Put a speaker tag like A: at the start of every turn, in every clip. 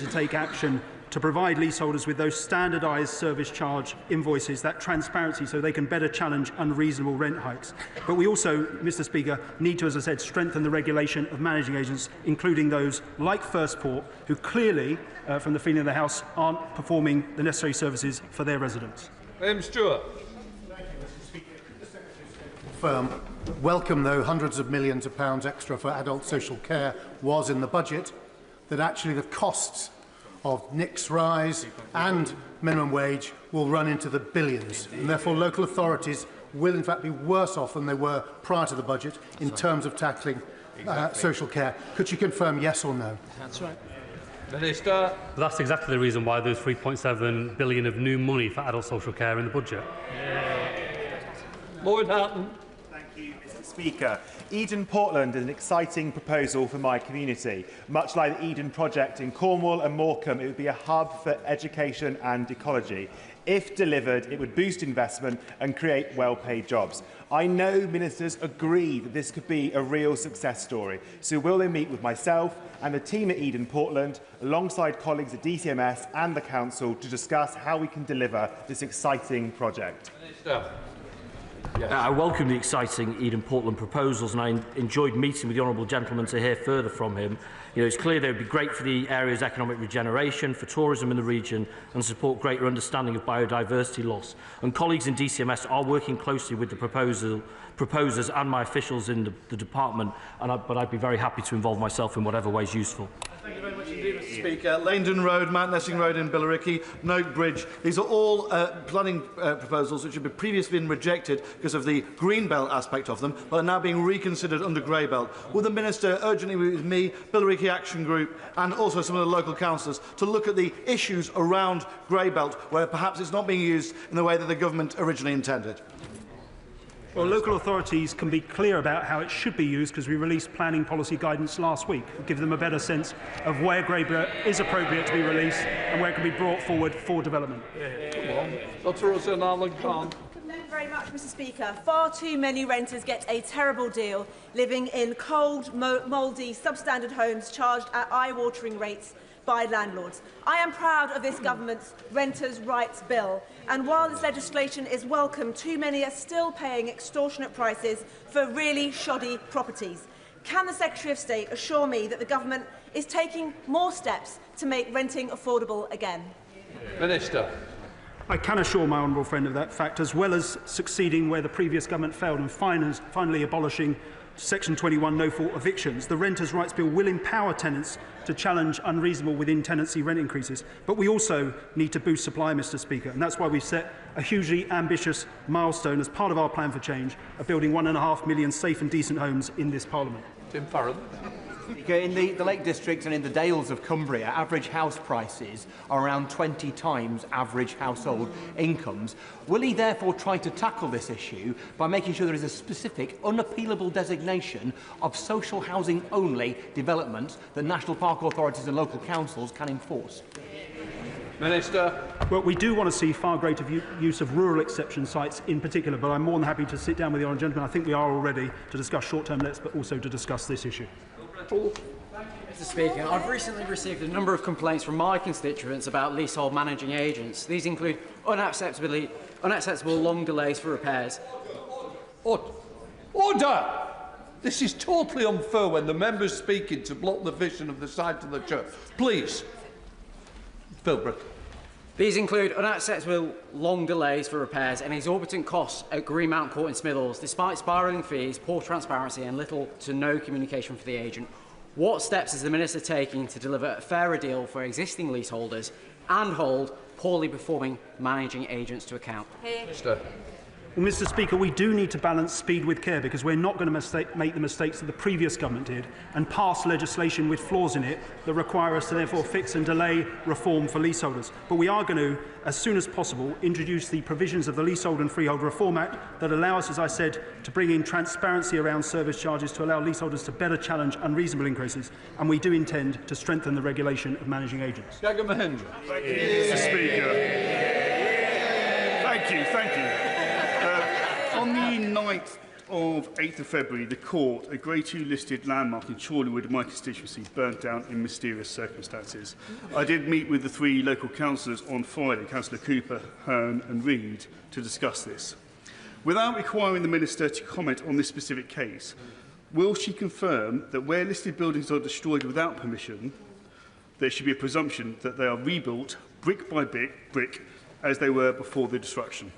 A: take action to provide leaseholders with those standardised service charge invoices, that transparency, so they can better challenge unreasonable rent hikes. But we also, Mr Speaker, need to, as I said, strengthen the regulation of managing agents, including those like First Port, who clearly, from the feeling of the House, aren't performing the necessary services for their residents.
B: Stewart.
C: Thank you, Mr Speaker. Welcome, though, hundreds of millions of pounds extra for adult social care was in the budget, that actually the costs of NIC's rise and minimum wage will run into the billions, and therefore local authorities will in fact be worse off than they were prior to the budget in terms of tackling social care. Could you confirm yes or no?
B: That's right. Minister.
D: That's exactly the reason why there's £3.7 billion of new money for adult social care in the budget.
B: Lord Hatton.
E: Thank you, Mr Speaker. Eden Portland is an exciting proposal for my community. Much like the Eden project in Cornwall and Morecambe, it would be a hub for education and ecology. If delivered, it would boost investment and create well-paid jobs. I know ministers agree that this could be a real success story, so will they meet with myself and the team at Eden Portland, alongside colleagues at DCMS and the Council, to discuss how we can deliver this exciting project?
B: Minister.
F: Yes. I welcome the exciting Eden Portland proposals, and I enjoyed meeting with the honourable gentleman to hear further from him. It's clear they would be great for the area's economic regeneration, for tourism in the region, and support greater understanding of biodiversity loss. And colleagues in DCMS are working closely with the proposers and my officials in the department, but I'd be very happy to involve myself in whatever way is useful.
G: Thank you very much indeed, Mr Speaker. Langdon Road, Mount Nessing Road in Billericay, Noak Bridge, these are all planning proposals which have previously been rejected because of the green belt aspect of them, but are now being reconsidered under grey belt. Will the Minister urgently meet with me, Billericay Action Group and also some of the local councillors to look at the issues around grey belt where perhaps it's not being used in the way that the government originally intended?
A: Well, local authorities can be clear about how it should be used because we released planning policy guidance last week. We'll give them a better sense of where grey belt is appropriate to be released and where it can be brought forward for development.
B: Dr. Rosanna Khan.
H: Thank you very much, Mr Speaker. Far too many renters get a terrible deal living in cold, mouldy, substandard homes charged at eye-watering rates by landlords. I am proud of this government's Renters' Rights Bill, and while this legislation is welcome, too many are still paying extortionate prices for really shoddy properties. Can the Secretary of State assure me that the government is taking more steps to make renting affordable again?
B: Minister.
A: I can assure my honourable friend of that fact, as well as succeeding where the previous government failed and finally abolishing Section 21 no-fault evictions. The Renters' Rights Bill will empower tenants to challenge unreasonable within-tenancy rent increases. But we also need to boost supply, Mr Speaker, and that's why we've set a hugely ambitious milestone as part of our plan for change of building 1.5 million safe and decent homes in this Parliament.
B: Tim Farron.
I: In the Lake District and in the Dales of Cumbria, average house prices are around 20 times average household incomes. Will he therefore try to tackle this issue by making sure there is a specific, unappealable designation of social housing only developments that national park authorities and local councils can enforce?
B: Minister.
A: Well, we do want to see far greater use of rural exception sites in particular, but I'm more than happy to sit down with the honourable gentleman. I think we are already to discuss short-term lets, but also to discuss this issue.
J: Mr Speaker, I've recently received a number of complaints from my constituents about leasehold managing agents. These include unacceptable long delays for repairs.
B: Order! This is totally unfair when the member's speaking to block the vision of the side to the church. Please. Philbrick.
J: These include unacceptable long delays for repairs and exorbitant costs at Greenmount Court in Smithills, despite spiralling fees, poor transparency and little to no communication for the agent. What steps is the Minister taking to deliver a fairer deal for existing leaseholders and hold poorly performing managing agents to account?
B: Minister.
A: Well, Mr Speaker, we do need to balance speed with care because we're not going to make the mistakes that the previous government did and pass legislation with flaws in it that require us to therefore fix and delay reform for leaseholders. But we are going to, as soon as possible, introduce the provisions of the Leasehold and Freehold Reform Act that allow us, as I said, to bring in transparency around service charges to allow leaseholders to better challenge unreasonable increases. And we do intend to strengthen the regulation of managing agents.
B: Jagan Mahendra.
K: Thank you, Mr Speaker. Thank you. On the 9th of 8th of February, the court, a Grade 2 listed landmark in Chorleywood in my constituency, burnt down in mysterious circumstances. I did meet with the 3 local councillors on Friday, Councillor Cooper, Hearn and Reid, to discuss this. Without requiring the Minister to comment on this specific case, will she confirm that where listed buildings are destroyed without permission, there should be a presumption that they are rebuilt brick by brick as they were before the destruction?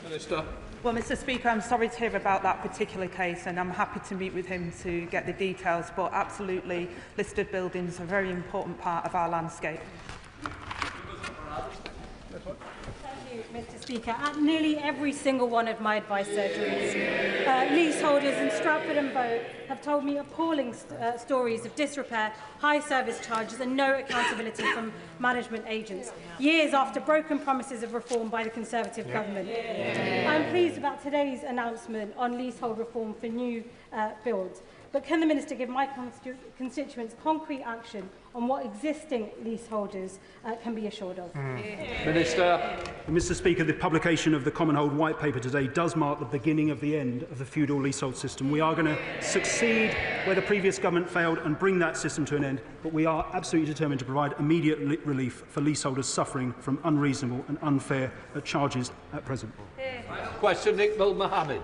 B: Minister.
L: Well, Mr Speaker, I'm sorry to hear about that particular case, and I'm happy to meet with him to get the details, but absolutely listed buildings are a very important part of our landscape.
M: Mr Speaker, at nearly every single one of my advice surgeries, leaseholders in Stratford and Bow have told me appalling stories of disrepair, high service charges and no accountability from management agents, years after broken promises of reform by the Conservative government. I'm pleased about today's announcement on leasehold reform for new builds. But can the Minister give my constituents concrete action on what existing leaseholders can be assured of?
B: Minister.
A: Mr Speaker, the publication of the Commonhold White Paper today does mark the beginning of the end of the feudal leasehold system. We are going to succeed where the previous government failed and bring that system to an end, but we are absolutely determined to provide immediate relief for leaseholders suffering from unreasonable and unfair charges at present.
B: Question, Nick Mohammed.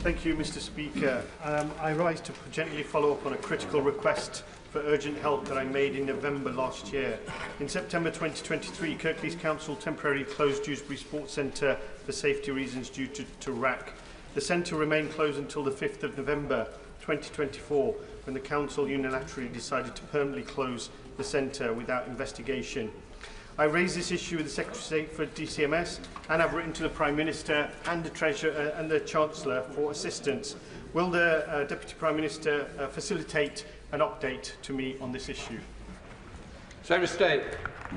C: Thank you, Mr Speaker. I rise to gently follow up on a critical request for urgent help that I made in November last year. In September 2023, Kirklees Council temporarily closed Dewsbury Sports Centre for safety reasons due to RAC. The centre remained closed until the 5th of November 2024, when the Council unilaterally decided to permanently close the centre without investigation. I raised this issue with the Secretary of State for DCMS, and I've written to the Prime Minister and the Treasurer and the Chancellor for assistance. Will the Deputy Prime Minister facilitate an update to me on this issue?
B: Secretary of State.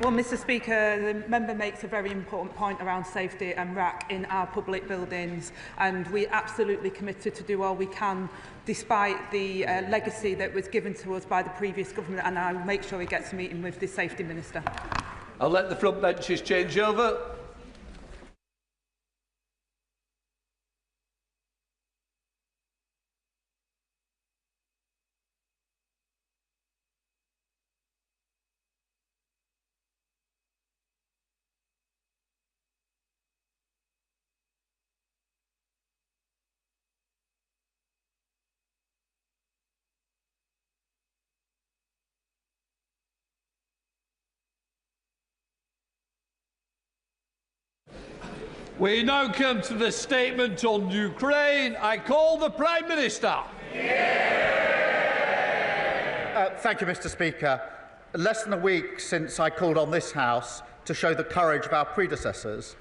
L: Well, Mr Speaker, the member makes a very important point around safety and RAC in our public buildings, and we're absolutely committed to do all we can despite the legacy that was given to us by the previous government, and I'll make sure he gets a meeting with the Safety Minister.
B: I'll let the front benches change over. We now come to the statement on Ukraine. I call the Prime Minister.
N: Thank you, Mr Speaker. Less than a week since I called on this House to show the courage of our predecessors,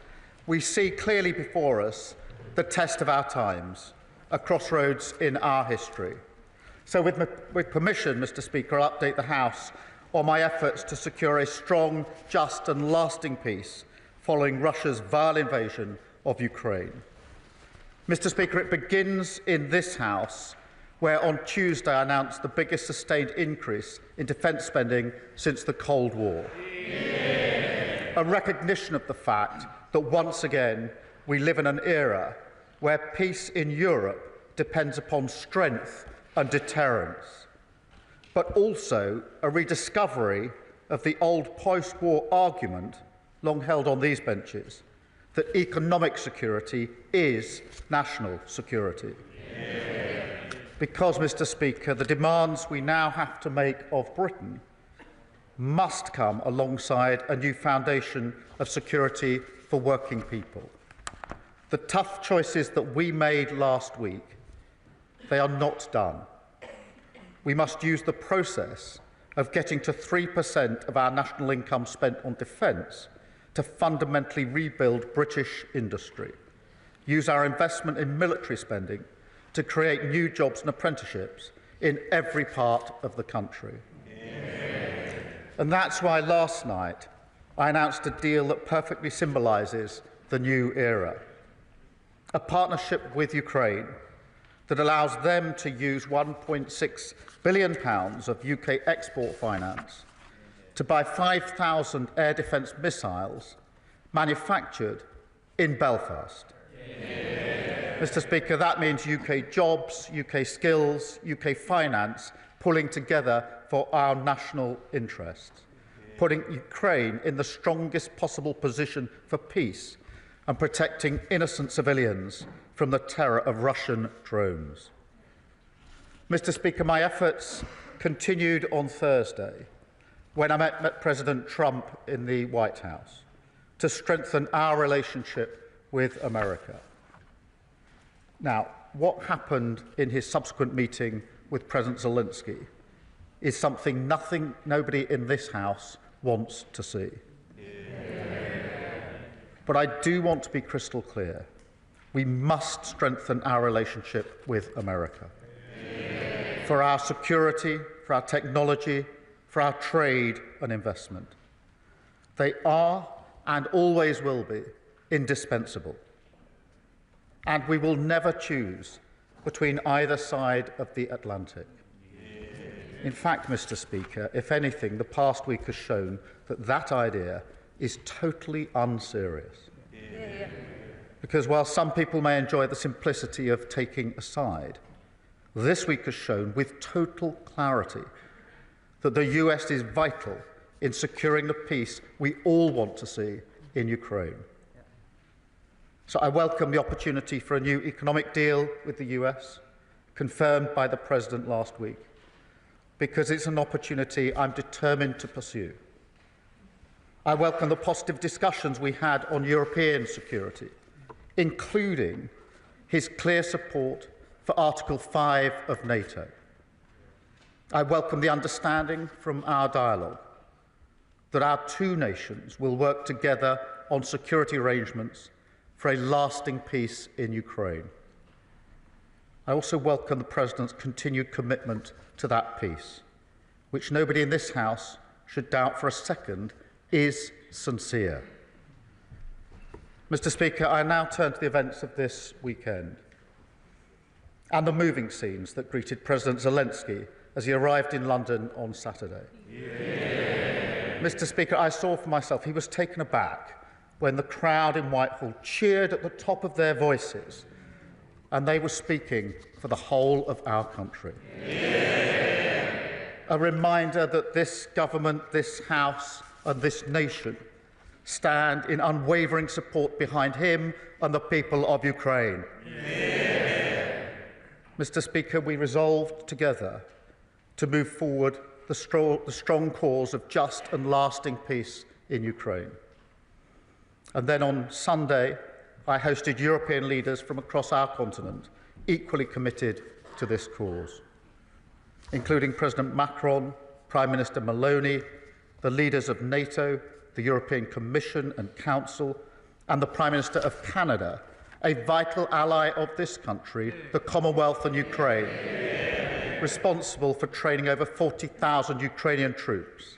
N: we see clearly before us the test of our times, a crossroads in our history. So with permission, Mr Speaker, I'll update the House on my efforts to secure a strong, just and lasting peace following Russia's vile invasion of Ukraine. Mr Speaker, it begins in this House, where on Tuesday I announced the biggest sustained increase in defence spending since the Cold War. A recognition of the fact that once again we live in an era where peace in Europe depends upon strength and deterrence, but also a rediscovery of the old post-war argument long held on these benches, that economic security is national security. Because, Mr Speaker, the demands we now have to make of Britain must come alongside a new foundation of security for working people. The tough choices that we made last week, they are not done. We must use the process of getting to 3% of our national income spent on defence to fundamentally rebuild British industry, use our investment in military spending to create new jobs and apprenticeships in every part of the country. And that's why last night I announced a deal that perfectly symbolises the new era. A partnership with Ukraine that allows them to use £1.6 billion of UK export finance to buy 5,000 air defence missiles manufactured in Belfast. Mr. Speaker, that means UK jobs, UK skills, UK finance pulling together for our national interests, putting Ukraine in the strongest possible position for peace and protecting innocent civilians from the terror of Russian drones. Mr. Speaker, my efforts continued on Thursday when I met President Trump in the White House to strengthen our relationship with America. Now, what happened in his subsequent meeting with President Zelensky is something nobody in this House wants to see. But I do want to be crystal clear. We must strengthen our relationship with America. For our security, for our technology, for our trade and investment. They are and always will be indispensable. And we will never choose between either side of the Atlantic. In fact, Mr. Speaker, if anything, the past week has shown that that idea is totally unserious. Because while some people may enjoy the simplicity of taking a side, this week has shown with total clarity that the US is vital in securing the peace we all want to see in Ukraine. So I welcome the opportunity for a new economic deal with the US, confirmed by the President last week, because it's an opportunity I'm determined to pursue. I welcome the positive discussions we had on European security, including his clear support for Article 5 of NATO. I welcome the understanding from our dialogue that our two nations will work together on security arrangements for a lasting peace in Ukraine. I also welcome the President's continued commitment to that peace, which nobody in this House should doubt for a second is sincere. Mr. Speaker, I now turn to the events of this weekend and the moving scenes that greeted President Zelensky as he arrived in London on Saturday. Mr. Speaker, I saw for myself he was taken aback when the crowd in Whitehall cheered at the top of their voices, and they were speaking for the whole of our country. A reminder that this government, this House and this nation stand in unwavering support behind him and the people of Ukraine. Mr. Speaker, we resolved together to move forward the strong cause of just and lasting peace in Ukraine. And then on Sunday, I hosted European leaders from across our continent, equally committed to this cause, including President Macron, Prime Minister Maloney, the leaders of NATO, the European Commission and Council, and the Prime Minister of Canada, a vital ally of this country, the Commonwealth and Ukraine, responsible for training over 40,000 Ukrainian troops.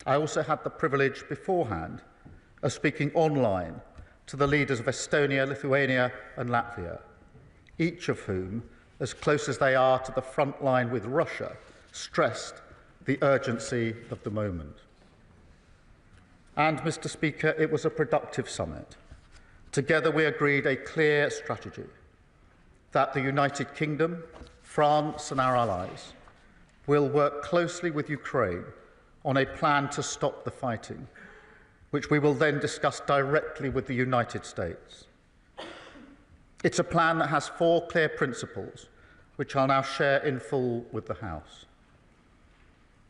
N: I also had the privilege beforehand of speaking online to the leaders of Estonia, Lithuania and Latvia, each of whom, as close as they are to the front line with Russia, stressed the urgency of the moment. And, Mr. Speaker, it was a productive summit. Together we agreed a clear strategy that the United Kingdom, France and our allies will work closely with Ukraine on a plan to stop the fighting, which we will then discuss directly with the United States. It's a plan that has 4 clear principles, which I'll now share in full with the House.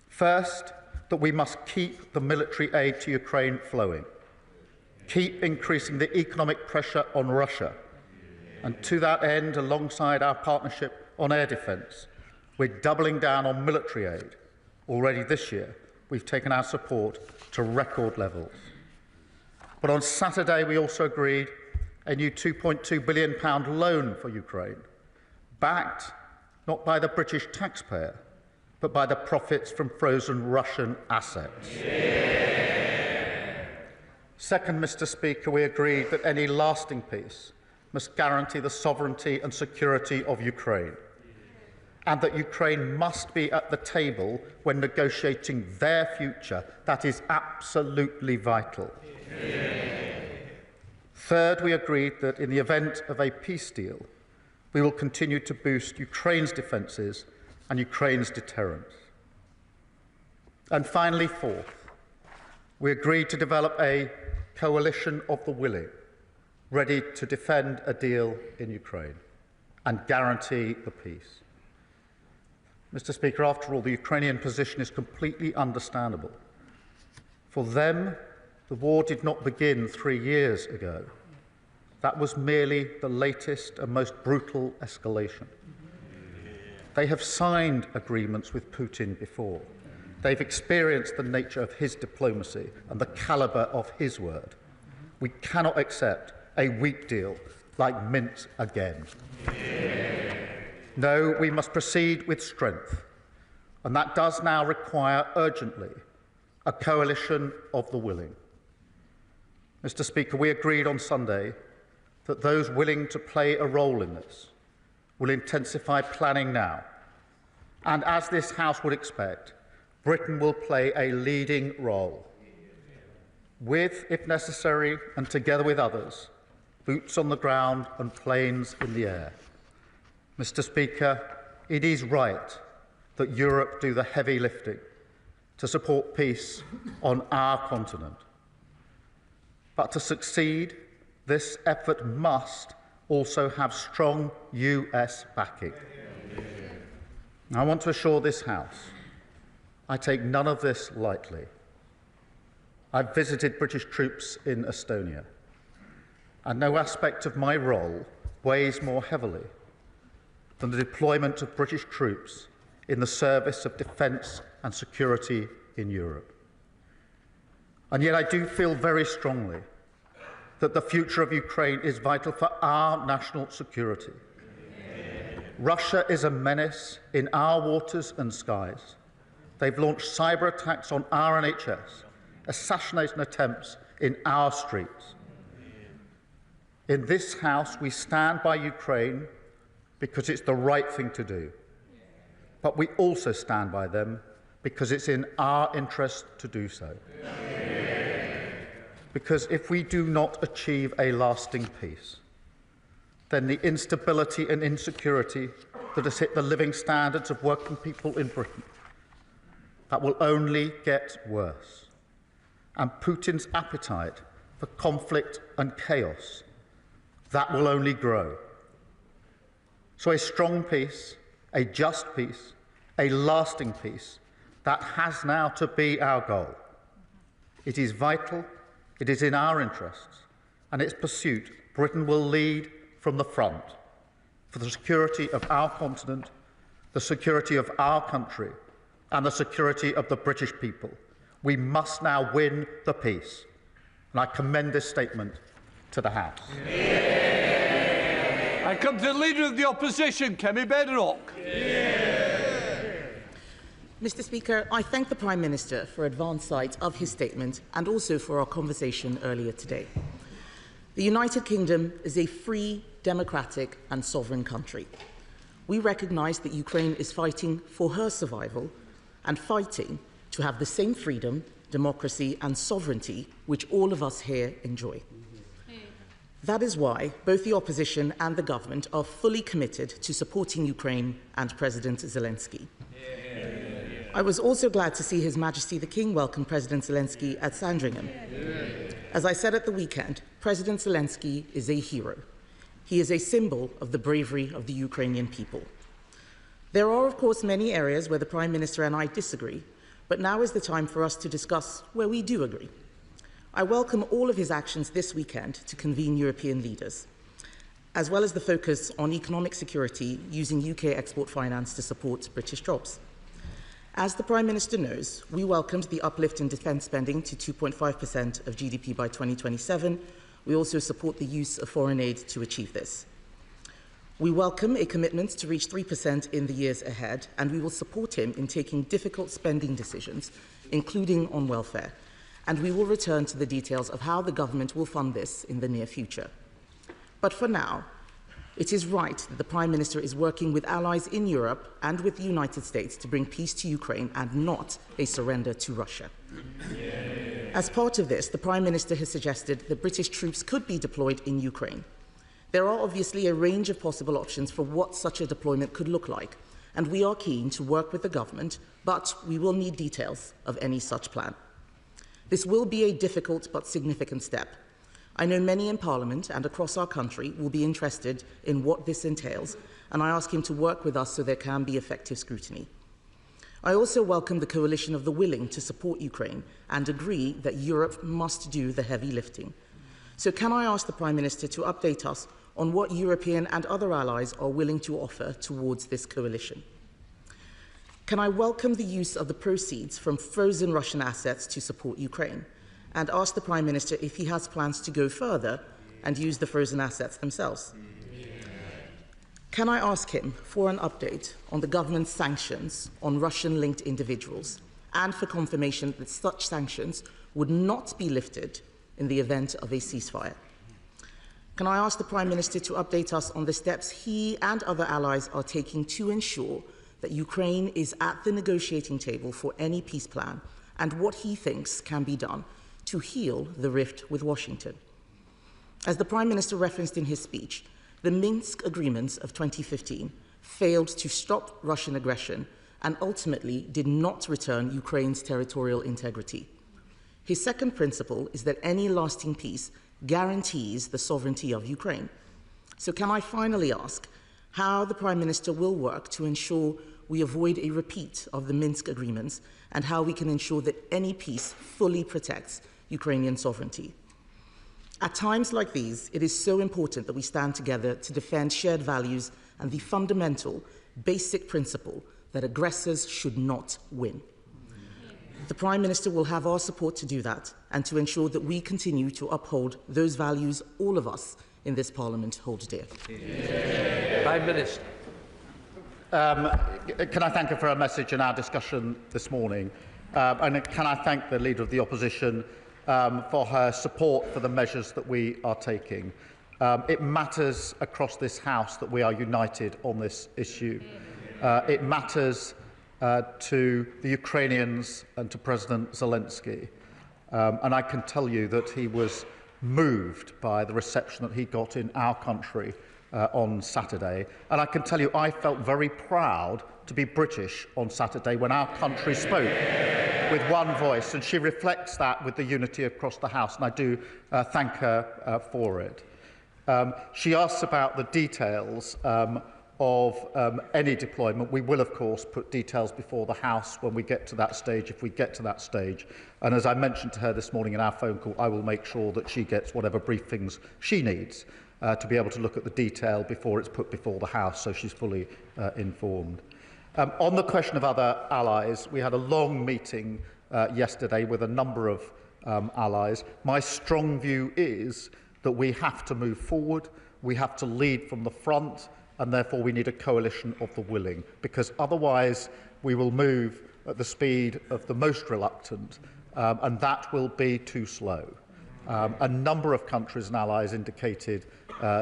N: First, that we must keep the military aid to Ukraine flowing, keep increasing the economic pressure on Russia, and to that end, alongside our partnership on air defence, we're doubling down on military aid. Already this year, we've taken our support to record levels. But on Saturday, we also agreed a new £2.2 billion loan for Ukraine, backed not by the British taxpayer, but by the profits from frozen Russian assets. Second, Mr. Speaker, we agreed that any lasting peace must guarantee the sovereignty and security of Ukraine, and that Ukraine must be at the table when negotiating their future. That is absolutely vital. Third, we agreed that in the event of a peace deal, we will continue to boost Ukraine's defences and Ukraine's deterrence. And finally, fourth, we agreed to develop a coalition of the willing, ready to defend a deal in Ukraine and guarantee the peace. Mr. Speaker, after all, the Ukrainian position is completely understandable. For them, the war did not begin 3 years ago. That was merely the latest and most brutal escalation. They have signed agreements with Putin before. They've experienced the nature of his diplomacy and the calibre of his word. We cannot accept a weak deal like Minsk again. No, we must proceed with strength, and that does now require urgently a coalition of the willing. Mr. Speaker, we agreed on Sunday that those willing to play a role in this will intensify planning now, and as this House would expect, Britain will play a leading role with, if necessary, and together with others, boots on the ground and planes in the air. Mr. Speaker, it is right that Europe do the heavy lifting to support peace on our continent. But to succeed, this effort must also have strong US backing. I want to assure this House I take none of this lightly. I've visited British troops in Estonia, and no aspect of my role weighs more heavily than the deployment of British troops in the service of defence and security in Europe. And yet I do feel very strongly that the future of Ukraine is vital for our national security. Russia is a menace in our waters and skies. They've launched cyber attacks on our NHS, assassination attempts in our streets. In this House, we stand by Ukraine because it's the right thing to do. But we also stand by them because it's in our interest to do so. Because if we do not achieve a lasting peace, then the instability and insecurity that has hit the living standards of working people in Britain, that will only get worse. And Putin's appetite for conflict and chaos, that will only grow. So a strong peace, a just peace, a lasting peace, that has now to be our goal. It is vital, it is in our interests, and its pursuit, Britain will lead from the front for the security of our continent, the security of our country, and the security of the British people. We must now win the peace. And I commend this statement to the House.
B: I come to the Leader of the Opposition, Kemi Bedrock.
O: Mr. Speaker, I thank the Prime Minister for advance sight of his statement and also for our conversation earlier today. The United Kingdom is a free, democratic and sovereign country. We recognise that Ukraine is fighting for her survival and fighting to have the same freedom, democracy and sovereignty which all of us here enjoy. That is why both the opposition and the government are fully committed to supporting Ukraine and President Zelensky. I was also glad to see His Majesty the King welcome President Zelensky at Sandringham. As I said at the weekend, President Zelensky is a hero. He is a symbol of the bravery of the Ukrainian people. There are, of course, many areas where the Prime Minister and I disagree, but now is the time for us to discuss where we do agree. I welcome all of his actions this weekend to convene European leaders, as well as the focus on economic security using UK export finance to support British jobs. As the Prime Minister knows, we welcomed the uplift in defence spending to 2.5% of GDP by 2027. We also support the use of foreign aid to achieve this. We welcome a commitment to reach 3% in the years ahead, and we will support him in taking difficult spending decisions, including on welfare. And we will return to the details of how the government will fund this in the near future. But for now, it is right that the Prime Minister is working with allies in Europe and with the United States to bring peace to Ukraine and not a surrender to Russia. As part of this, the Prime Minister has suggested that British troops could be deployed in Ukraine. There are obviously a range of possible options for what such a deployment could look like, and we are keen to work with the government, but we will need details of any such plan. This will be a difficult but significant step. I know many in Parliament and across our country will be interested in what this entails, and I ask him to work with us so there can be effective scrutiny. I also welcome the coalition of the willing to support Ukraine and agree that Europe must do the heavy lifting. So can I ask the Prime Minister to update us on what European and other allies are willing to offer towards this coalition? Can I welcome the use of the proceeds from frozen Russian assets to support Ukraine, and ask the Prime Minister if he has plans to go further and use the frozen assets themselves? Can I ask him for an update on the government's sanctions on Russian-linked individuals, and for confirmation that such sanctions would not be lifted in the event of a ceasefire? Can I ask the Prime Minister to update us on the steps he and other allies are taking to ensure that Ukraine is at the negotiating table for any peace plan, and what he thinks can be done to heal the rift with Washington? As the Prime Minister referenced in his speech, the Minsk agreements of 2015 failed to stop Russian aggression and ultimately did not return Ukraine's territorial integrity. His second principle is that any lasting peace guarantees the sovereignty of Ukraine. So can I finally ask how the Prime Minister will work to ensure we avoid a repeat of the Minsk agreements, and how we can ensure that any peace fully protects Ukrainian sovereignty? At times like these, it is so important that we stand together to defend shared values and the fundamental, basic principle that aggressors should not win. The Prime Minister will have our support to do that, and to ensure that we continue to uphold those values all of us in this Parliament hold dear.
B: Prime Minister.
N: Can I thank her for her message in our discussion this morning? And can I thank the Leader of the Opposition for her support for the measures that we are taking. It matters across this House that we are united on this issue. It matters to the Ukrainians and to President Zelensky. And I can tell you that he was moved by the reception that he got in our country on Saturday. And I can tell you I felt very proud to be British on Saturday when our country spoke with one voice, and she reflects that with the unity across the House, and I do thank her for it. She asks about the details of any deployment. We will, of course, put details before the House when we get to that stage, if we get to that stage. And as I mentioned to her this morning in our phone call, I will make sure that she gets whatever briefings she needs to be able to look at the detail before it's put before the House, so she's fully informed. On the question of other allies, we had a long meeting yesterday with a number of allies. My strong view is that we have to move forward, we have to lead from the front, and therefore we need a coalition of the willing, because otherwise we will move at the speed of the most reluctant, and that will be too slow. A number of countries and allies indicated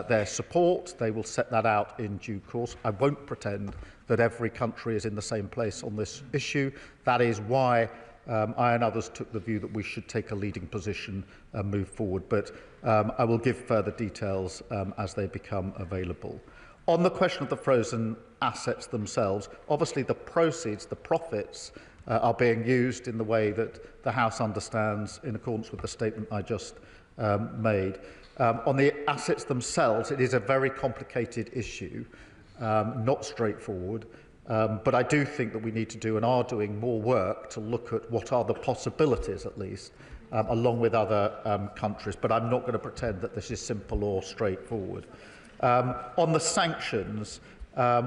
N: their support. They will set that out in due course. I won't pretend that every country is in the same place on this issue. That is why I and others took the view that we should take a leading position and move forward. But I will give further details as they become available. On the question of the frozen assets themselves, obviously the proceeds, the profits, are being used in the way that the House understands in accordance with the statement I just made. On the assets themselves, it is a very complicated issue, not straightforward, but I do think that we need to do and are doing more work to look at what are the possibilities, at least, along with other countries, but I'm not going to pretend that this is simple or straightforward. On the sanctions,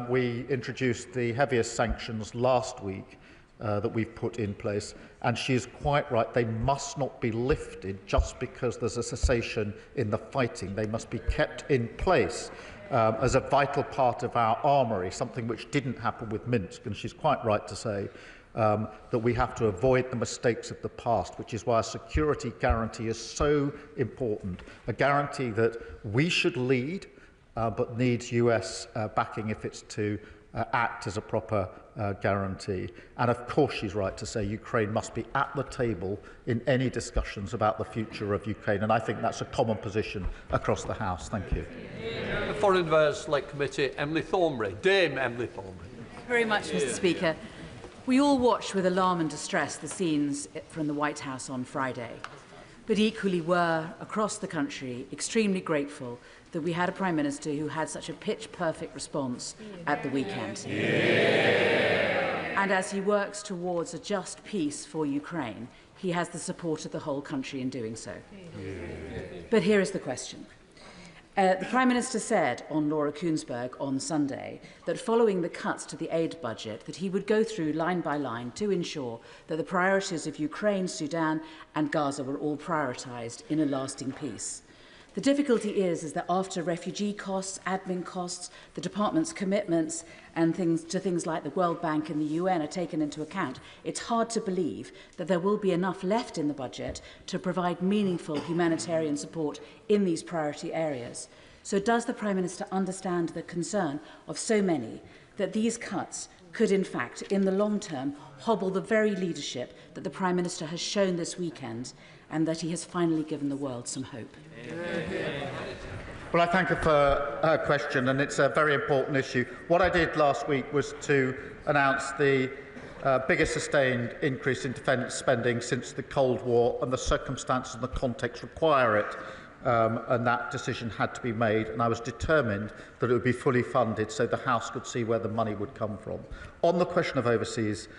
N: we introduced the heaviest sanctions last week that we've put in place, and she is quite right, they must not be lifted just because there's a cessation in the fighting. They must be kept in place as a vital part of our armoury, something which didn't happen with Minsk, and she's quite right to say that we have to avoid the mistakes of the past, which is why a security guarantee is so important, a guarantee that we should lead, but needs US backing if it's to act as a proper guarantee. And of course she's right to say Ukraine must be at the table in any discussions about the future of Ukraine, and I think that's a common position across the House. Thank you.
B: The Foreign Affairs Select Committee, Emily Thornbury. Dame Emily Thornbury.
P: Very much, Mr. Speaker. We all watched with alarm and distress the scenes from the White House on Friday, but equally were, across the country, extremely grateful that we had a Prime Minister who had such a pitch-perfect response at the weekend. And as he works towards a just peace for Ukraine, he has the support of the whole country in doing so. But here is the question. The Prime Minister said on Laura Kuenssberg on Sunday that following the cuts to the aid budget that he would go through line by line to ensure that the priorities of Ukraine, Sudan and Gaza were all prioritised in a lasting peace. The difficulty is that after refugee costs, admin costs, the department's commitments and things like the World Bank and the UN are taken into account, it's hard to believe that there will be enough left in the budget to provide meaningful humanitarian support in these priority areas. So does the Prime Minister understand the concern of so many that these cuts could in fact, in the long term, hobble the very leadership that the Prime Minister has shown this weekend and that he has finally given the world some hope?
N: Well, I thank her for her question, and it's a very important issue. What I did last week was to announce the biggest sustained increase in defence spending since the Cold War, and the circumstances and the context require it, and that decision had to be made, and I was determined that it would be fully funded so the House could see where the money would come from. On the question of overseas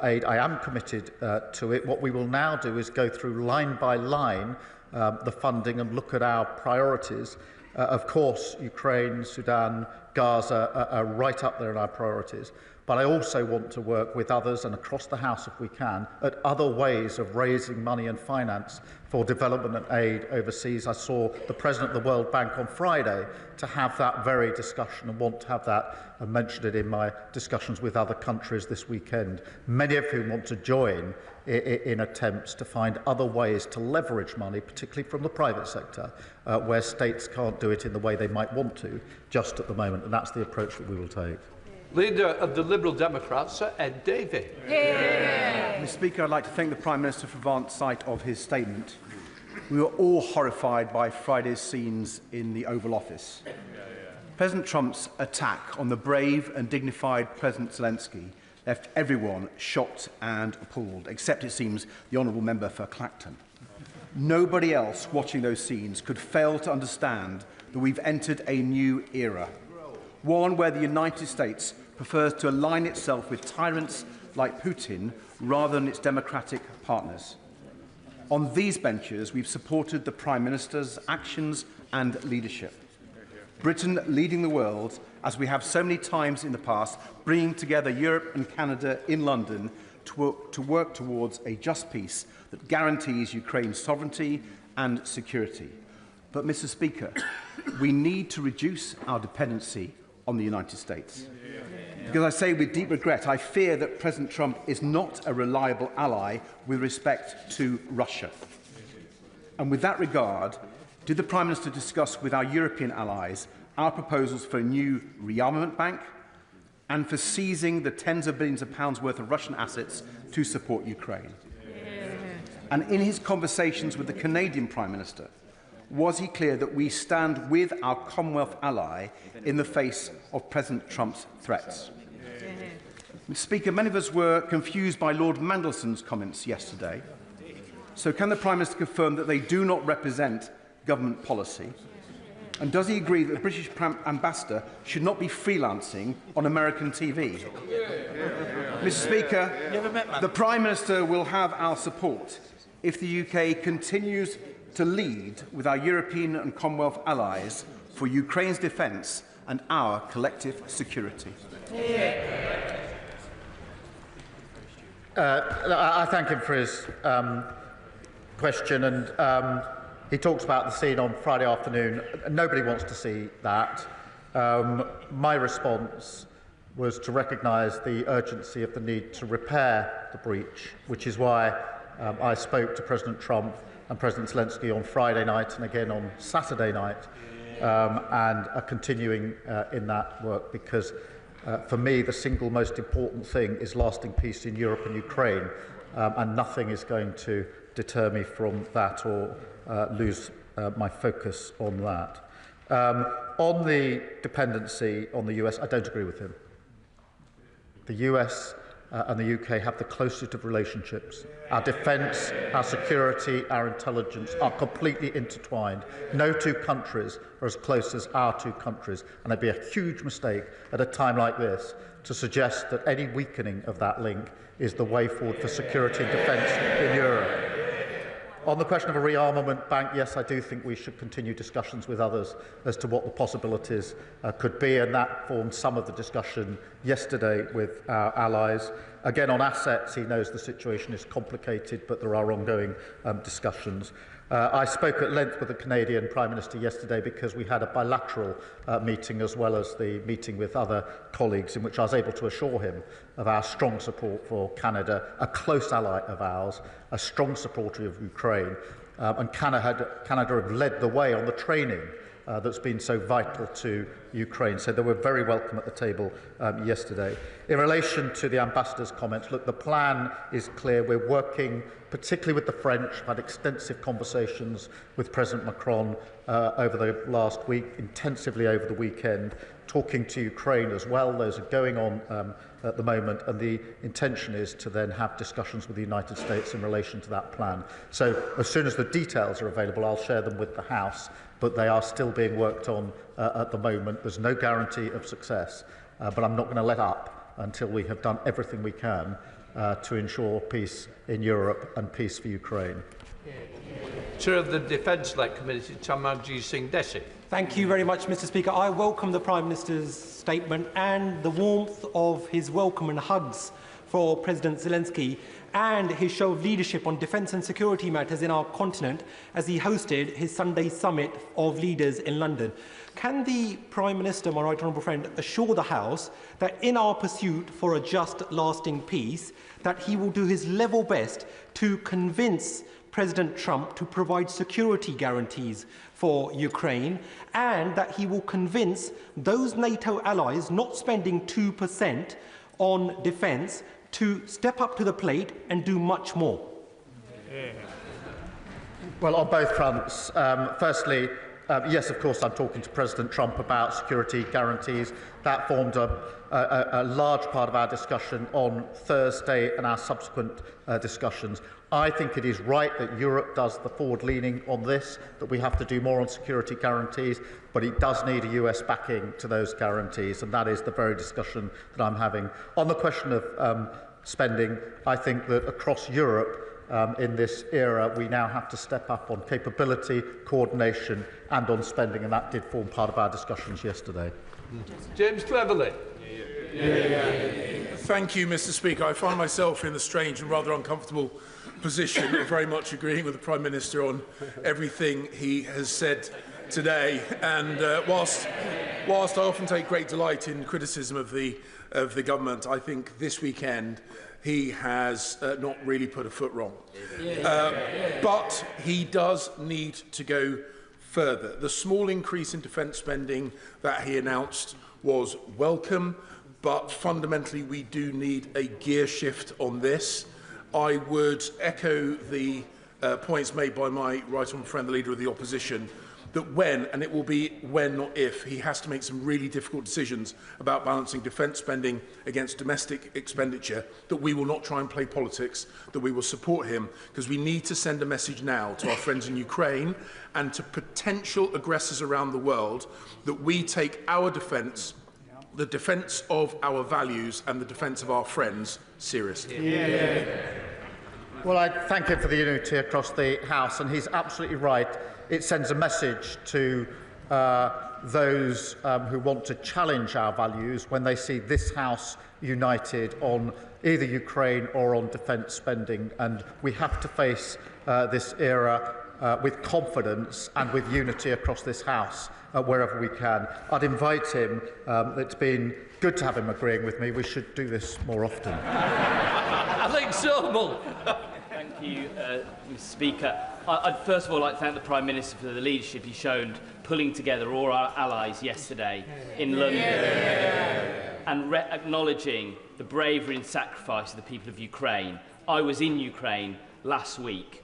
N: aid, I am committed to it. What we will now do is go through line by line the funding and look at our priorities. Of course, Ukraine, Sudan, Gaza are right up there in our priorities. But I also want to work with others and across the House, if we can, at other ways of raising money and finance for development and aid overseas. I saw the President of the World Bank on Friday to have that very discussion and want to have that and mentioned it in my discussions with other countries this weekend, many of whom want to join in attempts to find other ways to leverage money, particularly from the private sector, where states can't do it in the way they might want to just at the moment, and that's the approach that we will take.
B: Leader of the Liberal Democrats, Sir Ed Davey.
I: Mr. Speaker, I'd like to thank the Prime Minister for advance sight of his statement. We were all horrified by Friday's scenes in the Oval Office. President Trump's attack on the brave and dignified President Zelensky left everyone shocked and appalled, except, it seems, the honourable member for Clacton. Nobody else watching those scenes could fail to understand that we've entered a new era, one where the United States prefers to align itself with tyrants like Putin rather than its democratic partners. On these benches, we've supported the Prime Minister's actions and leadership. Britain leading the world, as we have so many times in the past, bringing together Europe and Canada in London to work towards a just peace that guarantees Ukraine's sovereignty and security. But, Mr. Speaker, we need to reduce our dependency on the United States. Because I say with deep regret, I fear that President Trump is not a reliable ally with respect to Russia. And with that regard, did the Prime Minister discuss with our European allies our proposals for a new rearmament bank and for seizing the tens of billions of pounds worth of Russian assets to support Ukraine? And in his conversations with the Canadian Prime Minister, was he clear that we stand with our Commonwealth ally in the face of President Trump's threats? Mr. Speaker, many of us were confused by Lord Mandelson's comments yesterday. So can the Prime Minister confirm that they do not represent government policy? And does he agree that the British ambassador should not be freelancing on American TV? Mr. Speaker, the Prime Minister will have our support if the UK continues to lead with our European and Commonwealth allies for Ukraine's defence and our collective security.
N: I thank him for his question, and he talks about the scene on Friday afternoon. Nobody wants to see that. My response was to recognise the urgency of the need to repair the breach, which is why I spoke to President Trump and President Zelensky on Friday night and again on Saturday night, and are continuing in that work, because For me, the single most important thing is lasting peace in Europe and Ukraine, and nothing is going to deter me from that or lose my focus on that. On the dependency on the US, I don't agree with him. The US and the UK have the closest of relationships. Our defence, our security, our intelligence are completely intertwined. No two countries are as close as our two countries, and it'd be a huge mistake at a time like this to suggest that any weakening of that link is the way forward for security and defence in Europe. On the question of a rearmament bank, yes, I do think we should continue discussions with others as to what the possibilities could be, and that formed some of the discussion yesterday with our allies. Again, on assets, he knows the situation is complicated, but there are ongoing discussions. I spoke at length with the Canadian Prime Minister yesterday because we had a bilateral meeting as well as the meeting with other colleagues in which I was able to assure him of our strong support for Canada, a close ally of ours, a strong supporter of Ukraine, and Canada have led the way on the training that's been so vital to Ukraine. So they were very welcome at the table yesterday. In relation to the Ambassador's comments, look, the plan is clear. We're working particularly with the French. I've had extensive conversations with President Macron over the last week, intensively over the weekend, talking to Ukraine as well. Those are going on at the moment, and the intention is to then have discussions with the United States in relation to that plan. So as soon as the details are available, I'll share them with the House, but they are still being worked on at the moment. There's no guarantee of success, but I'm not going to let up until we have done everything we can to ensure peace in Europe and peace for Ukraine.
B: Chair of the Defence-led Committee, Tamanji Singh Desi.
Q: Thank you very much, Mr. Speaker. I welcome the Prime Minister's statement and the warmth of his welcome and hugs for President Zelensky and his show of leadership on defence and security matters in our continent as he hosted his Sunday summit of leaders in London. Can the Prime Minister, my right honourable friend, assure the House that in our pursuit for a just, lasting peace, that he will do his level best to convince President Trump to provide security guarantees for Ukraine, and that he will convince those NATO allies not spending 2% on defence to step up to the plate and do much more?
N: Well, on both fronts. Firstly, yes, of course, I'm talking to President Trump about security guarantees. That formed a large part of our discussion on Thursday and our subsequent discussions. I think it is right that Europe does the forward-leaning on this, that we have to do more on security guarantees, but it does need a US backing to those guarantees, and that is the very discussion that I'm having. On the question of spending, I think that across Europe, in this era, we now have to step up on capability, coordination and on spending, and that did form part of our discussions yesterday.
B: James Cleverly.
R: Thank you, Mr. Speaker. I find myself in the strange and rather uncomfortable position of very much agreeing with the Prime Minister on everything he has said today. And whilst I often take great delight in criticism of the government, I think this weekend he has not really put a foot wrong. But he does need to go further. The small increase in defence spending that he announced was welcome, but fundamentally we do need a gear shift on this. I would echo the points made by my right honourable friend, the Leader of the Opposition, that when, and it will be when not if, he has to make some really difficult decisions about balancing defence spending against domestic expenditure, that we will not try and play politics, that we will support him, because we need to send a message now to our friends in Ukraine and to potential aggressors around the world that we take our defence, the defence of our values and the defence of our friends seriously.
N: Well, I thank him for the unity across the House, and he's absolutely right. It sends a message to those who want to challenge our values when they see this House united on either Ukraine or on defence spending. And we have to face this era with confidence and with unity across this House wherever we can. I'd invite him. It's been good to have him agreeing with me. We should do this more often.
B: Alex Sobel.
S: Thank you, Mr. Speaker. I'd first of all like to thank the Prime Minister for the leadership he showed pulling together all our allies yesterday in London. and acknowledging the bravery and sacrifice of the people of Ukraine. I was in Ukraine last week.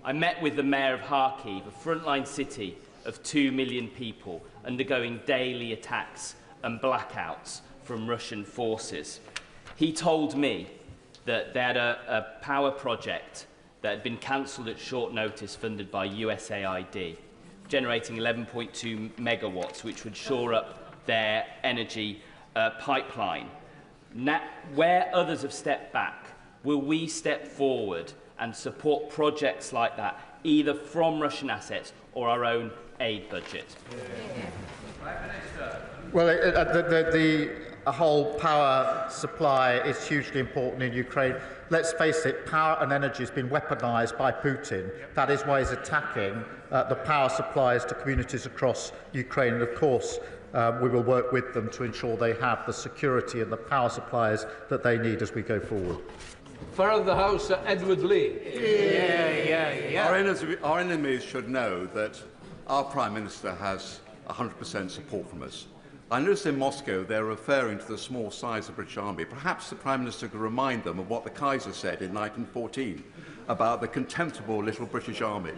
S: I met with the mayor of Kharkiv, a frontline city of 2 million people undergoing daily attacks and blackouts from Russian forces. He told me that they had a power project that had been cancelled at short notice, funded by USAID, generating 11.2 megawatts, which would shore up their energy pipeline. Now, where others have stepped back, will we step forward and support projects like that, either from Russian assets or our own aid budget?
N: Well, the whole power supply is hugely important in Ukraine. Let's face it, power and energy has been weaponised by Putin. That is why he's attacking the power supplies to communities across Ukraine. And of course, we will work with them to ensure they have the security and the power supplies that they need as we go forward.
B: Further the House, Edward Lee.
T: Our enemies should know that our Prime Minister has 100% support from us. I noticed in Moscow they're referring to the small size of the British Army. Perhaps the Prime Minister could remind them of what the Kaiser said in 1914 about the contemptible little British Army.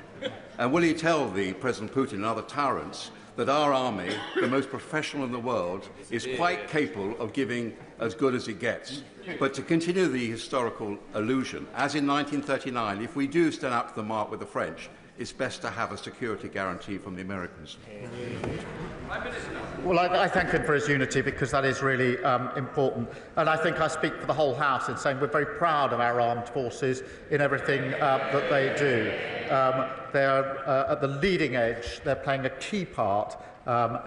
T: And will he tell the President Putin and other tyrants that our army, the most professional in the world, is quite capable of giving as good as it gets? But to continue the historical illusion, as in 1939, if we do stand up to the mark with the French, it's best to have a security guarantee from the Americans.
N: Well, I thank him for his unity, because that is really important. And I think I speak for the whole House in saying we're very proud of our armed forces in everything that they do. They are at the leading edge. They're playing a key part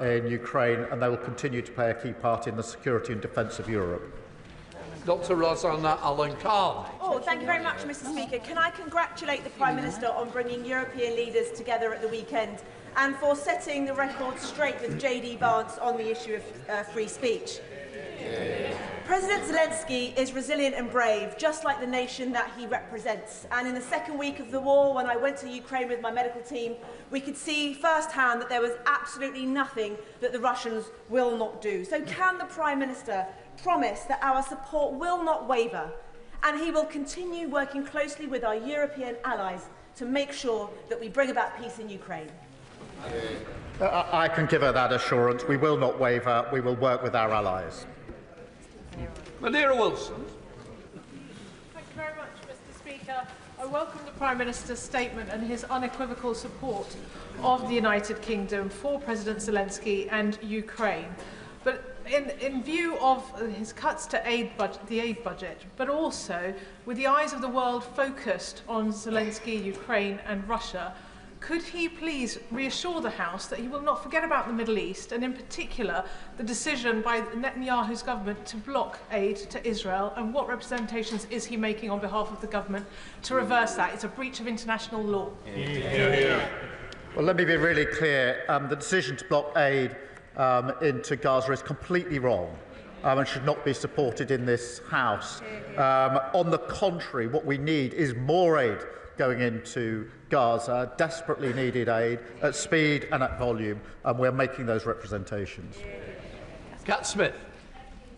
N: in Ukraine, and they will continue to play a key part in the security and defence of Europe.
B: Dr. Rosanna Allen-Carr.
H: Oh, thank you very much, Mr. Speaker. Can I congratulate the Prime Minister on bringing European leaders together at the weekend and for setting the record straight with JD Vance on the issue of free speech. President Zelensky is resilient and brave, just like the nation that he represents. And in the second week of the war, when I went to Ukraine with my medical team, we could see firsthand that there was absolutely nothing that the Russians will not do. So can the Prime Minister promise that our support will not waver, and he will continue working closely with our European allies to make sure that we bring about peace in Ukraine?
N: I can give her that assurance. We will not waver. We will work with our allies.
B: Madeira Wilson.
U: Thank you very much, Mr. Speaker. I welcome the Prime Minister's statement and his unequivocal support of the United Kingdom for President Zelensky and Ukraine. But in view of his cuts to the aid budget, but also with the eyes of the world focused on Zelensky, Ukraine and Russia, could he please reassure the House that he will not forget about the Middle East, and in particular the decision by Netanyahu's government to block aid to Israel, and what representations is he making on behalf of the government to reverse that? It's a breach of international law.
N: Well, let me be really clear. The decision to block aid into Gaza is completely wrong and should not be supported in this House. On the contrary, what we need is more aid going into Gaza, desperately needed aid at speed and at volume, and we're making those representations.
B: Kat Smith.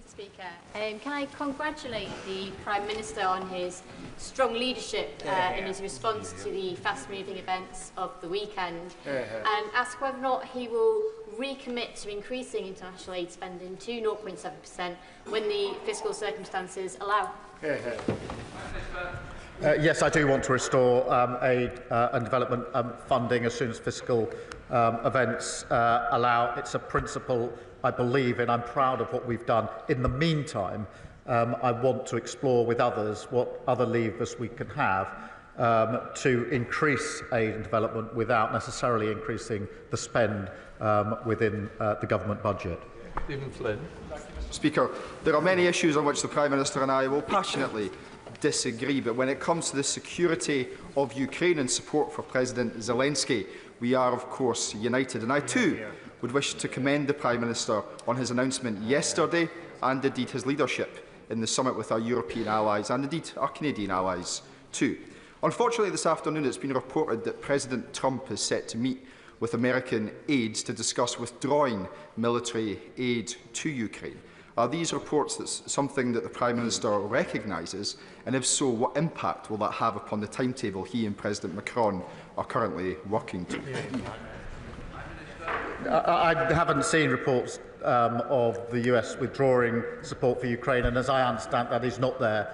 V: Speaker, can I congratulate the Prime Minister on his strong leadership in his response to the fast-moving events of the weekend, and ask whether or not he will recommit to increasing international aid spending to 0.7% when the fiscal circumstances allow.
N: Yes, I do want to restore aid and development funding as soon as fiscal events allow. It's a principle I believe in. I'm proud of what we've done. In the meantime, I want to explore with others what other levers we can have to increase aid and development without necessarily increasing the spend within the government budget.
B: Stephen Flynn.
W: Speaker, there are many issues on which the Prime Minister and I will passionately disagree, but when it comes to the security of Ukraine and support for President Zelensky, we are of course united. And I too would wish to commend the Prime Minister on his announcement yesterday, and indeed his leadership in the summit with our European allies and indeed our Canadian allies too. Unfortunately, this afternoon it's been reported that President Trump is set to meet with American aides to discuss withdrawing military aid to Ukraine. Are these reports something that the Prime Minister recognises, and if so, what impact will that have upon the timetable he and President Macron are currently working to?
N: I haven't seen reports of the US withdrawing support for Ukraine, and as I understand, that is not their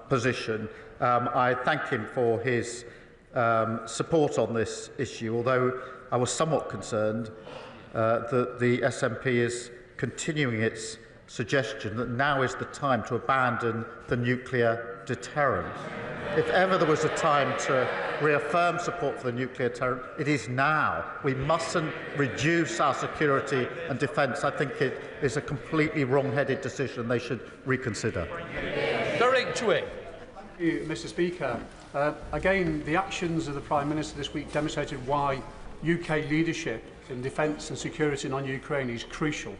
N: position. I thank him for his support on this issue, although I was somewhat concerned that the SNP is continuing its suggestion that now is the time to abandon the nuclear deterrent. If ever there was a time to reaffirm support for the nuclear deterrent, it is now. We mustn't reduce our security and defence. I think it is a completely wrong-headed decision they should reconsider.
R: Derek Chwing.
A: Thank you, Mr. Speaker. Again, the actions of the Prime Minister this week demonstrated why UK leadership in defence and security on Ukraine is crucial.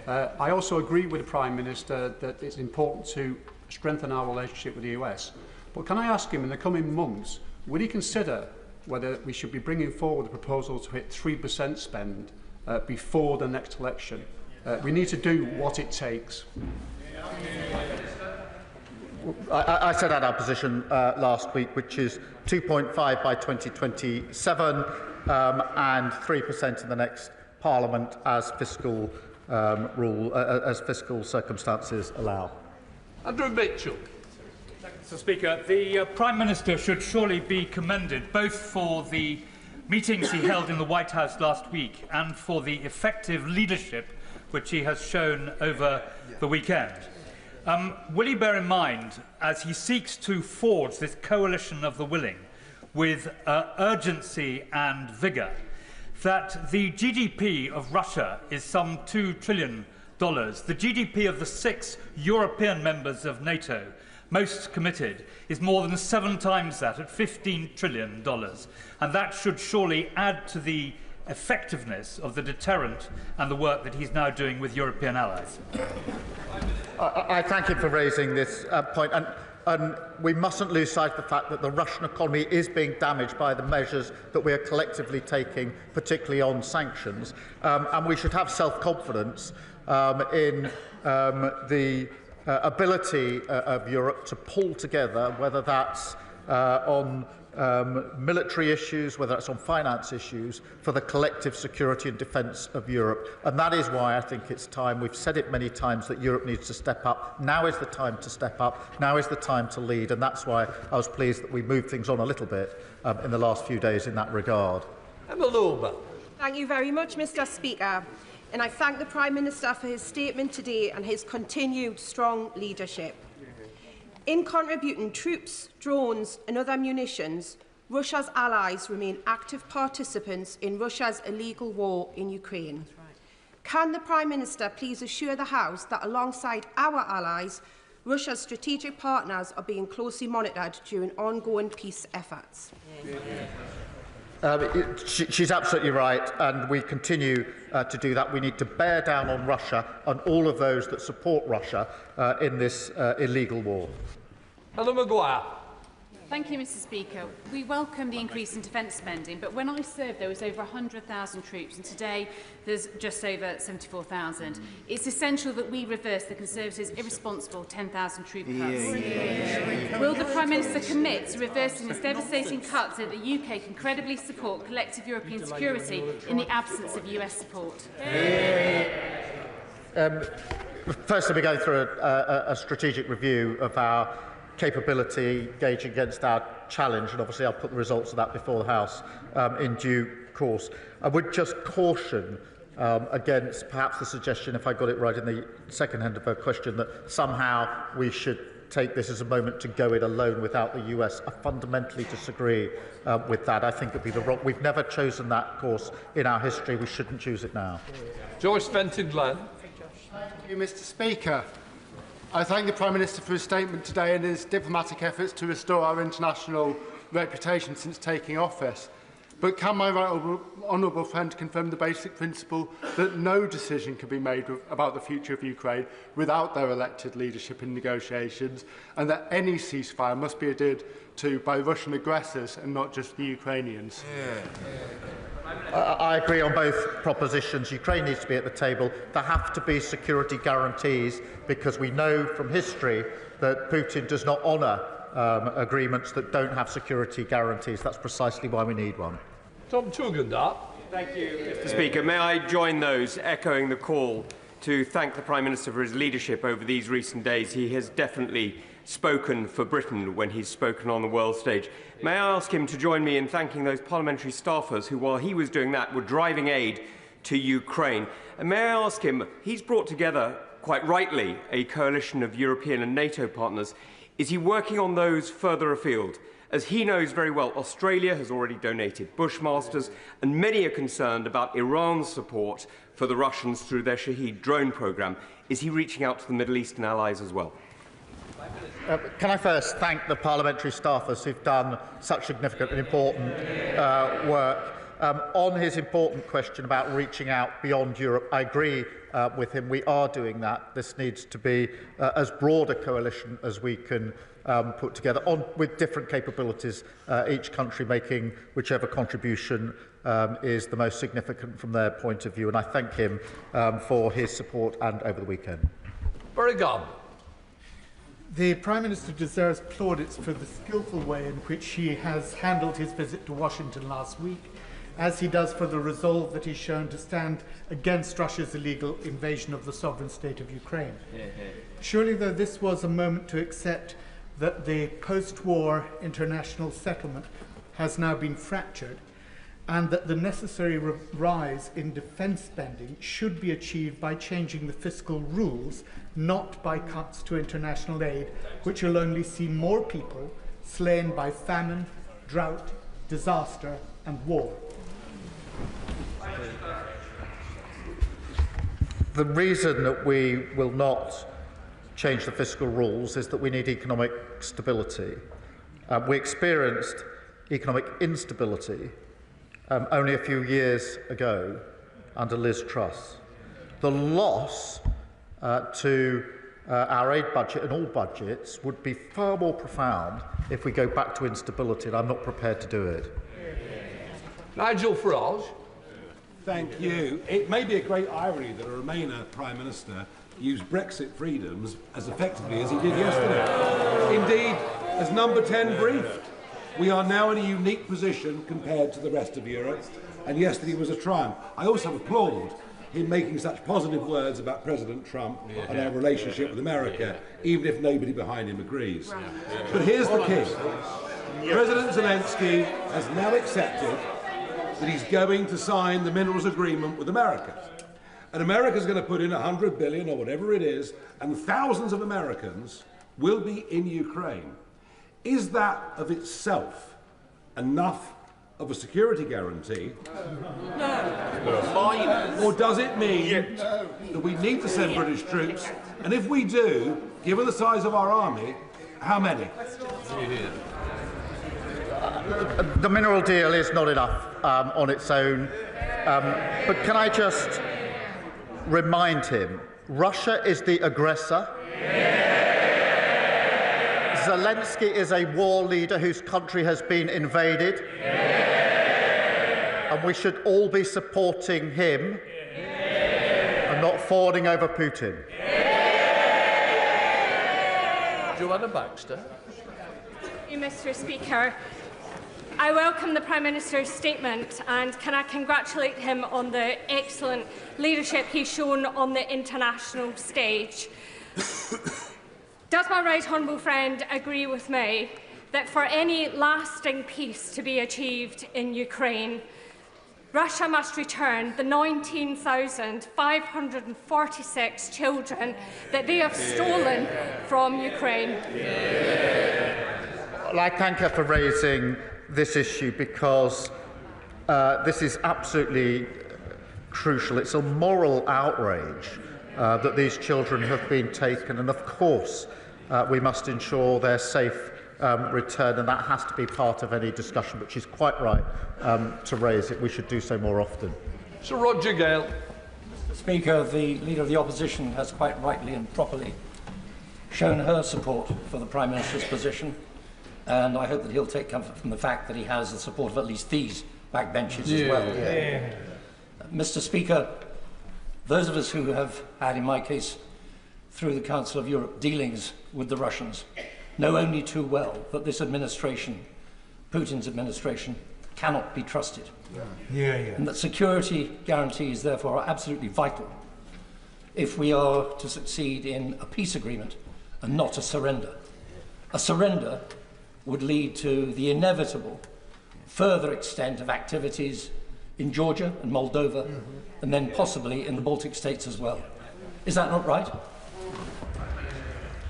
A: I also agree with the Prime Minister that it's important to strengthen our relationship with the US. But can I ask him, in the coming months, will he consider whether we should be bringing forward the proposal to hit 3% spend before the next election? We need to do what it takes.
N: I set out our position last week, which is 2.5 by 2027 and 3% in the next Parliament as fiscal as fiscal circumstances allow.
R: Andrew Mitchell.
D: Mr. Speaker, the Prime Minister should surely be commended both for the meetings he held in the White House last week and for the effective leadership which he has shown over the weekend. Will he bear in mind, as he seeks to forge this coalition of the willing with urgency and vigour, that the GDP of Russia is some $2 trillion. The GDP of the 6 European members of NATO, most committed, is more than 7 times that, at $15 trillion. And that should surely add to the effectiveness of the deterrent and the work that he's now doing with European allies.
N: I thank him for raising this point. And we mustn't lose sight of the fact that the Russian economy is being damaged by the measures that we are collectively taking, particularly on sanctions. And we should have self-confidence in the ability of Europe to pull together, whether that's on military issues, whether it's on finance issues, for the collective security and defence of Europe. And that is why I think it's time, we've said it many times, that Europe needs to step up. Now is the time to step up. Now is the time to lead. And that's why I was pleased that we moved things on a little bit in the last few days in that regard.
R: Emma Lorber.
H: Thank you very much, Mr. Speaker. And I thank the Prime Minister for his statement today and his continued strong leadership. In contributing troops, drones and other munitions, Russia's allies remain active participants in Russia's illegal war in Ukraine. Can the Prime Minister please assure the House that alongside our allies, Russia's strategic partners are being closely monitored during ongoing peace efforts?
N: She's absolutely right, and we continue to do that. We need to bear down on Russia and all of those that support Russia in this illegal war.
R: Helen Maguire.
P: Thank you, Mr. Speaker. We welcome the increase in defence spending, but when I served there was over 100,000 troops and today there's just over 74,000. It's essential that we reverse the Conservatives' irresponsible 10,000 troop cuts. Will the Prime Minister commit to reversing this devastating cut so that the UK can credibly support collective European security in the absence of US support?
N: First, we're going through a strategic review of our capability gauging against our challenge, and obviously I'll put the results of that before the House in due course. I would just caution against perhaps the suggestion, if I got it right in the second hand of her question, that somehow we should take this as a moment to go it alone without the US. I fundamentally disagree with that. I think it would be the wrong. We've never chosen that course in our history. We shouldn't choose it now.
R: Joyce Fenton-Glenn.
E: Thank you, Mr. Speaker. I thank the Prime Minister for his statement today and his diplomatic efforts to restore our international reputation since taking office. But can my honourable friend confirm the basic principle that no decision can be made about the future of Ukraine without their elected leadership in negotiations, and that any ceasefire must be adhered to by Russian aggressors and not just the Ukrainians?
N: I agree on both propositions. Ukraine needs to be at the table. There have to be security guarantees because we know from history that Putin does not honour agreements that don't have security guarantees. That's precisely why we need one.
B: Tom Tugendhat.
F: Thank you, Mr. Speaker. May I join those echoing the call to thank the Prime Minister for his leadership over these recent days. He has definitely spoken for Britain when he's spoken on the world stage. May I ask him to join me in thanking those parliamentary staffers who, while he was doing that, were driving aid to Ukraine. And may I ask him, he's brought together, quite rightly, a coalition of European and NATO partners. Is he working on those further afield? As he knows very well, Australia has already donated Bushmasters, and many are concerned about Iran's support for the Russians through their Shahed drone programme. Is he reaching out to the Middle Eastern allies as well?
N: Can I first thank the parliamentary staffers who've done such significant and important work. On his important question about reaching out beyond Europe, I agree with him. We are doing that. This needs to be as broad a coalition as we can put together with different capabilities, each country making whichever contribution is the most significant from their point of view. And I thank him for his support and over the weekend.
B: Very good.
E: The Prime Minister deserves plaudits for the skillful way in which he has handled his visit to Washington last week, as he does for the resolve that he's shown to stand against Russia's illegal invasion of the sovereign state of Ukraine. Surely, though, this was a moment to accept that the post-war international settlement has now been fractured, and that the necessary rise in defence spending should be achieved by changing the fiscal rules, not by cuts to international aid, which will only see more people slain by famine, drought, disaster and war.
N: The reason that we will not change the fiscal rules is that we need economic stability. We experienced economic instability only a few years ago under Liz Truss. The loss to our aid budget and all budgets would be far more profound if we go back to instability, and I'm not prepared to do it.
B: Nigel Farage.
G: Thank you. It may be a great irony that a Remainer Prime Minister used Brexit freedoms as effectively as he did yesterday. Indeed, as Number 10 briefed, we are now in a unique position compared to the rest of Europe, and yesterday was a triumph. I also applaud him making such positive words about President Trump and our relationship with America, even if nobody behind him agrees. But here's the key. President Zelensky has now accepted that he's going to sign the minerals agreement with America. And America's going to put in $100 billion or whatever it is, and thousands of Americans will be in Ukraine. Is that of itself enough of a security guarantee? No. Or does it mean that we need to send British troops? And if we do, given the size of our army, how many?
N: The mineral deal is not enough on its own. But can I just remind him, Russia is the aggressor. Zelensky is a war leader whose country has been invaded. And we should all be supporting him and not fawning over Putin.
B: Joanna Baxter.
J: Thank you, Mr. Speaker. I welcome the Prime Minister's statement and can I congratulate him on the excellent leadership he's shown on the international stage. Does my right honourable friend agree with me that for any lasting peace to be achieved in Ukraine, Russia must return the 19,546 children that they have stolen from Ukraine?
N: Well, I thank her for raising this issue because this is absolutely crucial. It's a moral outrage that these children have been taken, and of course we must ensure their safe return, and that has to be part of any discussion, but she's quite right to raise it. We should do so more often.
B: Sir Roger Gale.
X: Mr. Speaker, the Leader of the Opposition has quite rightly and properly shown her support for the Prime Minister's position, and I hope that he'll take comfort from the fact that he has the support of at least these backbenches as well. Mr. Speaker, those of us who have had, in my case, through the Council of Europe, dealings with the Russians, know only too well that this administration, Putin's administration, cannot be trusted. And that security guarantees, therefore, are absolutely vital if we are to succeed in a peace agreement and not a surrender. A surrender would lead to the inevitable further extent of activities in Georgia and Moldova, and then possibly in the Baltic states as well. Is that not right?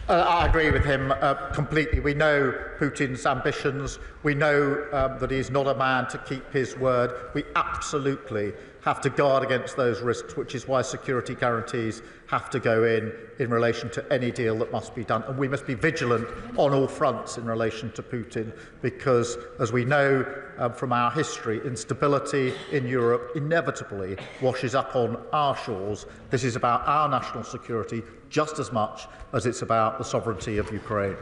N: I agree with him completely. We know Putin's ambitions. We know that he's not a man to keep his word. We absolutely have to guard against those risks, which is why security guarantees have to go in relation to any deal that must be done. And we must be vigilant on all fronts in relation to Putin, because, as we know from our history, instability in Europe inevitably washes up on our shores. This is about our national security just as much as it's about the sovereignty of Ukraine.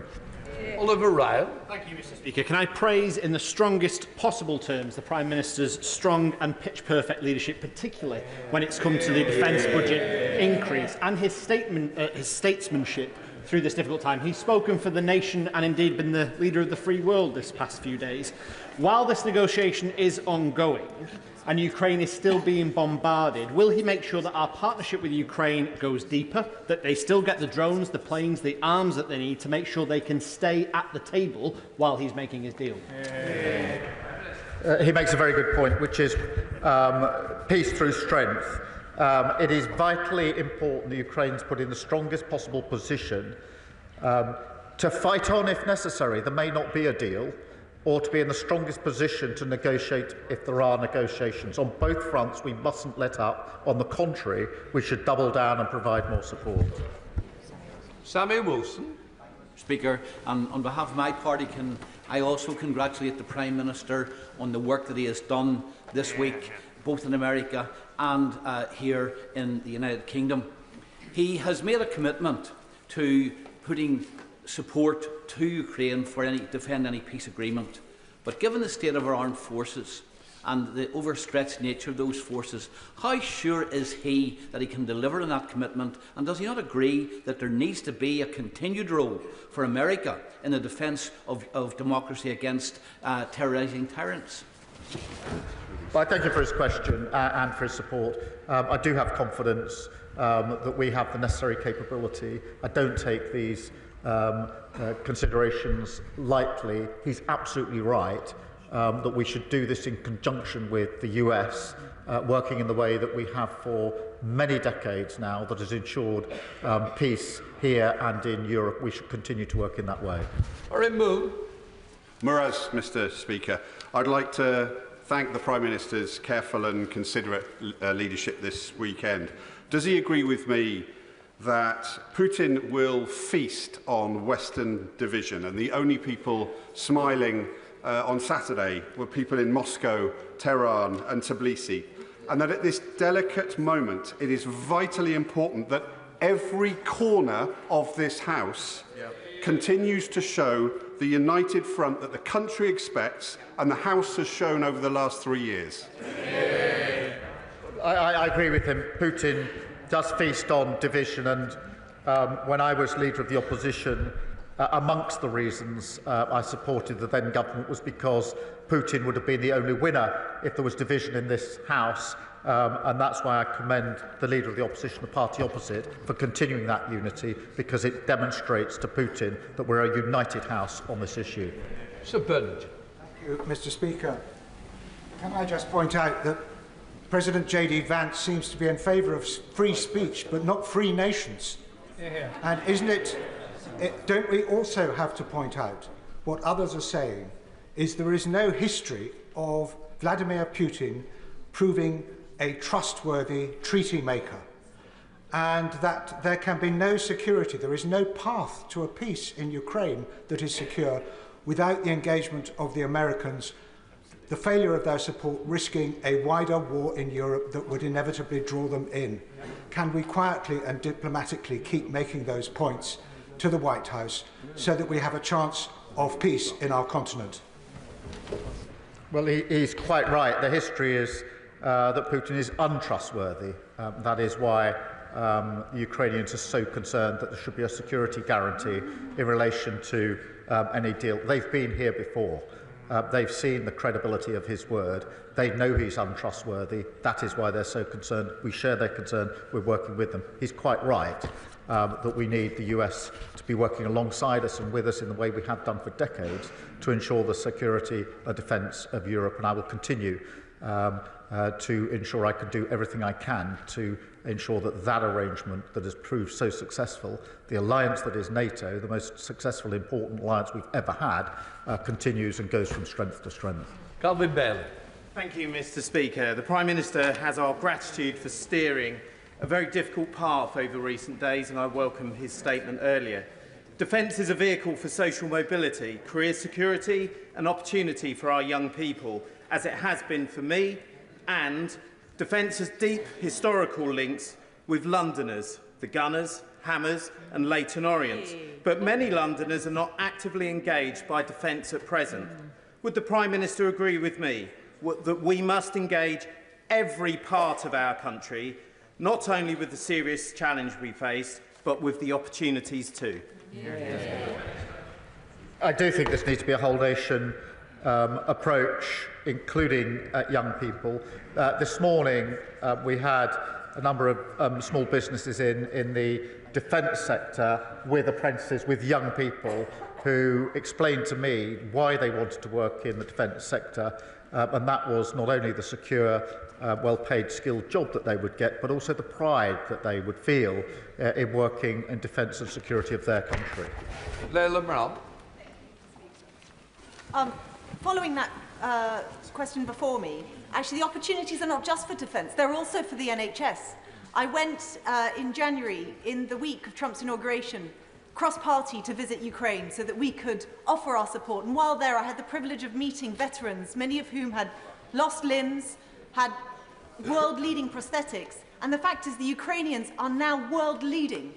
B: Oliver Ryan.
C: Thank you, Mr. Speaker. Can I praise in the strongest possible terms the Prime Minister's strong and pitch-perfect leadership, particularly when it's come to the defence budget increase, and his statesmanship through this difficult time. He's spoken for the nation and indeed been the leader of the free world this past few days. While this negotiation is ongoing and Ukraine is still being bombarded, will he make sure that our partnership with Ukraine goes deeper, that they still get the drones, the planes, the arms that they need to make sure they can stay at the table while he's making his deal?
N: He makes a very good point, which is peace through strength. It is vitally important that Ukraine's put in the strongest possible position to fight on if necessary. There may not be a deal, or to be in the strongest position to negotiate if there are negotiations. On both fronts, we mustn't let up. On the contrary, we should double down and provide more support.
B: Sammy Wilson.
K: Speaker, on behalf of my party, can I also congratulate the Prime Minister on the work that he has done this week, both in America and here in the United Kingdom. He has made a commitment to putting support to Ukraine for defend any peace agreement. But given the state of our armed forces and the overstretched nature of those forces, how sure is he that he can deliver on that commitment? And does he not agree that there needs to be a continued role for America in the defence of democracy against terrorising tyrants?
N: Well, I thank you for his question and for his support. I do have confidence that we have the necessary capability. I don't take these considerations lightly. He's absolutely right that we should do this in conjunction with the US, working in the way that we have for many decades now, that has ensured peace here and in Europe. We should continue to work in that way.
L: Muraz, Mr. Speaker, I'd like to thank the Prime Minister's careful and considerate leadership this weekend. Does he agree with me that Putin will feast on Western division, and the only people smiling on Saturday were people in Moscow, Tehran and Tbilisi, and that at this delicate moment it is vitally important that every corner of this House continues to show the united front that the country expects and the House has shown over the last 3 years?
N: I agree with him. Putin does feast on division, and when I was leader of the opposition, amongst the reasons I supported the then government was because Putin would have been the only winner if there was division in this House, and that's why I commend the leader of the opposition, the party opposite, for continuing that unity, because it demonstrates to Putin that we're a united House on this issue.
B: Sir Bernard.
M: Thank you, Mr. Speaker. Can I just point out that President J.D. Vance seems to be in favour of free speech, but not free nations. And isn't it, don't we also have to point out what others are saying is there is no history of Vladimir Putin proving a trustworthy treaty maker, and that there can be no security, there is no path to a peace in Ukraine that is secure without the engagement of the Americans, the failure of their support risking a wider war in Europe that would inevitably draw them in. Can we quietly and diplomatically keep making those points to the White House so that we have a chance of peace in our continent?
N: Well, he's quite right. The history is that Putin is untrustworthy. That is why the Ukrainians are so concerned that there should be a security guarantee in relation to any deal. They've been here before. They've seen the credibility of his word. They know he's untrustworthy. That is why they're so concerned. We share their concern. We're working with them. He's quite right that we need the US to be working alongside us and with us in the way we have done for decades to ensure the security and defence of Europe. And I will continue to ensure I can do everything I can to ensure that that arrangement that has proved so successful, the alliance that is NATO, the most successful, important alliance we've ever had, continues and goes from strength to strength.
B: Calvin Bailey.
C: Thank you, Mr. Speaker. The Prime Minister has our gratitude for steering a very difficult path over recent days, and I welcome his statement earlier. Defence is a vehicle for social mobility, career security and opportunity for our young people, as it has been for me, and defence has deep historical links with Londoners, the Gunners, Hammers and Leyton Orients. But many Londoners are not actively engaged by defence at present. Would the Prime Minister agree with me that we must engage every part of our country, not only with the serious challenge we face, but with the opportunities too?
N: I do think this needs to be a whole-nation approach, including young people. This morning, we had a number of small businesses in the defence sector with apprentices, with young people, who explained to me why they wanted to work in the defence sector, and that was not only the secure, well-paid, skilled job that they would get, but also the pride that they would feel in working in defence and security of their country.
B: Leila Mral.
H: Following that question before me, actually the opportunities are not just for defence, they're also for the NHS. I went in January, in the week of Trump's inauguration, cross-party to visit Ukraine so that we could offer our support. And while there, I had the privilege of meeting veterans, many of whom had lost limbs, had world-leading prosthetics. And the fact is the Ukrainians are now world-leading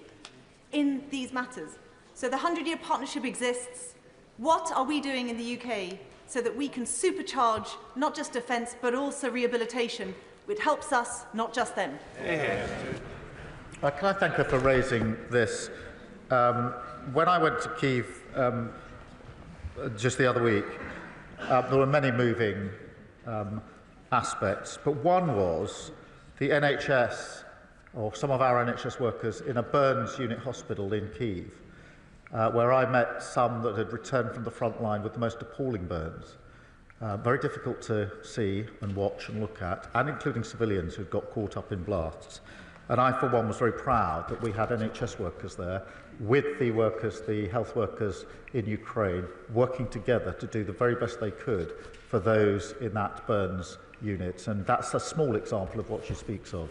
H: in these matters. So the 100-year partnership exists. What are we doing in the UK so that we can supercharge not just defence but also rehabilitation, which helps us, not just them?
N: Can I thank her for raising this? When I went to Kiev just the other week, there were many moving aspects, but one was the NHS, or some of our NHS workers, in a burns unit hospital in Kiev, where I met some that had returned from the front line with the most appalling burns. Very difficult to see and watch and look at, and including civilians who'd got caught up in blasts. And I, for one, was very proud that we had NHS workers there with the workers, the health workers in Ukraine, working together to do the very best they could for those in that burns unit. And that's a small example of what she speaks of.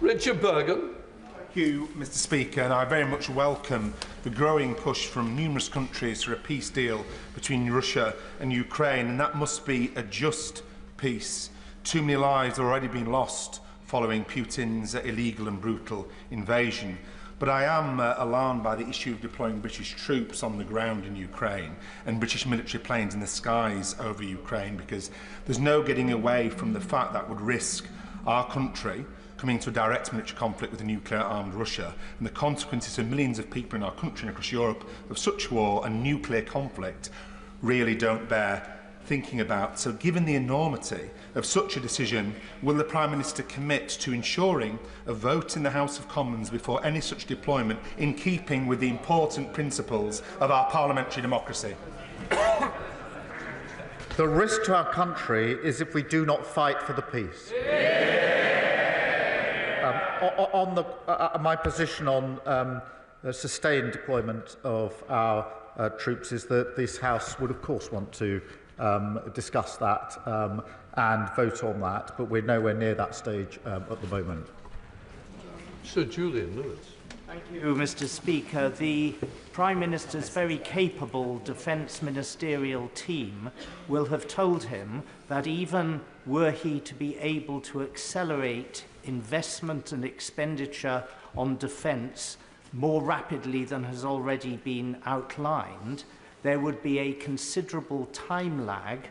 B: Richard Bergen.
I: Thank you, Mr. Speaker, and I very much welcome the growing push from numerous countries for a peace deal between Russia and Ukraine, and that must be a just peace. Too many lives have already been lost following Putin's illegal and brutal invasion. But I am alarmed by the issue of deploying British troops on the ground in Ukraine and British military planes in the skies over Ukraine, because there's no getting away from the fact that would risk our country coming to a direct military conflict with a nuclear-armed Russia, and the consequences for millions of people in our country and across Europe of such war and nuclear conflict really don't bear thinking about. So given the enormity of such a decision, will the Prime Minister commit to ensuring a vote in the House of Commons before any such deployment, in keeping with the important principles of our parliamentary democracy?
N: The risk to our country is if we do not fight for the peace. My position on sustained deployment of our troops is that this House would, of course, want to discuss that and vote on that, but we're nowhere near that stage at the moment.
B: Sir Julian Lewis.
O: Thank you, Mr. Speaker. The Prime Minister's very capable Defence Ministerial team will have told him that even were he to be able to accelerate investment and expenditure on defence more rapidly than has already been outlined, there would be a considerable time lag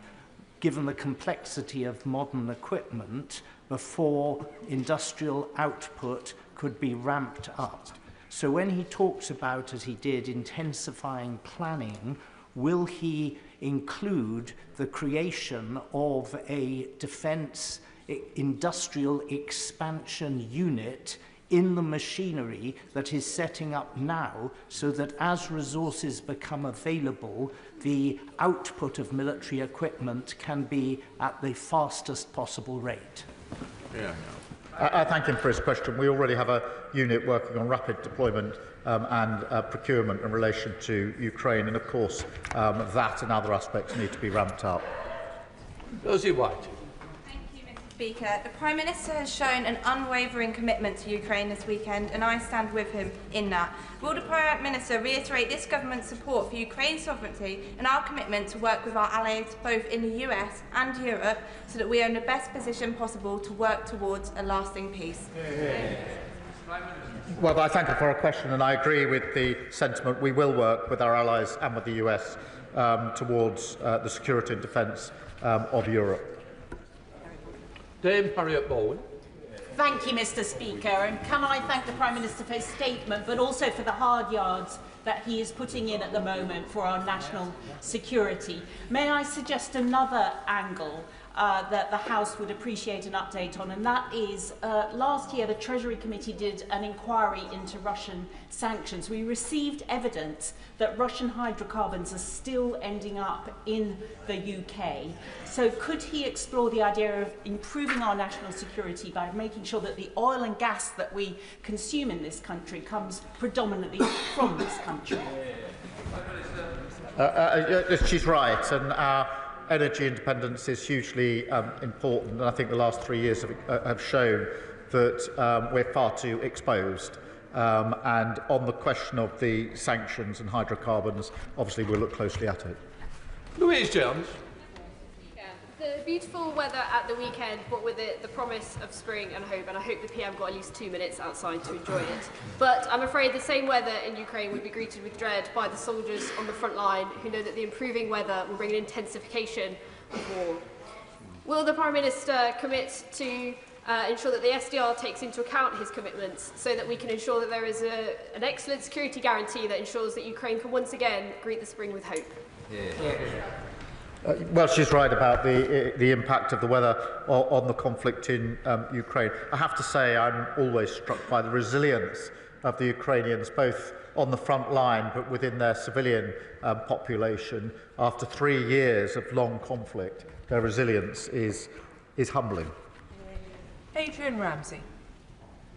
O: given the complexity of modern equipment, before industrial output could be ramped up. So when he talks about, as he did, intensifying planning, will he include the creation of a defence industrial expansion unit in the machinery that is setting up now, so that as resources become available, the output of military equipment can be at the fastest possible rate?
N: I thank him for his question. We already have a unit working on rapid deployment and procurement in relation to Ukraine, and of course that and other aspects need to be ramped up.
B: Rosie White.
Q: Speaker, the Prime Minister has shown an unwavering commitment to Ukraine this weekend, and I stand with him in that. Will the Prime Minister reiterate this government's support for Ukraine's sovereignty and our commitment to work with our allies both in the US and Europe so that we are in the best position possible to work towards a lasting peace?
N: Well, I thank you for a question, and I agree with the sentiment. We will work with our allies and with the US towards the security and defence of Europe.
B: Dame Harriet Bowen.
S: Thank you, Mr. Speaker, and can I thank the Prime Minister for his statement, but also for the hard yards that he is putting in at the moment for our national security. May I suggest another angle that the House would appreciate an update on, and that is last year the Treasury Committee did an inquiry into Russian sanctions. We received evidence that Russian hydrocarbons are still ending up in the UK. So could he explore the idea of improving our national security by making sure that the oil and gas that we consume in this country comes predominantly from this country?
N: She's right, and our energy independence is hugely important, and I think the last 3 years have shown that we're far too exposed. And on the question of the sanctions and hydrocarbons, obviously we'll look closely at it.
B: Louise Jones.
J: The beautiful weather at the weekend brought with it the promise of spring and hope, and I hope the PM got at least 2 minutes outside to enjoy it. But I'm afraid the same weather in Ukraine would be greeted with dread by the soldiers on the front line, who know that the improving weather will bring an intensification of war. Will the Prime Minister commit to ensure that the SDR takes into account his commitments, so that we can ensure that there is an excellent security guarantee that ensures that Ukraine can once again greet the spring with hope?
N: Well, she's right about the impact of the weather on the conflict in Ukraine. I have to say I'm always struck by the resilience of the Ukrainians, both on the front line but within their civilian population. After 3 years of long conflict, their resilience is humbling.
S: Adrian Ramsey.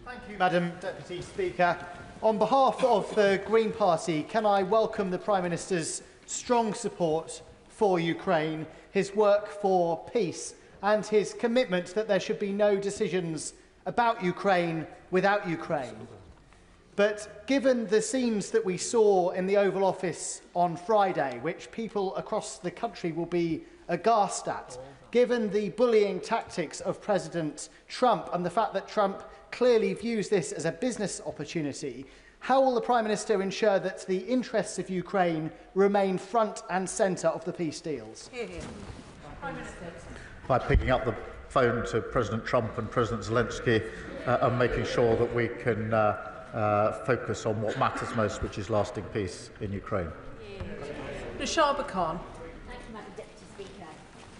T: Thank you, Madam Deputy Speaker. On behalf of the Green Party, can I welcome the Prime Minister's strong support for Ukraine, his work for peace, and his commitment that there should be no decisions about Ukraine without Ukraine. But given the scenes that we saw in the Oval Office on Friday, which people across the country will be aghast at, given the bullying tactics of President Trump and the fact that Trump clearly views this as a business opportunity, how will the Prime Minister ensure that the interests of Ukraine remain front and centre of the peace deals?
N: By picking up the phone to President Trump and President Zelensky and making sure that we can focus on what matters most, which is lasting peace in Ukraine.
S: Nashaba Khan.
U: Thank you, Madam Deputy Speaker.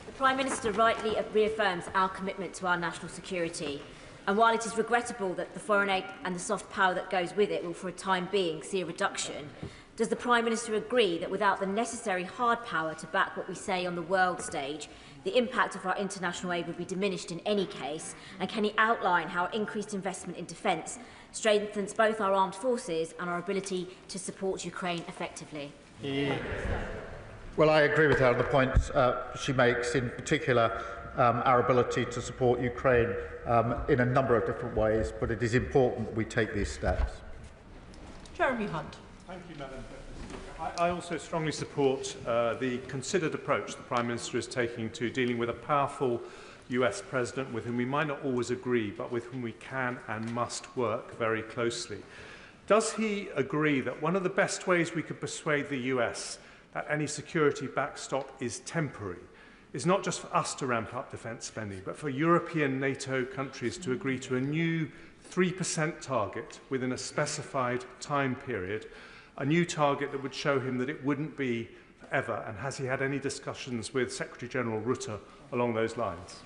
U: The Prime Minister rightly reaffirms our commitment to our national security. And while it is regrettable that the foreign aid and the soft power that goes with it will for a time being see a reduction, does the Prime Minister agree that without the necessary hard power to back what we say on the world stage, the impact of our international aid would be diminished in any case? And can he outline how increased investment in defence strengthens both our armed forces and our ability to support Ukraine effectively?
N: Well, I agree with her on the points she makes, in particular our ability to support Ukraine in a number of different ways, but it is important that we take these steps.
S: Jeremy Hunt.
Y: Thank you, Madam Speaker. I also strongly support the considered approach the Prime Minister is taking to dealing with a powerful US President with whom we might not always agree, but with whom we can and must work very closely. Does he agree that one of the best ways we could persuade the US that any security backstop is temporary is not just for us to ramp up defence spending, but for European NATO countries to agree to a new 3% target within a specified time period, a new target that would show him that it wouldn't be forever. And has he had any discussions with Secretary-General Rutte along those lines?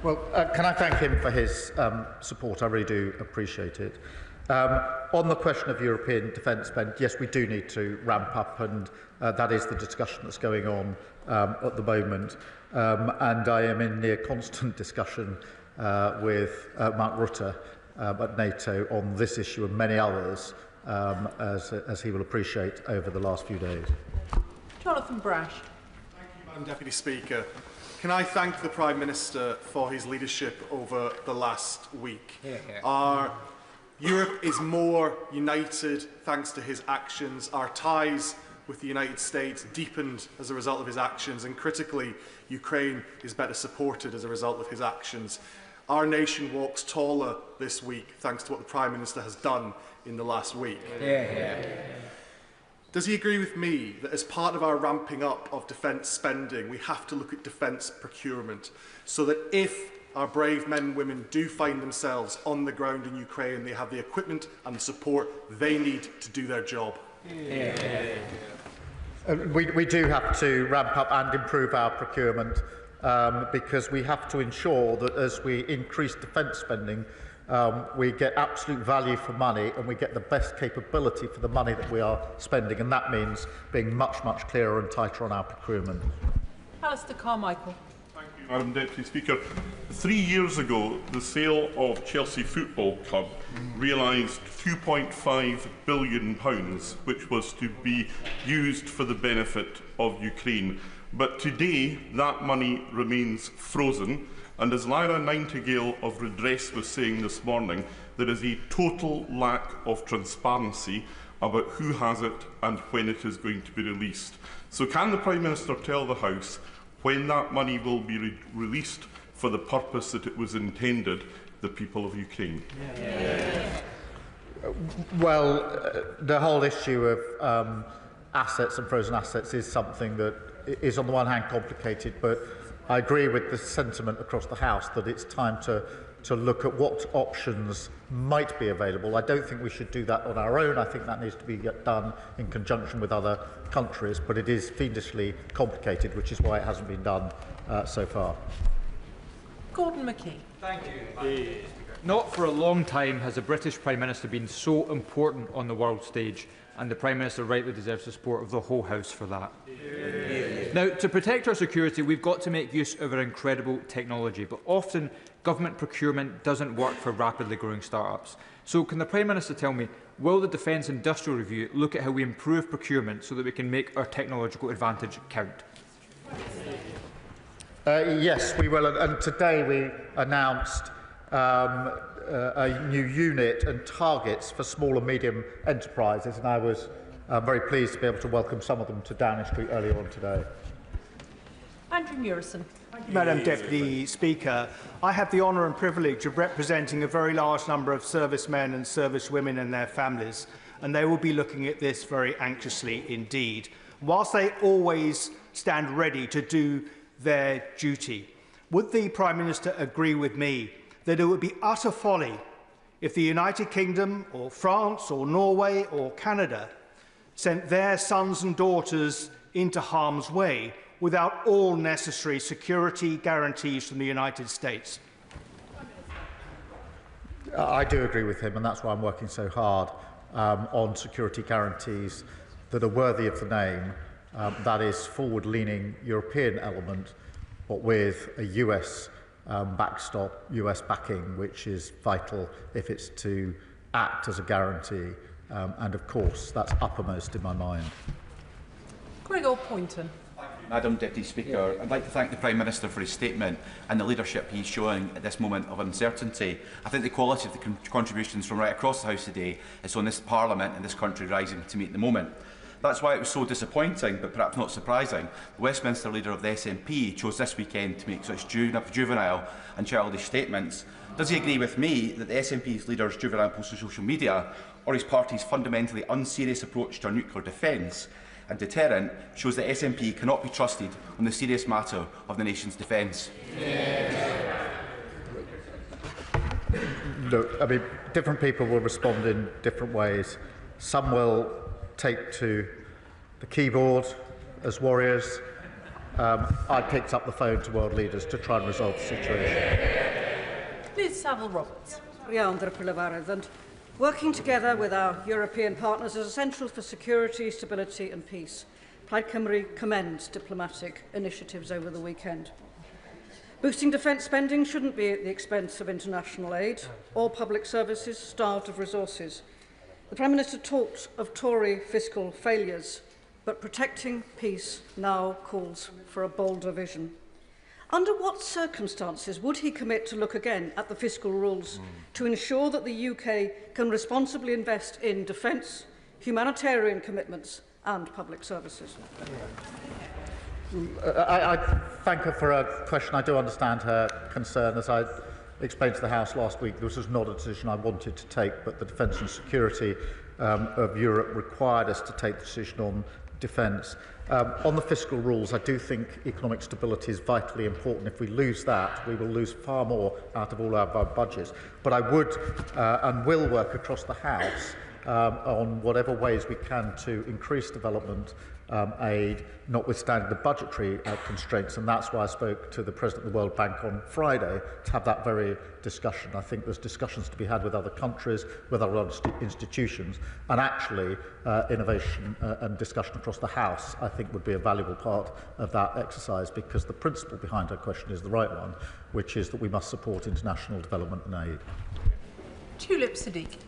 N: Well, can I thank him for his support? I really do appreciate it. On the question of European defence spend, yes, we do need to ramp up, and that is the discussion that's going on at the moment. And I am in near constant discussion with Mark Rutte at NATO on this issue and many others, as he will appreciate over the last few days.
A: Jonathan Brash.
D: Thank you, Madam Deputy Speaker. Can I thank the Prime Minister for his leadership over the last week? Our Europe is more united thanks to his actions. Our ties with the United States deepened as a result of his actions, and critically, Ukraine is better supported as a result of his actions. Our nation walks taller this week thanks to what the Prime Minister has done in the last week. Does he agree with me that as part of our ramping up of defence spending, we have to look at defence procurement so that if our brave men and women do find themselves on the ground in Ukraine, they have the equipment and the support they need to do their job?
N: We do have to ramp up and improve our procurement because we have to ensure that as we increase defence spending, we get absolute value for money and we get the best capability for the money that we are spending, and that means being much, much clearer and tighter on our procurement.
A: Alistair Carmichael.
P: Thank you, Madam Deputy Speaker. 3 years ago, the sale of Chelsea Football Club realised £2.5 billion, which was to be used for the benefit of Ukraine. But today, that money remains frozen. And as Lyra Nightingale of Redress was saying this morning, there is a total lack of transparency about who has it and when it is going to be released. So can the Prime Minister tell the House when that money will be released for the purpose that it was intended, the people of Ukraine?
N: Well, the whole issue of assets and frozen assets is something that is on the one hand complicated, but I agree with the sentiment across the House that it's time to look at what options might be available. I don't think we should do that on our own. I think that needs to be done in conjunction with other countries, but it is fiendishly complicated, which is why it hasn't been done so far.
A: Gordon McKee.
V: Thank you. Not for a long time has the British Prime Minister been so important on the world stage, and the Prime Minister rightly deserves the support of the whole House for that. Now, to protect our security, we've got to make use of our incredible technology, but often government procurement doesn't work for rapidly growing start-ups. So can the Prime Minister tell me, will the Defence Industrial Review look at how we improve procurement so that we can make our technological advantage count?
N: Yes, we will. And today we announced a new unit and targets for small and medium enterprises, and I was very pleased to be able to welcome some of them to Downing Street earlier on today.
A: Andrew Murison.
W: Thank you, Madam Deputy Speaker. I have the honour and privilege of representing a very large number of servicemen and servicewomen and their families, and they will be looking at this very anxiously indeed. Whilst they always stand ready to do their duty, would the Prime Minister agree with me that it would be utter folly if the United Kingdom or France or Norway or Canada sent their sons and daughters into harm's way without all necessary security guarantees from the United States?
N: I do agree with him, and that's why I'm working so hard on security guarantees that are worthy of the name, that is forward-leaning European element, but with a US backstop, US backing, which is vital if it's to act as a guarantee. And of course, that's uppermost in my mind.
A: Gregor Poynton.
Z: Madam Deputy Speaker, I'd like to thank the Prime Minister for his statement and the leadership he's showing at this moment of uncertainty. I think the quality of the contributions from right across the House today is on this Parliament and this country rising to meet the moment. That's why it was so disappointing, but perhaps not surprising, the Westminster leader of the SNP chose this weekend to make such juvenile and childish statements. Does he agree with me that the SNP's leader's juvenile post on social media, or his party's fundamentally unserious approach to our nuclear defence, and deterrent shows that SNP cannot be trusted on the serious matter of the nation's defence.
N: Look, I mean, different people will respond in different ways. Some will take to the keyboard as warriors. I picked up the phone to world leaders to try and resolve the situation.
A: Liz Saville-Roberts.
E: And working together with our European partners is essential for security, stability and peace. Plaid Cymru commends diplomatic initiatives over the weekend. Boosting defence spending shouldn't be at the expense of international aid or public services starved of resources. The Prime Minister talked of Tory fiscal failures, but protecting peace now calls for a bolder vision. Under what circumstances would he commit to look again at the fiscal rules to ensure that the UK can responsibly invest in defence, humanitarian commitments and public services?
N: I thank her for her question. I do understand her concern. As I explained to the House last week, this was not a decision I wanted to take, but the defence and security of Europe required us to take the decision on defence. On the fiscal rules, I do think economic stability is vitally important. If we lose that, we will lose far more out of all our budgets. But I would and will work across the House on whatever ways we can to increase development aid, notwithstanding the budgetary constraints, and that's why I spoke to the President of the World Bank on Friday to have that very discussion. I think there's discussions to be had with other countries, with other institutions, and actually innovation and discussion across the House, I think, would be a valuable part of that exercise, because the principle behind her question is the right one, which is that we must support international development and aid.
A: Tulip Siddiq.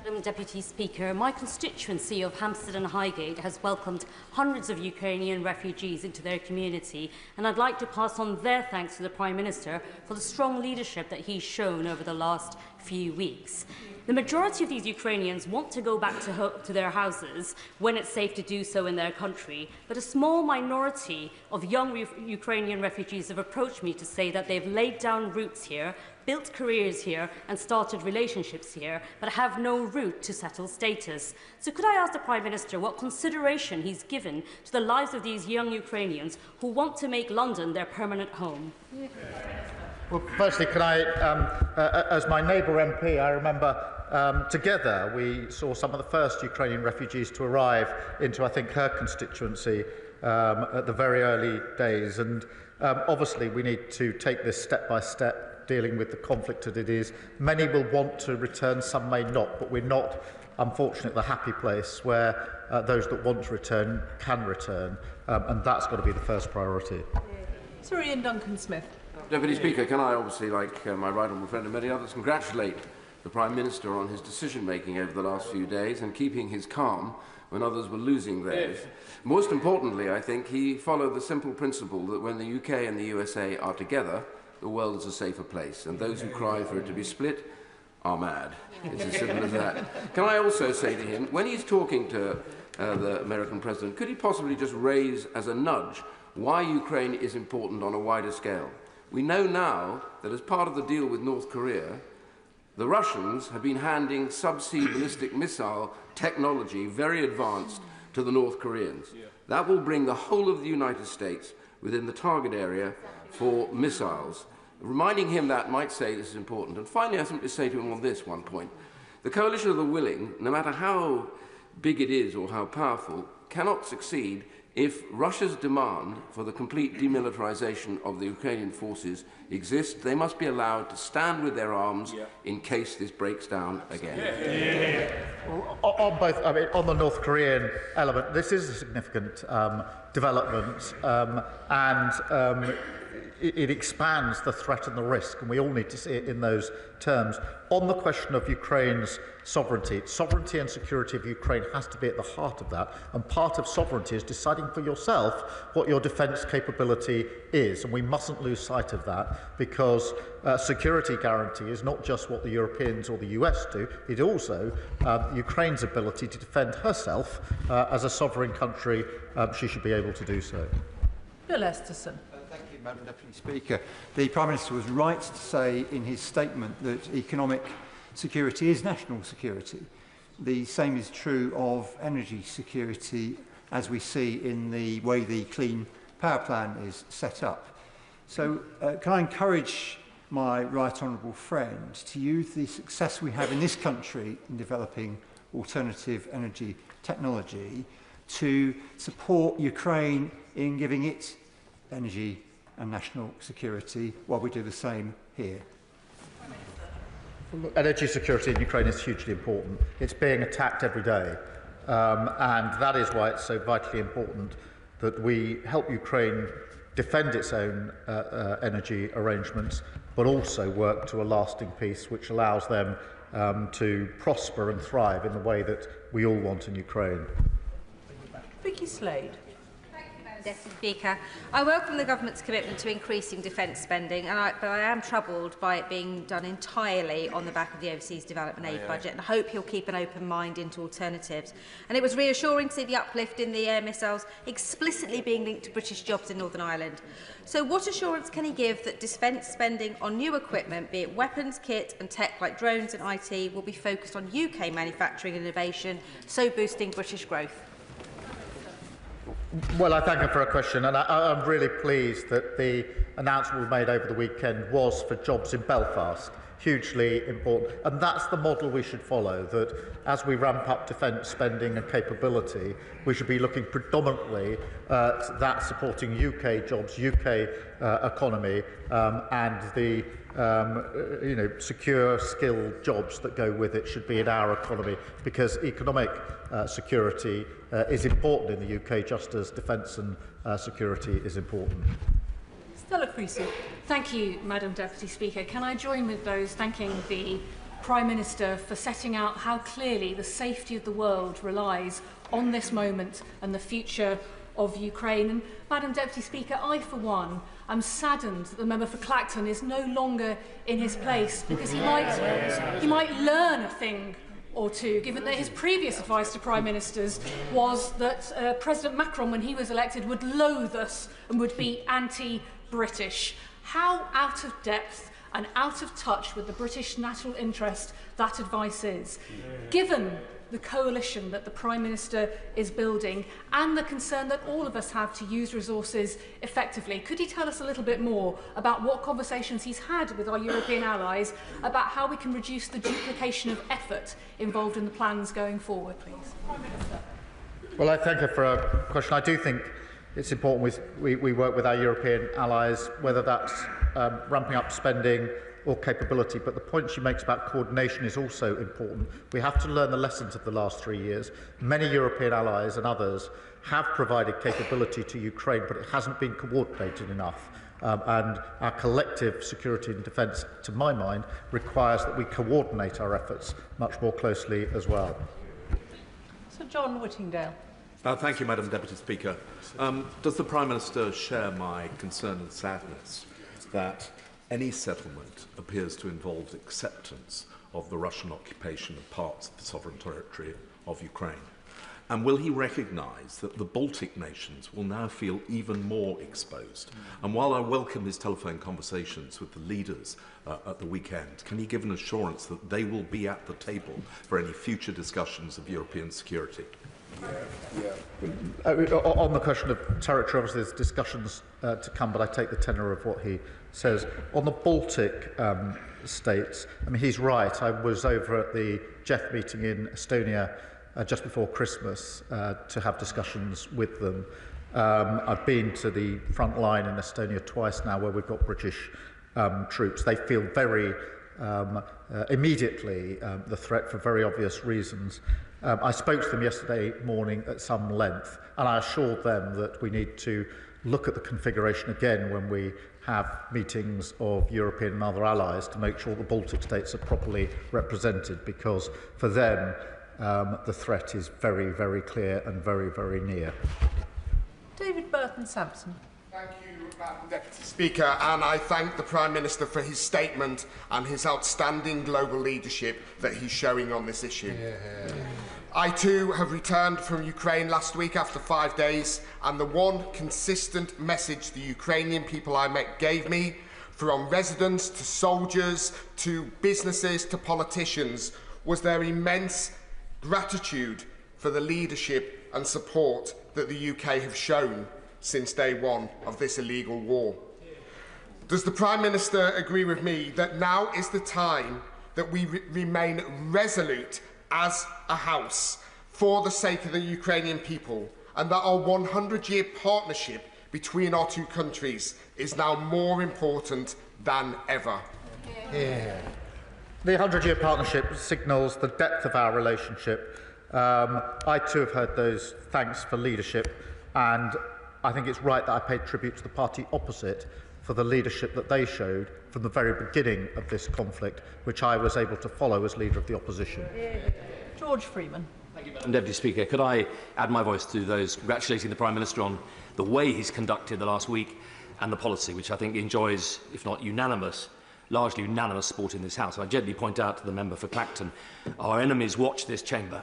F: Madam Deputy Speaker, my constituency of Hampstead and Highgate has welcomed hundreds of Ukrainian refugees into their community, and I'd like to pass on their thanks to the Prime Minister for the strong leadership that he's shown over the last few weeks. The majority of these Ukrainians want to go back to their houses when it's safe to do so in their country, but a small minority of young Ukrainian refugees have approached me to say that they've laid down roots here, built careers here and started relationships here, but have no route to settled status. So could I ask the Prime Minister what consideration he's given to the lives of these young Ukrainians who want to make London their permanent home?
N: Well, firstly, can I, as my neighbour MP, I remember together we saw some of the first Ukrainian refugees to arrive into, I think, her constituency at the very early days. And obviously we need to take this step by step, dealing with the conflict that it is. Many will want to return, some may not, but we're not, unfortunately, at the happy place where those that want to return can return, and that's got to be the first priority.
A: Sir Ian Duncan-Smith.
G: Deputy Speaker, can I obviously, like my right honourable friend and many others, congratulate the Prime Minister on his decision-making over the last few days and keeping his calm when others were losing theirs. Most importantly, I think he followed the simple principle that when the UK and the USA are together, the world is a safer place, and those who cry for it to be split are mad. It's as simple as that. Can I also say to him, when he's talking to the American President, could he possibly just raise as a nudge why Ukraine is important on a wider scale? We know now that as part of the deal with North Korea, the Russians have been handing subsea ballistic missile technology, very advanced, to the North Koreans. That will bring the whole of the United States within the target area for missiles. Reminding him that might say this is important. And finally, I simply say to him on this one point. The coalition of the willing, no matter how big it is or how powerful, cannot succeed if Russia's demand for the complete demilitarization of the Ukrainian forces exists. They must be allowed to stand with their arms in case this breaks down again.
N: Well, on both, I mean, on the North Korean element, this is a significant development, and it expands the threat and the risk, and we all need to see it in those terms. On the question of Ukraine's sovereignty and security of Ukraine has to be at the heart of that, and part of sovereignty is deciding for yourself what your defence capability is, and we mustn't lose sight of that, because security guarantee is not just what the Europeans or the US do, it also Ukraine's ability to defend herself as a sovereign country. She should be able to do so.
A: Bill Esterson.
K: Madam Deputy Speaker, the Prime Minister was right to say in his statement that economic security is national security. The same is true of energy security as we see in the way the Clean Power Plan is set up. So can I encourage my right honourable friend to use the success we have in this country in developing alternative energy technology to support Ukraine in giving it energy and national security while we do the same here?
N: Energy security in Ukraine is hugely important. It's being attacked every day, and that is why it's so vitally important that we help Ukraine defend its own energy arrangements, but also work to a lasting peace which allows them to prosper and thrive in the way that we all want in Ukraine.
A: Vicky Slade.
Q: Deputy Speaker, I welcome the Government's commitment to increasing defence spending, but I am troubled by it being done entirely on the back of the Overseas Development Aid budget, and I hope he'll keep an open mind into alternatives. And it was reassuring to see the uplift in the air missiles explicitly being linked to British jobs in Northern Ireland. So what assurance can he give that defence spending on new equipment, be it weapons, kit and tech like drones and IT, will be focused on UK manufacturing and innovation, so boosting British growth?
N: Well, I thank her for her question, and I'm really pleased that the announcement we made over the weekend was for jobs in Belfast. Hugely important, and that's the model we should follow, that as we ramp up defence spending and capability, we should be looking predominantly at that supporting UK jobs, UK economy, and the secure, skilled jobs that go with it should be in our economy, because economic security is important in the UK, just as defence and security is important.
A: Stella Creasy.
C: Thank you, Madam Deputy Speaker. Can I join with those thanking the Prime Minister for setting out how clearly the safety of the world relies on this moment and the future of Ukraine. And Madam Deputy Speaker, I for one am saddened that the member for Clacton is no longer in his place, because he might learn a thing or two, given that his previous advice to Prime Ministers was that President Macron, when he was elected, would loathe us and would be anti-British. How out of depth and out of touch with the British national interest that advice is, given the coalition that the Prime Minister is building and the concern that all of us have to use resources effectively. Could he tell us a little bit more about what conversations he's had with our European allies about how we can reduce the duplication of effort involved in the plans going forward, please? Prime Minister.
N: Well, I thank her for her question. I do think it's important we work with our European allies, whether that's ramping up spending or capability, but the point she makes about coordination is also important. We have to learn the lessons of the last 3 years. Many European allies and others have provided capability to Ukraine, but it hasn't been coordinated enough. And our collective security and defence, to my mind, requires that we coordinate our efforts much more closely as well.
A: Sir John Whittingdale.
B: Thank you, Madam Deputy Speaker. Does the Prime Minister share my concern and sadness that any settlement appears to involve acceptance of the Russian occupation of parts of the sovereign territory of Ukraine? And will he recognise that the Baltic nations will now feel even more exposed? And while I welcome his telephone conversations with the leaders at the weekend, can he give an assurance that they will be at the table for any future discussions of European security?
N: On the question of territory, obviously there's discussions to come, but I take the tenor of what he says. On the Baltic states, I mean, he's right. I was over at the GEF meeting in Estonia just before Christmas to have discussions with them. I've been to the front line in Estonia twice now, where we've got British troops. They feel very immediately the threat for very obvious reasons. I spoke to them yesterday morning at some length, and I assured them that we need to look at the configuration again when we have meetings of European and other allies to make sure the Baltic states are properly represented, because for them the threat is very, very clear and very, very near.
A: David Burton-Sampson.
H: Thank you, Madam Deputy Speaker, and I thank the Prime Minister for his statement and his outstanding global leadership that he's showing on this issue. I too have returned from Ukraine last week after 5 days, and the one consistent message the Ukrainian people I met gave me, from residents to soldiers to businesses to politicians, was their immense gratitude for the leadership and support that the UK have shown since day one of this illegal war. Does the Prime Minister agree with me that now is the time that we remain resolute as a House for the sake of the Ukrainian people, and that our 100-year partnership between our two countries is now more important than ever?
N: Yeah. The 100-year partnership signals the depth of our relationship. I too have heard those thanks for leadership, and I think it's right that I paid tribute to the party opposite for the leadership that they showed from the very beginning of this conflict, which I was able to follow as Leader of the Opposition.
A: George Freeman.
I: Thank you, Madam Deputy Speaker. Could I add my voice to those congratulating the Prime Minister on the way he's conducted the last week and the policy, which I think enjoys, if not unanimous, largely unanimous support in this House. I gently point out to the member for Clacton, our enemies watch this chamber,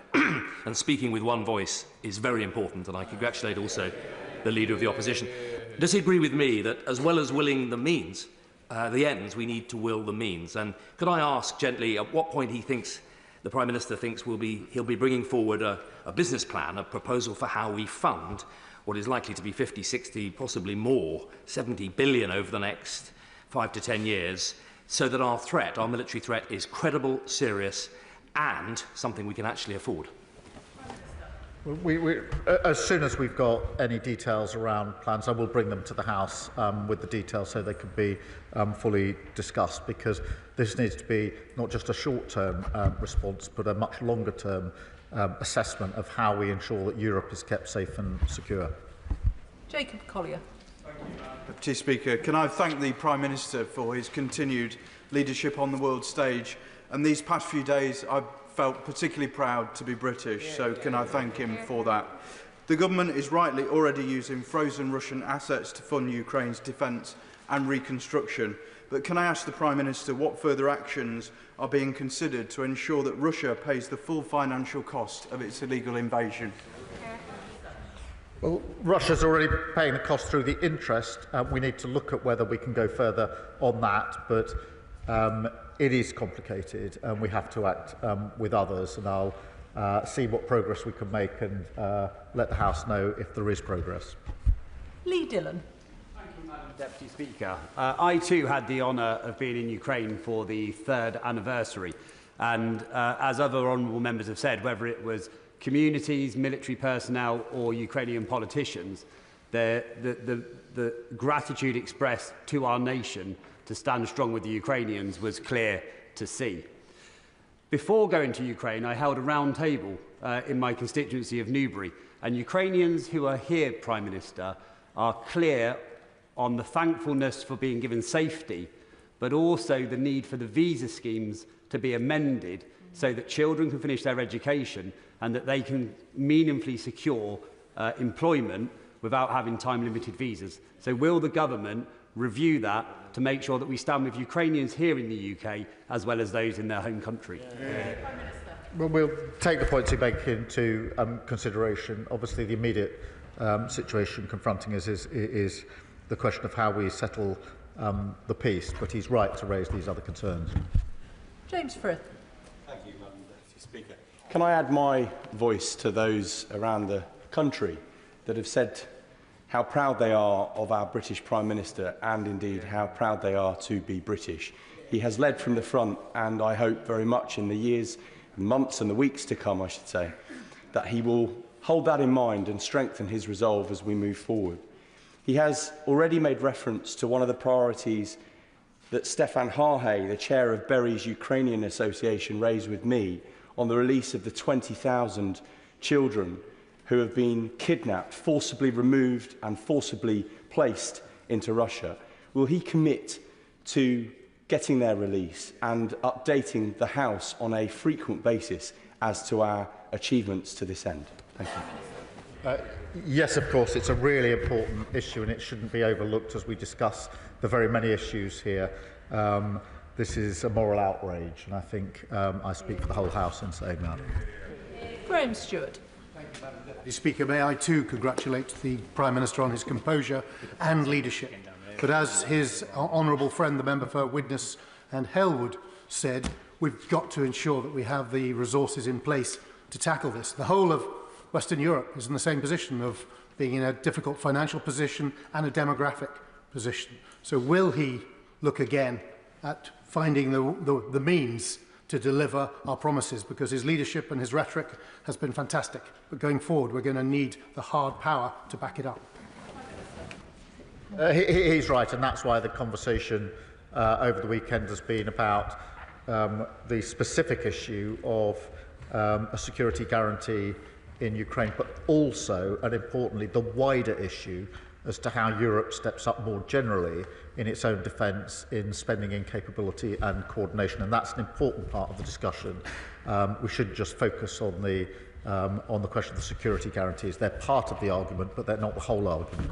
I: and speaking with one voice is very important, and I congratulate also the Leader of the Opposition. Does he agree with me that as well as willing the means, the ends, we need to will the means? And could I ask gently at what point he thinks, the Prime Minister thinks he'll be bringing forward a business plan, a proposal for how we fund what is likely to be 50, 60, possibly more, 70 billion over the next 5 to 10 years, so that our threat, our military threat, is credible, serious, and something we can actually afford?
N: As soon as we've got any details around plans, I will bring them to the House with the details so they can be fully discussed, because this needs to be not just a short-term response, but a much longer-term assessment of how we ensure that Europe is kept safe and secure.
A: Jacob Collier.
L: Deputy Speaker, can I thank the Prime Minister for his continued leadership on the world stage? And these past few days, I've felt particularly proud to be British, so can I thank him for that? The government is rightly already using frozen Russian assets to fund Ukraine's defence and reconstruction. But can I ask the Prime Minister what further actions are being considered to ensure that Russia pays the full financial cost of its illegal invasion?
N: Well, Russia's already paying the cost through the interest. We need to look at whether we can go further on that, but it is complicated and we have to act with others, and I'll see what progress we can make and let the House know if there is progress.
A: Lee Dillon.
M: Thank you, Madam Deputy Speaker. I too had the honour of being in Ukraine for the 3rd anniversary, and as other honourable members have said, whether it was communities, military personnel or Ukrainian politicians, the gratitude expressed to our nation to stand strong with the Ukrainians was clear to see. Before going to Ukraine, I held a round table in my constituency of Newbury, and Ukrainians who are here, Prime Minister, are clear on the thankfulness for being given safety, but also the need for the visa schemes to be amended so that children can finish their education and that they can meaningfully secure employment without having time-limited visas. So will the government review that to make sure that we stand with Ukrainians here in the UK as well as those in their home country?
N: Well, we'll take the points you make into consideration. Obviously, the immediate situation confronting us is the question of how we settle the peace, but he's right to raise these other concerns.
A: James Frith.
O: Thank you, Madam Deputy Speaker. Can I add my voice to those around the country that have said how proud they are of our British Prime Minister and indeed how proud they are to be British. He has led from the front, and I hope very much in the years, months and the weeks to come, I should say, that he will hold that in mind and strengthen his resolve as we move forward. He has already made reference to one of the priorities that Stefan Harhay, the chair of Berry's Ukrainian Association, raised with me on the release of the 20,000 children who have been kidnapped, forcibly removed and forcibly placed into Russia. Will he commit to getting their release and updating the House on a frequent basis as to our achievements to this end? Thank you.
N: Yes, of course, it's a really important issue and it shouldn't be overlooked as we discuss the very many issues here. This is a moral outrage, and I think I speak for the whole House in saying that.
A: Graham Stewart.
R: Deputy Speaker, may I too congratulate the Prime Minister on his composure and leadership. But as his honourable friend, the member for Widnes and Halewood, said, we've got to ensure that we have the resources in place to tackle this. The whole of Western Europe is in the same position of being in a difficult financial position and a demographic position. So will he look again at finding the means to deliver our promises? Because his leadership and his rhetoric has been fantastic. But going forward, we're going to need the hard power to back it up.
N: He's right, and that's why the conversation over the weekend has been about the specific issue of a security guarantee in Ukraine, but also, and importantly, the wider issue as to how Europe steps up more generally in its own defence, in spending in capability and coordination, and that's an important part of the discussion. We shouldn't just focus on the question of the security guarantees. They're part of the argument, but they're not the whole argument.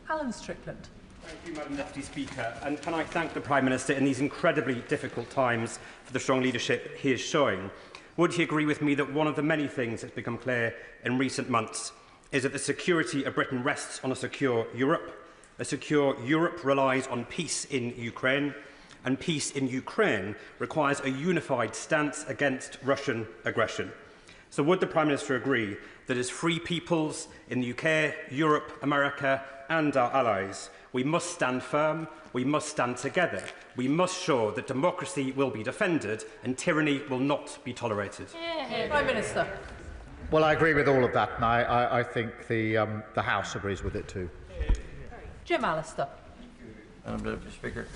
A: Alan Strickland.
J: Thank you, Madam Deputy Speaker. And can I thank the Prime Minister in these incredibly difficult times for the strong leadership he is showing? Would he agree with me that one of the many things that's become clear in recent months is that the security of Britain rests on a secure Europe? A secure Europe relies on peace in Ukraine, and peace in Ukraine requires a unified stance against Russian aggression. So would the Prime Minister agree that as free peoples in the UK, Europe, America and our allies, we must stand firm, we must stand together, we must show that democracy will be defended and tyranny will not be tolerated?
A: Prime Minister.
N: Well, I agree with all of that, and I think the House agrees with it too.
A: Jim Allister.
S: Madam Deputy Speaker,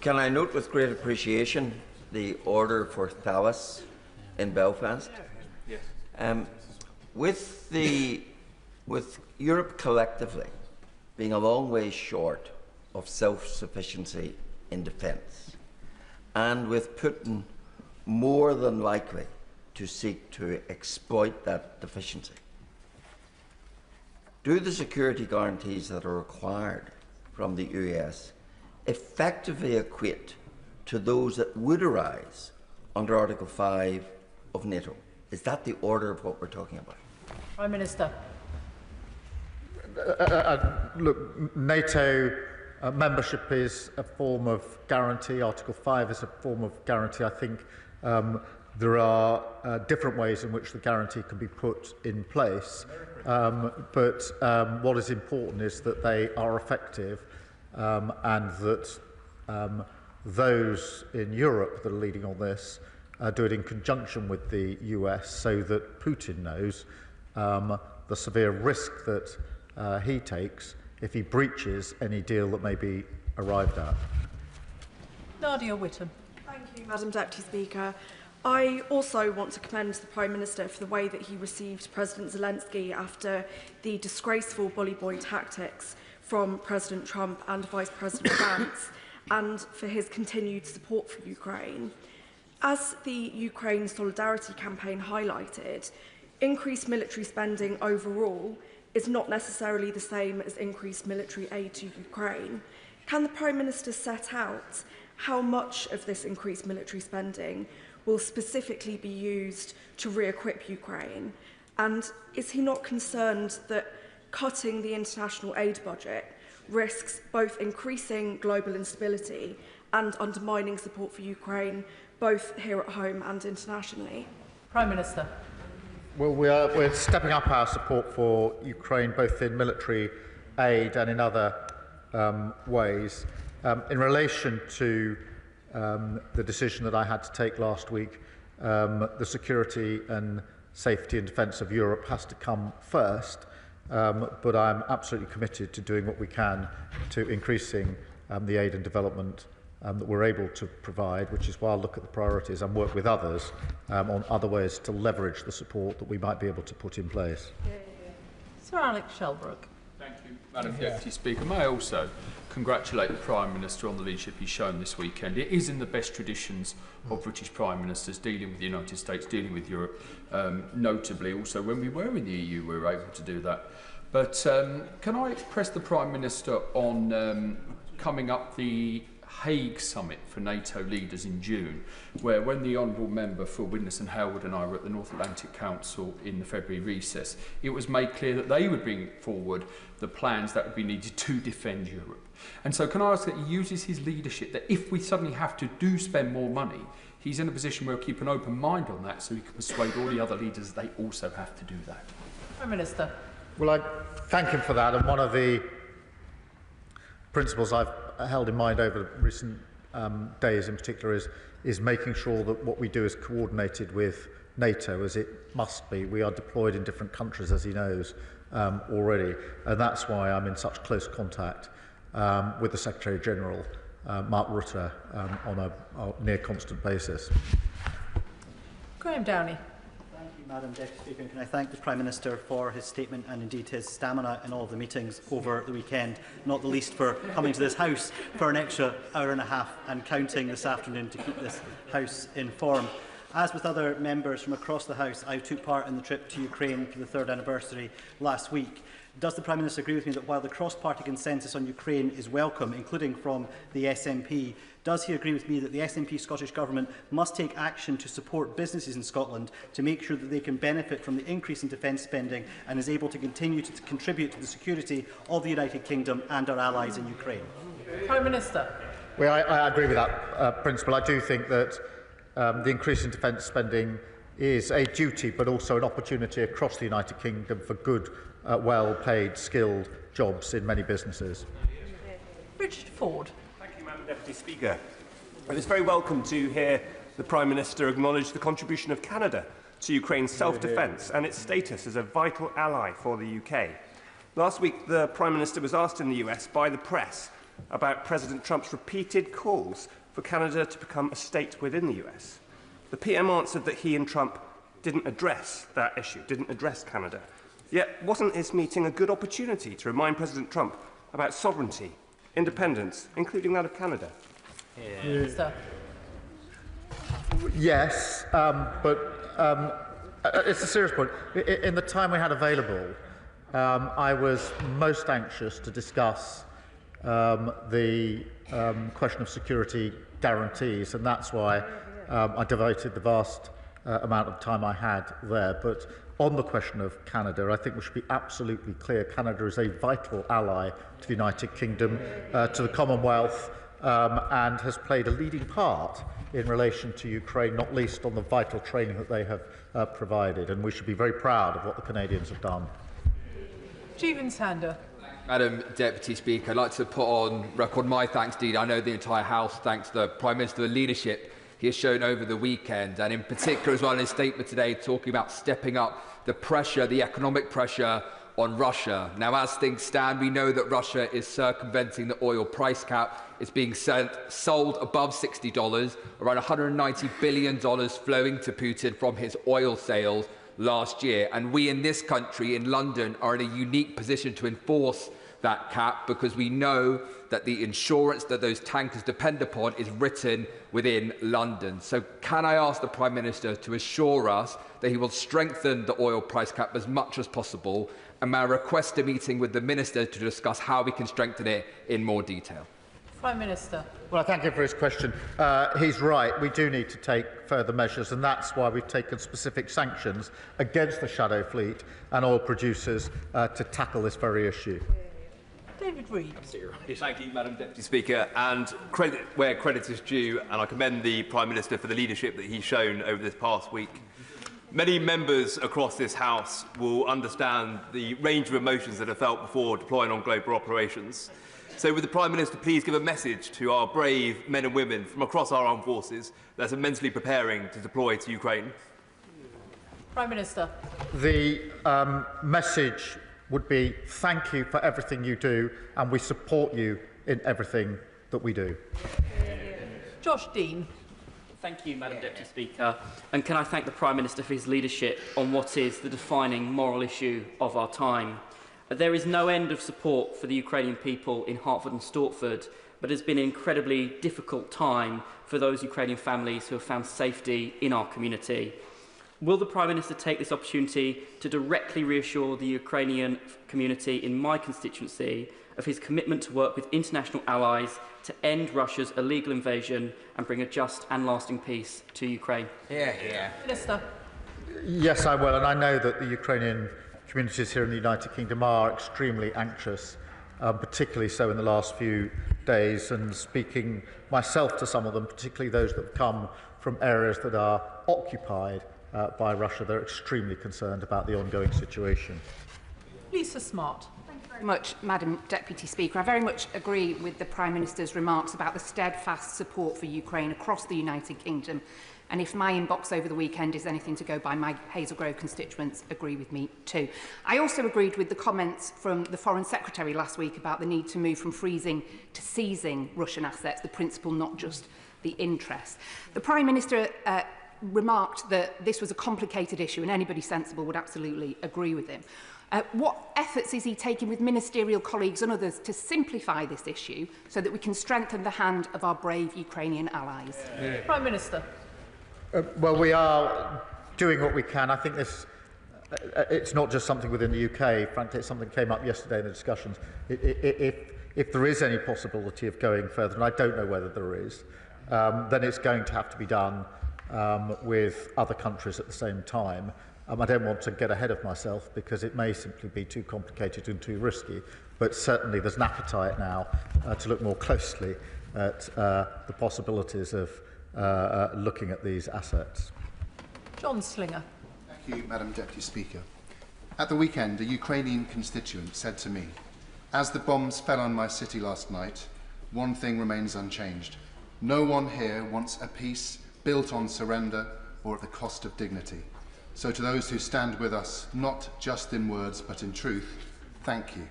S: can I note with great appreciation the order for Paphos in Belfast?
V: Yes.
S: With Europe collectively being a long way short of self-sufficiency in defence, and with Putin more than likely to seek to exploit that deficiency, do the security guarantees that are required from the US effectively equate to those that would arise under Article 5 of NATO? Is that the order of what we're talking about?
A: Prime Minister.
N: Look, NATO membership is a form of guarantee. Article 5 is a form of guarantee. I think there are different ways in which the guarantee can be put in place. But what is important is that they are effective and that those in Europe that are leading on this do it in conjunction with the US so that Putin knows the severe risk that he takes if he breaches any deal that may be arrived at.
A: Nadia Whittam.
T: Thank you, Madam Deputy Speaker. I also want to commend the Prime Minister for the way that he received President Zelensky after the disgraceful bully boy tactics from President Trump and Vice President Vance, and for his continued support for Ukraine. As the Ukraine Solidarity Campaign highlighted, increased military spending overall is not necessarily the same as increased military aid to Ukraine. Can the Prime Minister set out how much of this increased military spending will specifically be used to re-equip Ukraine? And is he not concerned that cutting the international aid budget risks both increasing global instability and undermining support for Ukraine, both here at home and internationally?
A: Prime Minister.
N: Well, we're stepping up our support for Ukraine, both in military aid and in other ways. In relation to the decision that I had to take last week, the security and safety and defence of Europe has to come first, but I'm absolutely committed to doing what we can to increasing the aid and development that we're able to provide, which is why I'll look at the priorities and work with others on other ways to leverage the support that we might be able to put in place.
A: Sir Alex Shelbrooke.
U: Thank you, Madam Deputy Speaker. May I also congratulate the Prime Minister on the leadership he's shown this weekend. It is in the best traditions of British Prime Ministers dealing with the United States, dealing with Europe, notably also when we were in the EU we were able to do that. But can I press the Prime Minister on coming up the Hague summit for NATO leaders in June, where when the Honourable Member for Widnes and Halewood and I were at the North Atlantic Council in the February recess, it was made clear that they would bring forward the plans that would be needed to defend Europe. And so can I ask that he uses his leadership, that if we suddenly have to spend more money, he's in a position where he'll keep an open mind on that so he can persuade all the other leaders that they also have to do that.
A: Prime Minister.
N: Well, I thank him for that, and one of the principles I've held in mind over recent days in particular is making sure that what we do is coordinated with NATO, as it must be. We are deployed in different countries, as he knows, already, and that's why I'm in such close contact with the Secretary-General, Mark Rutte, on a near constant basis.
A: Graham Downey.
D: Thank you, Madam Deputy Speaker. And can I thank the Prime Minister for his statement and indeed his stamina in all of the meetings over the weekend, not the least for coming to this House for an extra hour and a half and counting this afternoon to keep this House informed. As with other members from across the House, I took part in the trip to Ukraine for the 3rd anniversary last week. Does the Prime Minister agree with me that while the cross-party consensus on Ukraine is welcome, including from the SNP, does he agree with me that the SNP Scottish Government must take action to support businesses in Scotland to make sure that they can benefit from the increase in defence spending and is able to continue to contribute to the security of the United Kingdom and our allies in Ukraine?
A: Prime Minister.
N: Well, I agree with that principle. I do think that the increase in defence spending is a duty, but also an opportunity across the United Kingdom for good, well-paid, skilled jobs in many businesses.
A: Richard Ford.
P: Thank you, Madam Deputy Speaker. It was very welcome to hear the Prime Minister acknowledge the contribution of Canada to Ukraine's self-defence and its status as a vital ally for the UK. Last week, the Prime Minister was asked in the US by the press about President Trump's repeated calls for Canada to become a state within the US. The PM answered that he and Trump didn't address that issue, didn't address Canada. Yet, wasn't this meeting a good opportunity to remind President Trump about sovereignty, independence, including that of Canada?
N: Yes, but it's a serious point. In the time we had available, I was most anxious to discuss the question of security guarantees, and that's why I devoted the vast amount of time I had there. But on the question of Canada, I think we should be absolutely clear. Canada is a vital ally to the United Kingdom, to the Commonwealth, and has played a leading part in relation to Ukraine, not least on the vital training that they have provided. And we should be very proud of what the Canadians have done.
A: Stephen Sander.
W: Madam Deputy Speaker, I'd like to put on record my thanks, indeed. I know the entire House thanks the Prime Minister for the leadership he has shown over the weekend, and in particular as well in his statement today talking about stepping up the pressure, the economic pressure on Russia. Now, as things stand, we know that Russia is circumventing the oil price cap. It's being sold above $60, around $190 billion flowing to Putin from his oil sales last year. And we in this country, in London, are in a unique position to enforce that cap because we know that the insurance that those tankers depend upon is written within London. So can I ask the Prime Minister to assure us that he will strengthen the oil price cap as much as possible, and may I request a meeting with the Minister to discuss how we can strengthen it in more detail?
A: Prime Minister.
N: Well, I thank him for his question. He's right. We do need to take further measures, and that's why we've taken specific sanctions against the shadow fleet and oil producers to tackle this very issue.
A: David Reid.
X: Thank you, Madam Deputy Speaker. And credit where credit is due, and I commend the Prime Minister for the leadership that he's shown over this past week. Many members across this House will understand the range of emotions that are felt before deploying on global operations. So would the Prime Minister please give a message to our brave men and women from across our armed forces that are mentally preparing to deploy to Ukraine?
A: Prime Minister.
N: The message would be thank you for everything you do, and we support you in everything that we do.
A: Josh Dean.
Y: Thank you, Madam Deputy Speaker. And can I thank the Prime Minister for his leadership on what is the defining moral issue of our time. There is no end of support for the Ukrainian people in Hertford and Stortford, but it has been an incredibly difficult time for those Ukrainian families who have found safety in our community. Will the Prime Minister take this opportunity to directly reassure the Ukrainian community in my constituency of his commitment to work with international allies to end Russia's illegal invasion and bring a just and lasting peace to Ukraine?
A: Minister.
N: Yes, I will, and I know that the Ukrainian communities here in the United Kingdom are extremely anxious, particularly so in the last few days, and speaking myself to some of them, particularly those that have come from areas that are occupied by Russia, they're extremely concerned about the ongoing situation.
A: Lisa Smart.
E: Thank you very much, Madam Deputy Speaker. I very much agree with the Prime Minister's remarks about the steadfast support for Ukraine across the United Kingdom. And if my inbox over the weekend is anything to go by, my Hazel Grove constituents agree with me too. I also agreed with the comments from the Foreign Secretary last week about the need to move from freezing to seizing Russian assets, the principle, not just the interest. The Prime Minister remarked that this was a complicated issue, and anybody sensible would absolutely agree with him. What efforts is he taking with ministerial colleagues and others to simplify this issue so that we can strengthen the hand of our brave Ukrainian allies?
A: Prime Minister.
N: Well, we are doing what we can. I think it's not just something within the UK. Frankly, it's something that came up yesterday in the discussions. If there is any possibility of going further, and I don't know whether there is, then it's going to have to be done with other countries at the same time. I don't want to get ahead of myself because it may simply be too complicated and too risky, but certainly there's an appetite now to look more closely at the possibilities of looking at these assets.
A: John Slinger.
F: Thank you, Madam Deputy Speaker. At the weekend, a Ukrainian constituent said to me, "As the bombs fell on my city last night, one thing remains unchanged. No one here wants a peace built on surrender or at the cost of dignity. So to those who stand with us, not just in words but in truth, thank you."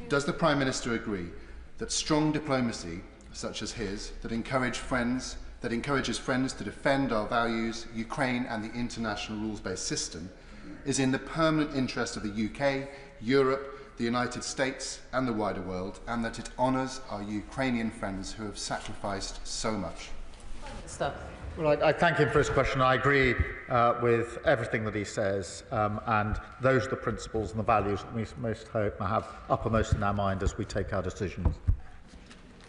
F: Does the Prime Minister agree that strong diplomacy, such as his, that encourages friends to defend our values, Ukraine and the international rules-based system, is in the permanent interest of the UK, Europe, the United States and the wider world, and that it honours our Ukrainian friends who have sacrificed so much?
A: Minister.
N: Well, I thank him for his question. I agree with everything that he says, and those are the principles and the values that we most hope to have uppermost in our mind as we take our decisions.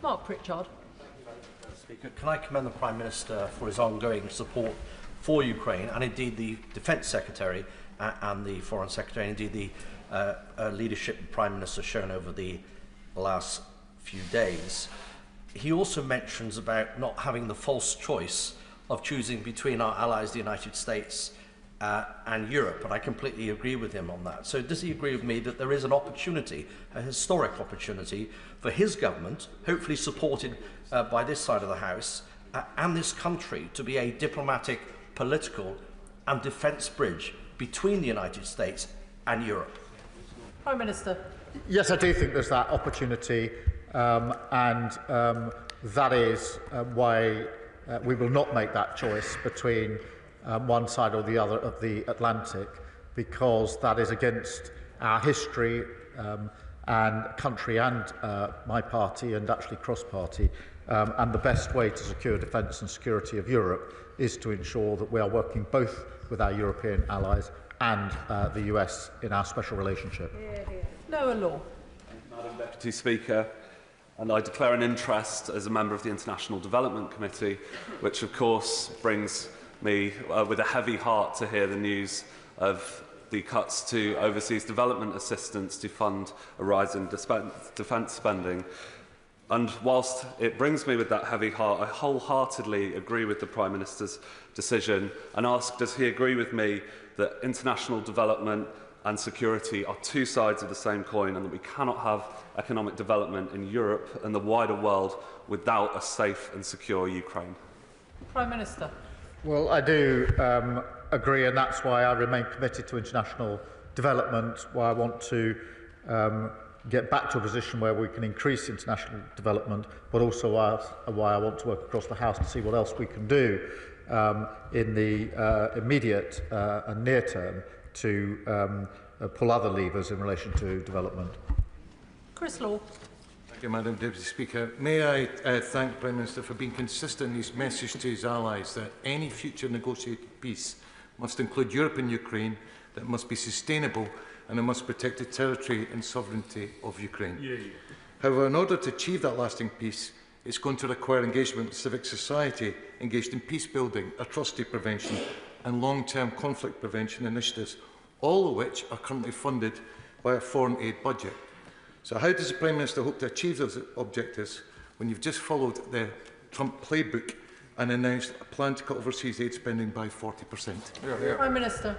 A: Mark Pritchard.
G: Speaker, can I commend the Prime Minister for his ongoing support for Ukraine, and indeed the Defence Secretary and the Foreign Secretary, and indeed the leadership the Prime Minister has shown over the last few days. He also mentions about not having the false choice of choosing between our allies, the United States and Europe, and I completely agree with him on that. So does he agree with me that there is an opportunity, a historic opportunity, for his government, hopefully supported by this side of the House, and this country to be a diplomatic, political and defence bridge between the United States and Europe?
A: Prime Minister.
N: Yes, I do think there's that opportunity, and that is why we will not make that choice between one side or the other of the Atlantic, because that is against our history and country and my party and actually cross-party. And the best way to secure defence and security of Europe is to ensure that we are working both with our European allies and the US in our special relationship.
A: Noah Law.
K: Madam Deputy Speaker, and I declare an interest as a member of the International Development Committee, which of course brings me with a heavy heart to hear the news of the cuts to overseas development assistance to fund a rise in defence spending. And whilst it brings me with that heavy heart, I wholeheartedly agree with the Prime Minister's decision and ask, does he agree with me that international development and security are two sides of the same coin, and that we cannot have economic development in Europe and the wider world without a safe and secure Ukraine?
A: Prime Minister.
N: Well, I do agree, and that's why I remain committed to international development, why I want to get back to a position where we can increase international development, but also why I want to work across the House to see what else we can do in the immediate and near term to pull other levers in relation to development.
A: Chris Law.
Q: Thank you, Madam Deputy Speaker. May I thank the Prime Minister for being consistent in his message to his allies that any future negotiated peace must include Europe and Ukraine, that must be sustainable and it must protect the territory and sovereignty of Ukraine. However, in order to achieve that lasting peace, it's going to require engagement with civic society engaged in peace building, atrocity prevention and long-term conflict prevention initiatives, all of which are currently funded by a foreign aid budget. So how does the Prime Minister hope to achieve those objectives when you've just followed the Trump playbook and announced a plan to cut overseas aid spending by 40%?
A: Prime Minister.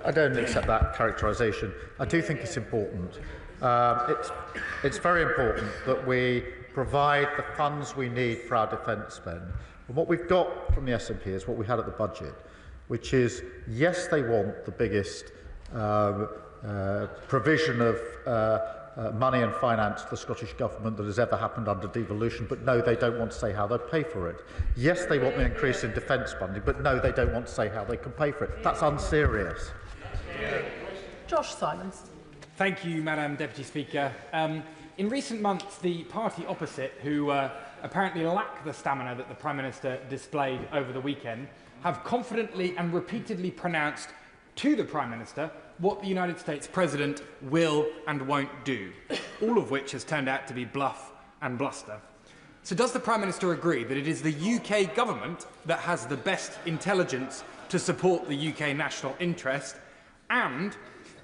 N: I don't accept that characterisation. I do think it's important. It's very important that we provide the funds we need for our defence spend. And what we've got from the SNP is what we had at the budget, which is, yes, they want the biggest provision of money and finance to the Scottish Government that has ever happened under devolution, but no, they don't want to say how they pay for it. Yes, they want an increase in defence funding, but no, they don't want to say how they can pay for it. That's unserious.
A: Josh Simons.
B: Thank you, Madam Deputy Speaker. In recent months, the party opposite, who apparently lack the stamina that the Prime Minister displayed over the weekend, have confidently and repeatedly pronounced to the Prime Minister what the United States President will and won't do, all of which has turned out to be bluff and bluster. So does the Prime Minister agree that it is the UK government that has the best intelligence to support the UK national interest, and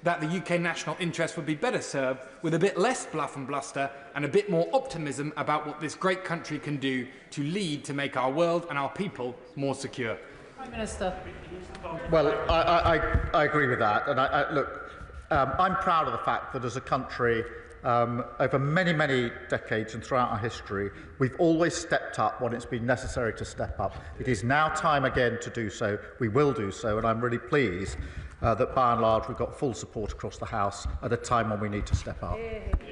B: that the UK national interest would be better served with a bit less bluff and bluster and a bit more optimism about what this great country can do to lead to make our world and our people more secure?
A: Prime Minister.
N: Well, I agree with that. And look, I'm proud of the fact that as a country, over many, many decades and throughout our history, we've always stepped up when it's been necessary to step up. It is now time again to do so. We will do so, and I'm really pleased that by and large we've got full support across the House at a time when we need to step up.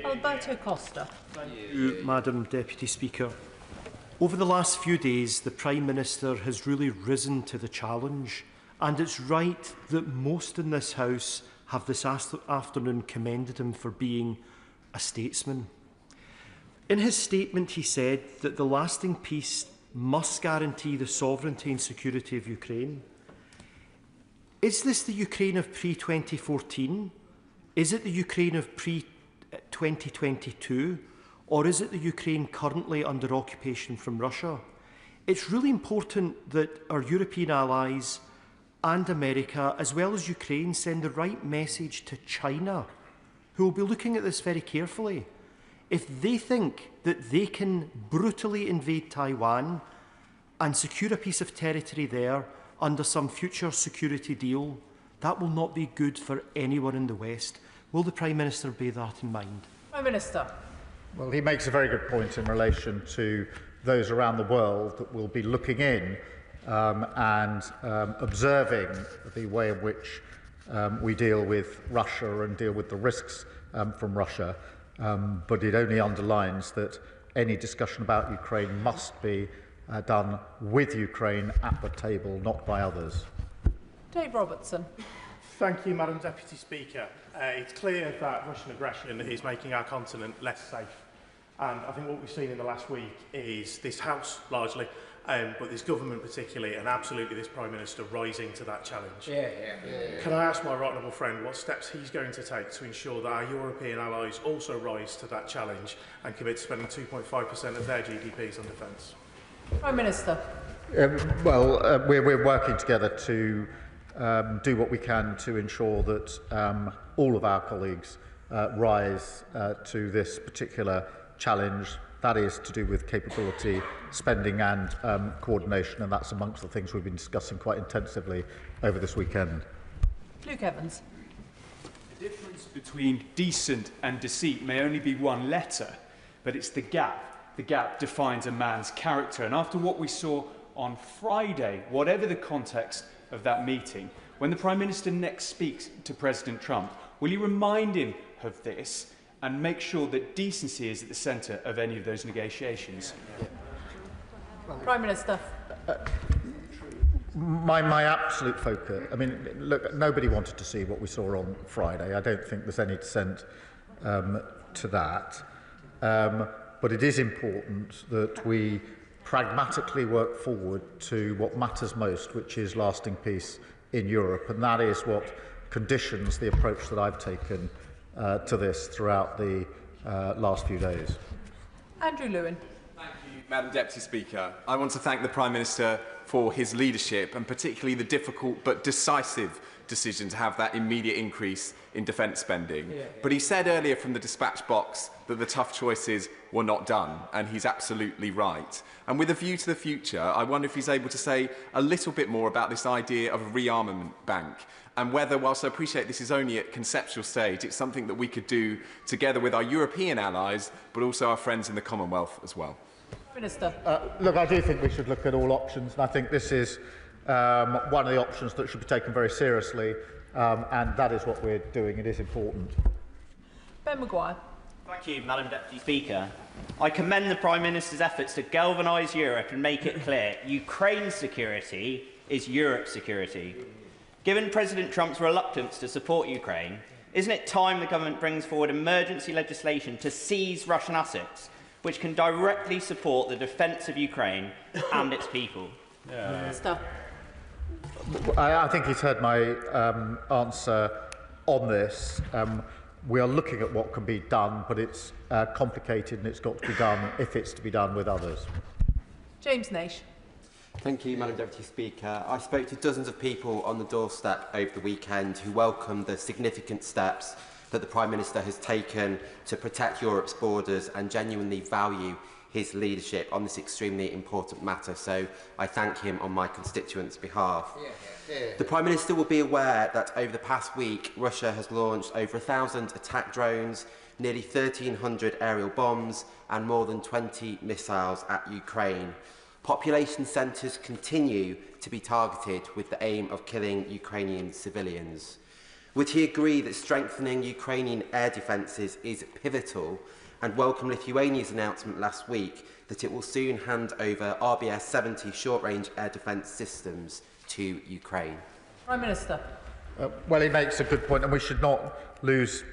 A: Alberto Costa.
C: Thank you, Madam Deputy Speaker. Over the last few days, the Prime Minister has really risen to the challenge, and it's right that most in this House have this afternoon commended him for being a statesman. In his statement, he said that the lasting peace must guarantee the sovereignty and security of Ukraine. Is this the Ukraine of pre-2014? Is it the Ukraine of pre-2022? Or is it the Ukraine currently under occupation from Russia? It's really important that our European allies and America, as well as Ukraine, send the right message to China, who will be looking at this very carefully. If they think that they can brutally invade Taiwan and secure a piece of territory there under some future security deal, that will not be good for anyone in the West. Will the Prime Minister bear that in mind?
A: Prime Minister.
N: Well, he makes a very good point in relation to those around the world that will be looking in and observing the way in which we deal with Russia and deal with the risks from Russia. But it only underlines that any discussion about Ukraine must be done with Ukraine at the table, not by others.
A: Dave Robertson.
H: Thank you, Madam Deputy Speaker. It's clear that Russian aggression is making our continent less safe. And I think what we've seen in the last week is this House, largely, but this government particularly, and absolutely this Prime Minister rising to that challenge. Can I ask my right honourable friend what steps he's going to take to ensure that our European allies also rise to that challenge and commit to spending 2.5% of their GDPs on defence?
A: Prime Minister.
N: We're working together to do what we can to ensure that all of our colleagues rise to this particular challenge. That is to do with capability, spending and coordination, and that's amongst the things we've been discussing quite intensively over this weekend.
A: Luke Evans.
I: The difference between decent and deceit may only be one letter, but it's the gap. The gap defines a man's character. And after what we saw on Friday, whatever the context of that meeting, when the Prime Minister next speaks to President Trump, will he remind him of this and make sure that decency is at the centre of any of those negotiations?
A: Prime Minister.
N: My absolute focus, I mean, look, nobody wanted to see what we saw on Friday. I don't think there's any dissent to that. But it is important that we pragmatically work forward to what matters most, which is lasting peace in Europe. And that is what conditions the approach that I've taken to this throughout the last few days.
A: Andrew Lewin.
J: Madam Deputy Speaker, I want to thank the Prime Minister for his leadership and particularly the difficult but decisive decision to have that immediate increase in defence spending. But he said earlier from the dispatch box that the tough choices were not done, and he's absolutely right. And with a view to the future, I wonder if he's able to say a little bit more about this idea of a rearmament bank, and whether, whilst I appreciate this is only at conceptual stage, it's something that we could do together with our European allies, but also our friends in the Commonwealth as well.
A: Minister.
N: Look, I do think we should look at all options, and I think this is one of the options that should be taken very seriously, and that is what we're doing. It is important.
A: Ben Maguire.
L: Thank you, Madam Deputy Speaker. I commend the Prime Minister's efforts to galvanise Europe and make it clear Ukraine's security is Europe's security. Given President Trump's reluctance to support Ukraine, isn't it time the government brings forward emergency legislation to seize Russian assets, which can directly support the defence of Ukraine and its people?
A: Minister.
N: I think he's heard my answer on this. We are looking at what can be done, but it's complicated and it's got to be done if it's to be done with others.
A: James Naish.
M: Thank you, Madam Deputy Speaker. I spoke to dozens of people on the doorstep over the weekend who welcomed the significant steps that the Prime Minister has taken to protect Europe's borders and genuinely value his leadership on this extremely important matter. So I thank him on my constituents' behalf. The Prime Minister will be aware that over the past week, Russia has launched over 1,000 attack drones, nearly 1,300 aerial bombs and more than 20 missiles at Ukraine. Population centres continue to be targeted with the aim of killing Ukrainian civilians. Would he agree that strengthening Ukrainian air defences is pivotal, and welcome Lithuania's announcement last week that it will soon hand over RBS-70 short-range air defence systems to Ukraine?
A: Prime Minister.
N: Well, he makes a good point, and we should not lose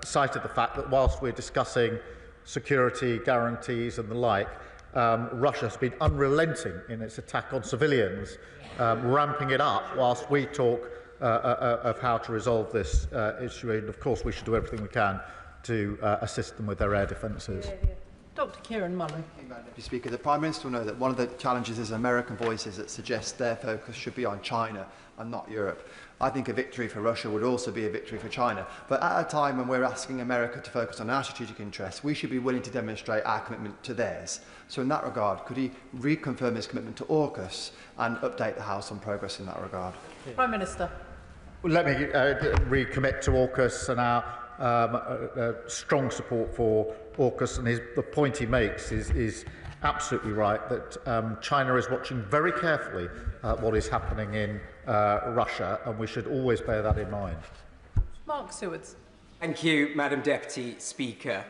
N: sight of the fact that whilst we're discussing security guarantees and the like, Russia has been unrelenting in its attack on civilians, ramping it up whilst we talk of how to resolve this issue. And of course, we should do everything we can to assist them with their air defences.
A: Dr. Kieran Mullen.
O: Madam Deputy Speaker, the Prime Minister will know that one of the challenges is American voices that suggest their focus should be on China and not Europe. I think a victory for Russia would also be a victory for China. But at a time when we're asking America to focus on our strategic interests, we should be willing to demonstrate our commitment to theirs. So in that regard, could he reconfirm his commitment to AUKUS and update the House on progress in that regard?
A: Prime Minister.
N: Well, let me recommit to AUKUS and our strong support for AUKUS, and the point he makes is absolutely right, that China is watching very carefully what is happening in Russia, and we should always bear that in mind.
A: Mark Sewards.
R: Thank you, Madam Deputy Speaker.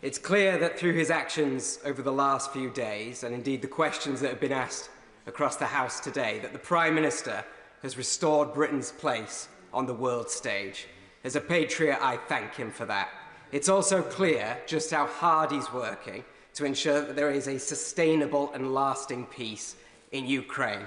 R: It's clear that through his actions over the last few days, and indeed the questions that have been asked across the House today, that the Prime Minister has restored Britain's place on the world stage. As a patriot, I thank him for that. It's also clear just how hard he's working to ensure that there is a sustainable and lasting peace in Ukraine.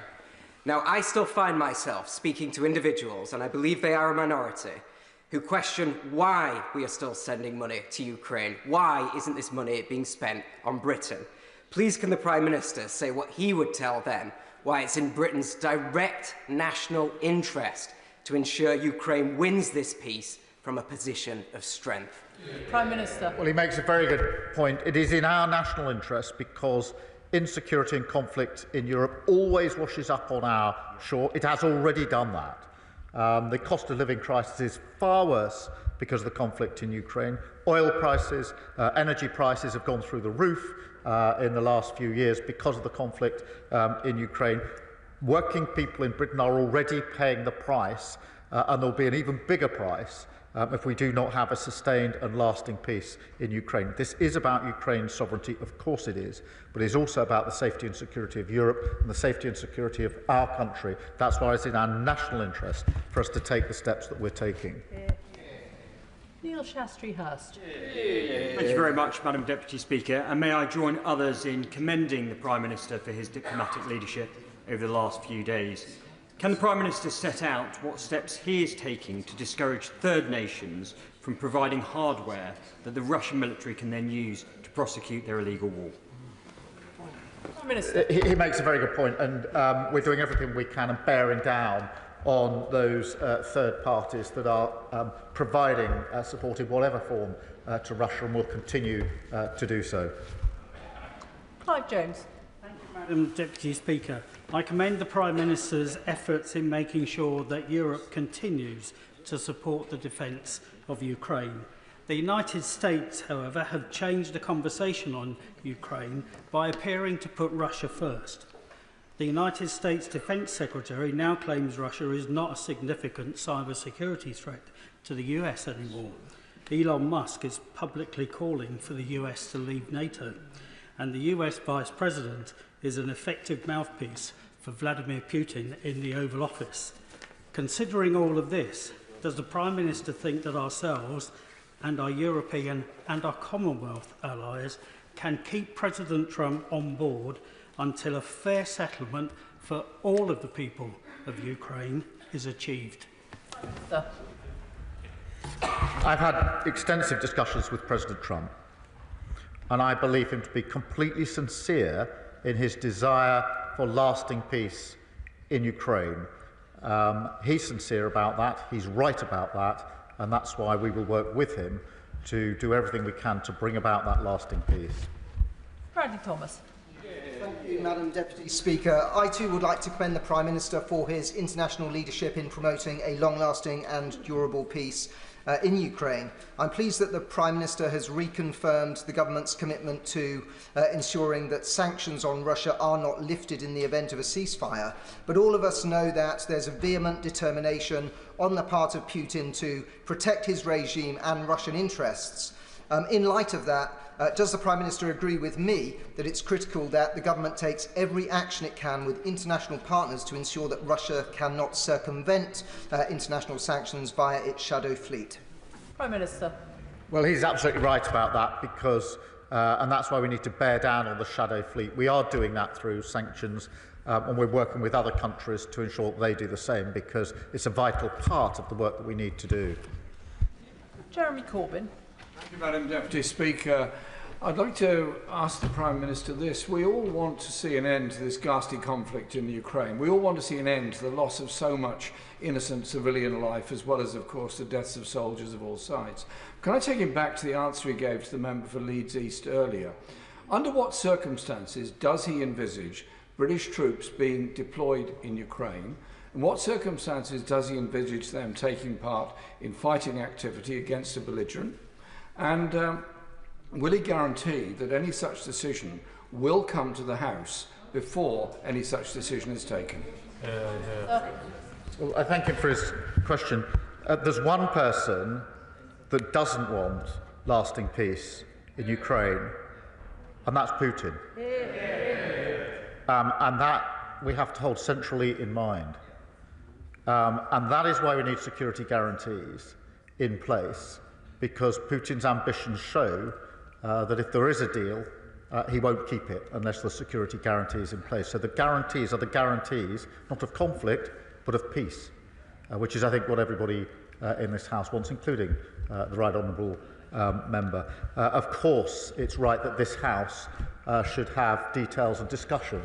R: Now, I still find myself speaking to individuals, and I believe they are a minority, who question why we are still sending money to Ukraine. Why isn't this money being spent on Britain? Please can the Prime Minister say what he would tell them, why it's in Britain's direct national interest to ensure Ukraine wins this peace from a position of strength?
A: Prime Minister.
N: Well, he makes a very good point. It is in our national interest because insecurity and conflict in Europe always washes up on our shore. It has already done that. The cost of living crisis is far worse because of the conflict in Ukraine. Oil prices, energy prices have gone through the roof in the last few years because of the conflict in Ukraine. Working people in Britain are already paying the price, and there'll be an even bigger price if we do not have a sustained and lasting peace in Ukraine. This is about Ukraine's sovereignty, of course it is, but it is also about the safety and security of Europe and the safety and security of our country. That's why it's in our national interest for us to take the steps that we're taking.
A: Neil Shastri-Hurst.
Z: Thank you very much, Madam Deputy Speaker, and may I join others in commending the Prime Minister for his diplomatic leadership over the last few days. Can the Prime Minister set out what steps he is taking to discourage third nations from providing hardware that the Russian military can then use to prosecute their illegal war?
A: Prime Minister.
N: He makes a very good point, and we're doing everything we can and bearing down on those third parties that are providing support in whatever form to Russia, and will continue to do so.
A: Clive Jones.
D: Madam Deputy Speaker, I commend the Prime Minister's efforts in making sure that Europe continues to support the defence of Ukraine. The United States, however, have changed the conversation on Ukraine by appearing to put Russia first. The United States Defence Secretary now claims Russia is not a significant cybersecurity threat to the US anymore. Elon Musk is publicly calling for the US to leave NATO, and the US Vice President is an effective mouthpiece for Vladimir Putin in the Oval Office. Considering all of this, does the Prime Minister think that ourselves and our European and our Commonwealth allies can keep President Trump on board until a fair settlement for all of the people of Ukraine is achieved?
N: I've had extensive discussions with President Trump, and I believe him to be completely sincere in his desire for lasting peace in Ukraine. He's sincere about that, he's right about that, and that's why we will work with him to do everything we can to bring about that lasting peace.
A: Bradley Thomas.
P: Thank you, Madam Deputy Speaker. I too would like to commend the Prime Minister for his international leadership in promoting a long-lasting and durable peace in Ukraine. I'm pleased that the Prime Minister has reconfirmed the government's commitment to ensuring that sanctions on Russia are not lifted in the event of a ceasefire. But all of us know that there's a vehement determination on the part of Putin to protect his regime and Russian interests. In light of that, does the Prime Minister agree with me that it's critical that the government takes every action it can with international partners to ensure that Russia cannot circumvent international sanctions via its shadow fleet?
A: Prime Minister.
N: Well, he's absolutely right about that, because, and that's why we need to bear down on the shadow fleet. We are doing that through sanctions, and we're working with other countries to ensure that they do the same, because it's a vital part of the work that we need to do.
A: Jeremy Corbyn.
S: Thank you, Madam Deputy Speaker. I'd like to ask the Prime Minister this. We all want to see an end to this ghastly conflict in Ukraine. We all want to see an end to the loss of so much innocent civilian life, as well as, of course, the deaths of soldiers of all sides. Can I take him back to the answer he gave to the member for Leeds East earlier? Under what circumstances does he envisage British troops being deployed in Ukraine? In what circumstances does he envisage them taking part in fighting activity against a belligerent? And will he guarantee that any such decision will come to the House before any such decision is taken?
N: Well, I thank him for his question. There's one person that doesn't want lasting peace in Ukraine, and that's Putin. And that we have to hold centrally in mind. And that is why we need security guarantees in place, because Putin's ambitions show that if there is a deal, he won't keep it unless the security guarantees in place. So the guarantees are the guarantees, not of conflict, but of peace, which is, I think, what everybody in this House wants, including the Right Honourable Member. Of course, it's right that this House should have details and discussion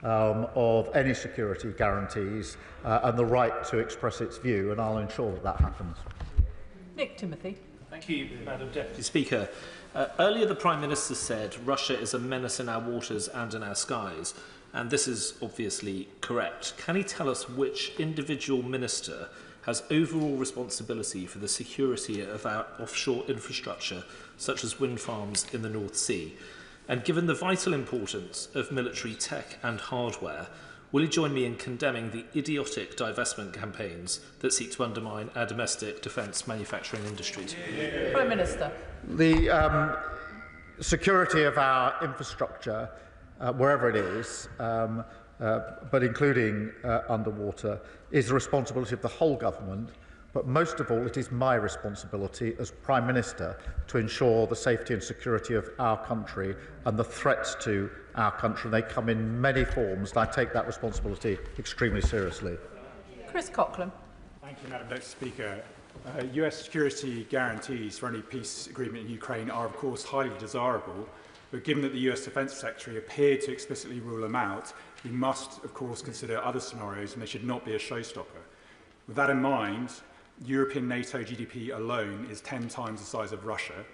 N: of any security guarantees and the right to express its view, and I'll ensure that that happens.
A: Nick Timothy.
T: Thank you, Madam Deputy Speaker. Earlier, the Prime Minister said Russia is a menace in our waters and in our skies, and this is obviously correct. Can he tell us which individual minister has overall responsibility for the security of our offshore infrastructure, such as wind farms in the North Sea? And given the vital importance of military tech and hardware, will he join me in condemning the idiotic divestment campaigns that seek to undermine our domestic defence manufacturing industries?
A: Prime Minister.
N: The security of our infrastructure, wherever it is, but including underwater, is the responsibility of the whole government. But most of all, it is my responsibility as Prime Minister to ensure the safety and security of our country and the threats to our country. They come in many forms, and I take that responsibility extremely seriously.
A: Chris Coughlin.
I: Thank you, Madam Deputy Speaker. US security guarantees for any peace agreement in Ukraine are, of course, highly desirable, but given that the US Defence Secretary appeared to explicitly rule them out, we must, of course, consider other scenarios, and they should not be a showstopper. With that in mind, European NATO GDP alone is 10 times the size of Russia,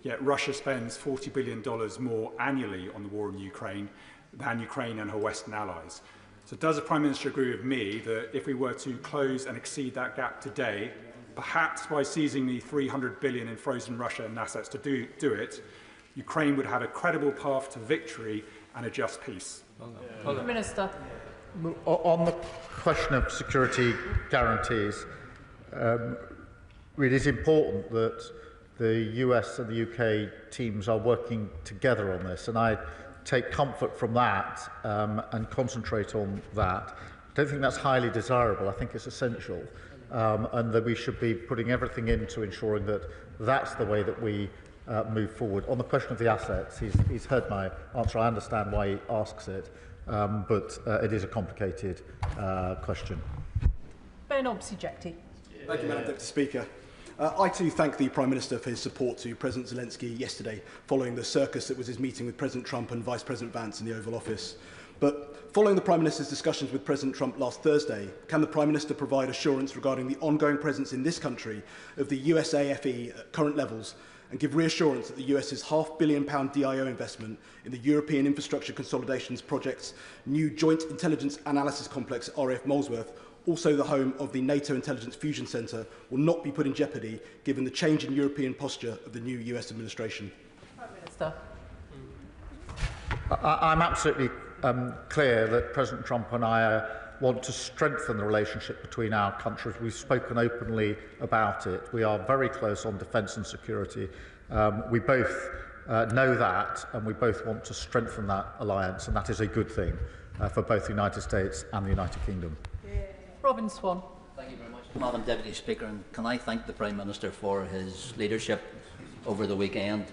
I: yet Russia spends $40 billion more annually on the war in Ukraine than Ukraine and her Western allies. So does the Prime Minister agree with me that if we were to close and exceed that gap today, perhaps by seizing the $300 billion in frozen Russian assets to do it, Ukraine would have a credible path to victory and a just peace?
A: Prime Minister.
N: On the question of security guarantees, it is important that the US and the UK teams are working together on this, and I take comfort from that and concentrate on that. I don't think that's highly desirable. I think it's essential, and that we should be putting everything into ensuring that that's the way that we move forward. On the question of the assets, he's heard my answer. I understand why he asks it, but it is a complicated question.
A: Ben Obsi-Jekti.
E: Thank you, Madam Deputy Speaker. I too thank the Prime Minister for his support to President Zelensky yesterday, following the circus that was his meeting with President Trump and Vice President Vance in the Oval Office. But following the Prime Minister's discussions with President Trump last Thursday, can the Prime Minister provide assurance regarding the ongoing presence in this country of the USAFE at current levels, and give reassurance that the US's £500 million DIO investment in the European Infrastructure Consolidations Project's new Joint Intelligence Analysis Complex, RAF Molesworth, also the home of the NATO Intelligence Fusion Centre, will not be put in jeopardy given the change in European posture of the new US administration?
A: Prime Minister.
N: I'm absolutely clear that President Trump and I want to strengthen the relationship between our countries. We've spoken openly about it. We are very close on defence and security. We both know that, and we both want to strengthen that alliance, and that is a good thing for both the United States and the United Kingdom.
A: Robin Swan.
U: Thank you very much, Madam Deputy Speaker, and can I thank the Prime Minister for his leadership over the weekend.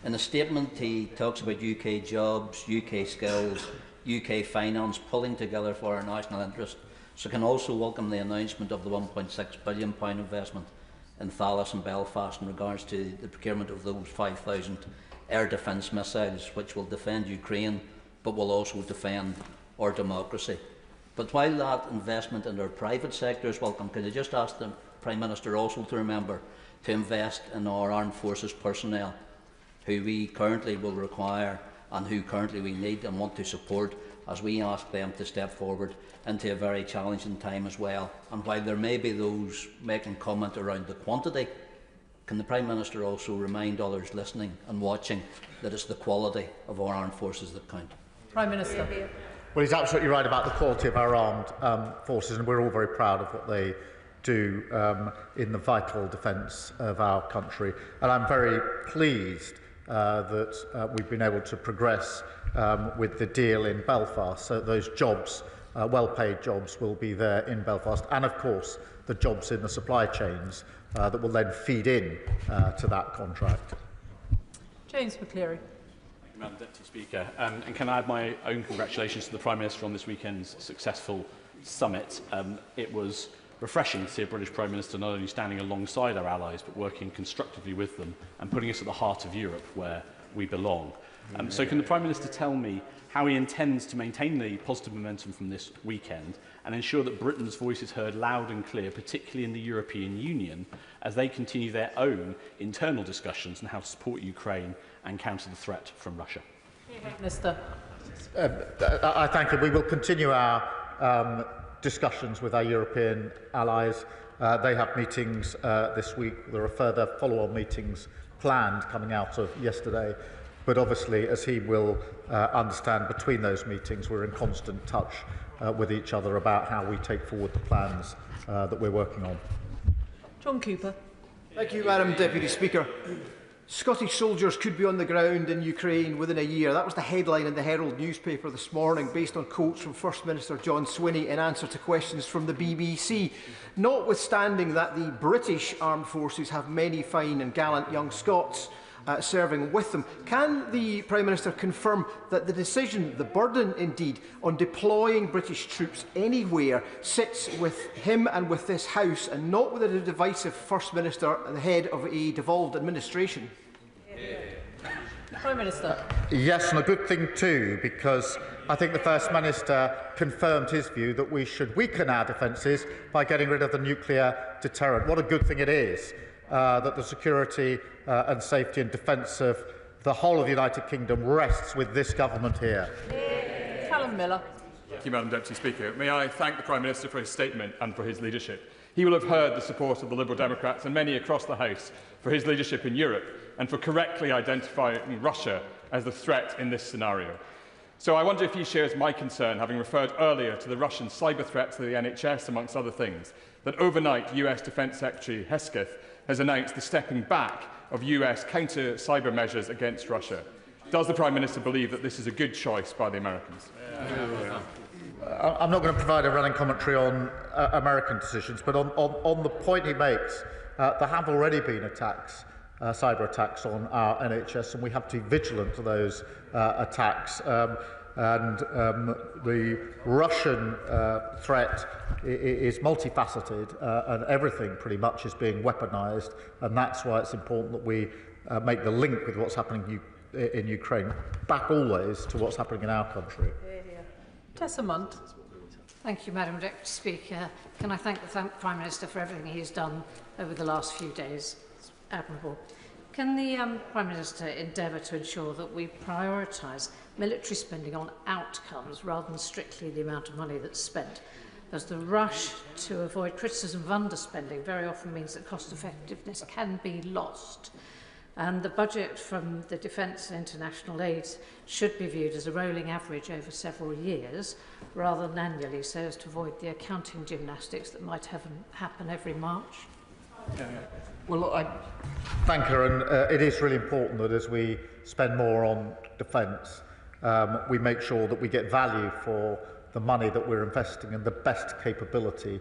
U: In a statement, he talks about UK jobs, UK skills, UK finance pulling together for our national interest. So can also welcome the announcement of the £1.6 billion investment in Paphos and Belfast in regards to the procurement of those 5,000 air defence missiles, which will defend Ukraine, but will also defend our democracy. But while that investment in our private sector is welcome, can I just ask the Prime Minister also to remember to invest in our armed forces personnel, who we currently will require and who currently we need and want to support, as we ask them to step forward into a very challenging time as well. And while there may be those making comment around the quantity, can the Prime Minister also remind others listening and watching that it's the quality of our armed forces that count?
A: Prime Minister.
N: Well, he's absolutely right about the quality of our armed forces, and we're all very proud of what they do in the vital defence of our country. And I'm very pleased that we've been able to progress with the deal in Belfast, so those jobs, well-paid jobs, will be there in Belfast, and of course the jobs in the supply chains that will then feed in to that contract.
A: James McCleary.
V: Madam Deputy Speaker, and can I add my own congratulations to the Prime Minister on this weekend's successful summit. It was refreshing to see a British Prime Minister not only standing alongside our allies but working constructively with them and putting us at the heart of Europe where we belong. So can the Prime Minister tell me how he intends to maintain the positive momentum from this weekend and ensure that Britain's voice is heard loud and clear, particularly in the European Union, as they continue their own internal discussions on how to support Ukraine and counter the threat from Russia?
A: Minister.
N: I thank you. We will continue our discussions with our European allies. They have meetings this week. There are further follow-on meetings planned coming out of yesterday. But obviously, as he will understand, between those meetings, we're in constant touch with each other about how we take forward the plans that we're working on.
A: John Cooper.
W: Thank you, Madam Deputy Speaker. Scottish soldiers could be on the ground in Ukraine within a year. That was the headline in the Herald newspaper this morning, based on quotes from First Minister John Swinney in answer to questions from the BBC. Notwithstanding that the British Armed Forces have many fine and gallant young Scots, serving with them. Can the Prime Minister confirm that the decision, the burden indeed, on deploying British troops anywhere sits with him and with this House and not with a divisive First Minister at the head of a devolved administration?
A: Prime Minister.
N: Yes, and a good thing too, because I think the First Minister confirmed his view that we should weaken our defences by getting rid of the nuclear deterrent. What a good thing it is that the security and safety and defence of the whole of the United Kingdom rests with this government here.
A: Callum Miller.
F: Thank you, Madam Deputy Speaker. May I thank the Prime Minister for his statement and for his leadership. He will have heard the support of the Liberal Democrats and many across the House for his leadership in Europe and for correctly identifying Russia as the threat in this scenario. So I wonder if he shares my concern, having referred earlier to the Russian cyber threats to the NHS, amongst other things, that overnight US Defence Secretary Hesketh has announced the stepping back of US counter-cyber measures against Russia. Does the Prime Minister believe that this is a good choice by the Americans?
N: I'm not going to provide a running commentary on American decisions, but on the point he makes, there have already been attacks, cyber attacks on our NHS, and we have to be vigilant to those attacks. The Russian threat is multifaceted, and everything pretty much is being weaponised, and that's why it's important that we make the link with what's happening in Ukraine back always to what's happening in our country.
A: Tessa Munt.
G: Thank you, Madam Deputy Speaker. Can I thank the Prime Minister for everything he has done over the last few days? It's admirable. Can the Prime Minister endeavour to ensure that we prioritise military spending on outcomes rather than strictly the amount of money that's spent? As the rush to avoid criticism of underspending very often means that cost effectiveness can be lost. And the budget from the defence and international aid should be viewed as a rolling average over several years rather than annually, so as to avoid the accounting gymnastics that might happen every March.
N: Well, I thank her, and it is really important that as we spend more on defence, we make sure that we get value for the money that we're investing in the best capability,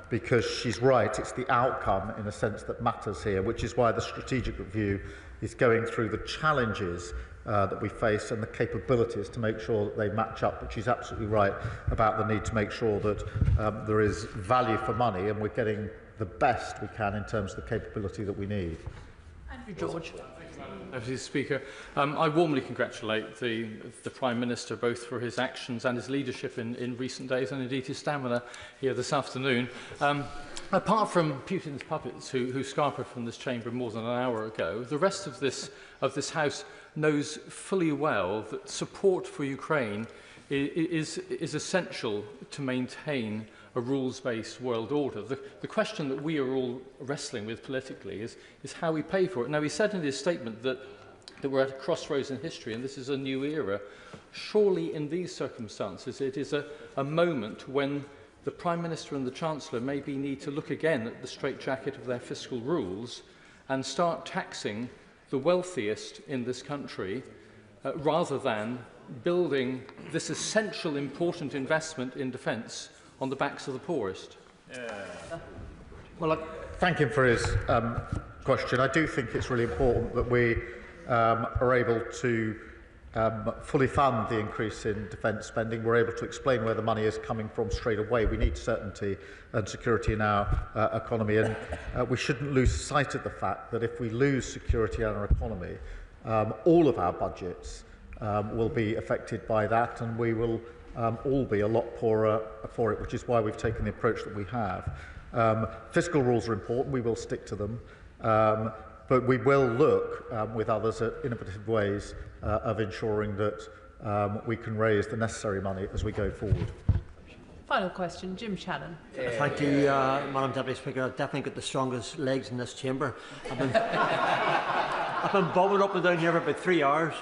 N: because she's right, it's the outcome in a sense that matters here, which is why the strategic review is going through the challenges that we face and the capabilities to make sure that they match up. But she's absolutely right about the need to make sure that there is value for money and we're getting the best we can in terms of the capability that we need.
A: Andrew George.
K: Deputy Speaker, I warmly congratulate the Prime Minister both for his actions and his leadership in recent days, and indeed his stamina here this afternoon. Apart from Putin's puppets who scarpered from this chamber more than an hour ago, the rest of this House knows fully well that support for Ukraine is essential to maintain a rules-based world order. The question that we are all wrestling with politically is how we pay for it. Now, he said in his statement that we're at a crossroads in history and this is a new era. Surely in these circumstances it is a moment when the Prime Minister and the Chancellor maybe need to look again at the straitjacket of their fiscal rules and start taxing the wealthiest in this country rather than building this essential important investment in defence on the backs of the poorest.
N: Well, I thank him for his question. I do think it's really important that we are able to fully fund the increase in defence spending. We're able to explain where the money is coming from straight away. We need certainty and security in our economy, and we shouldn't lose sight of the fact that if we lose security in our economy, all of our budgets will be affected by that, and we will all be a lot poorer for it, which is why we've taken the approach that we have. Fiscal rules are important, we will stick to them, but we will look with others at innovative ways of ensuring that we can raise the necessary money as we go forward.
A: Final question, Jim Shannon.
Q: Thank you, Madam Deputy Speaker. I've definitely got the strongest legs in this chamber. I've been bobbing up and down here for about 3 hours.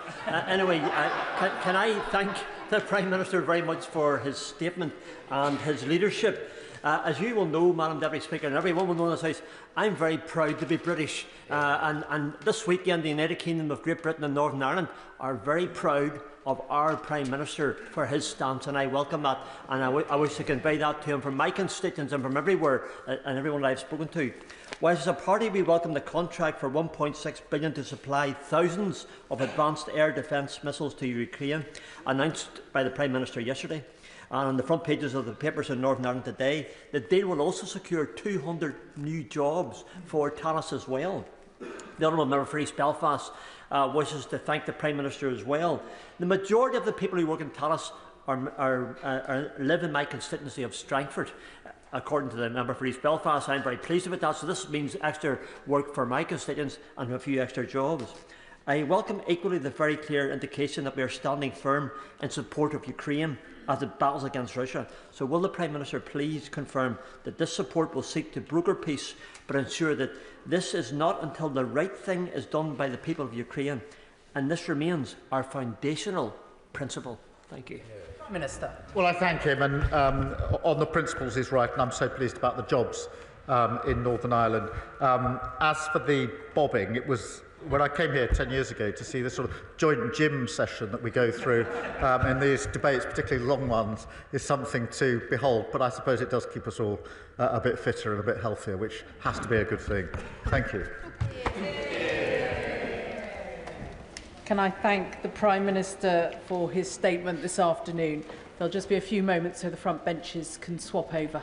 Q: Anyway, can I thank the Prime Minister very much for his statement and his leadership. As you will know, Madam Deputy Speaker, and everyone will know in this House, I'm very proud to be British. And this weekend, the United Kingdom of Great Britain and Northern Ireland are very proud of our Prime Minister for his stance, and I welcome that. And I wish to convey that to him from my constituents and from everywhere and everyone I've spoken to. Whilst as a party we welcome the contract for £1.6 billion to supply thousands of advanced air defence missiles to Ukraine, announced by the Prime Minister yesterday, and on the front pages of the papers in Northern Ireland today, the deal will also secure 200 new jobs for Talis as well. The Honourable Member for East Belfast wishes to thank the Prime Minister as well. The majority of the people who work in Talis live in my constituency of Strangford, according to the member for East Belfast. I'm very pleased with that. So this means extra work for my constituents and a few extra jobs. I welcome equally the very clear indication that we are standing firm in support of Ukraine as it battles against Russia. So will the Prime Minister please confirm that this support will seek to broker peace, but ensure that this is not until the right thing is done by the people of Ukraine, and this remains our foundational principle. Thank you.
A: Prime Minister.
N: Well, I thank him, and on the principles he's right, and I'm so pleased about the jobs in Northern Ireland. As for the bobbing, it was when I came here 10 years ago to see the sort of joint gym session that we go through in these debates, particularly long ones, is something to behold. But I suppose it does keep us all a bit fitter and a bit healthier, which has to be a good thing. Thank you.
A: Can I thank the Prime Minister for his statement this afternoon? There'll just be a few moments so the front benches can swap over.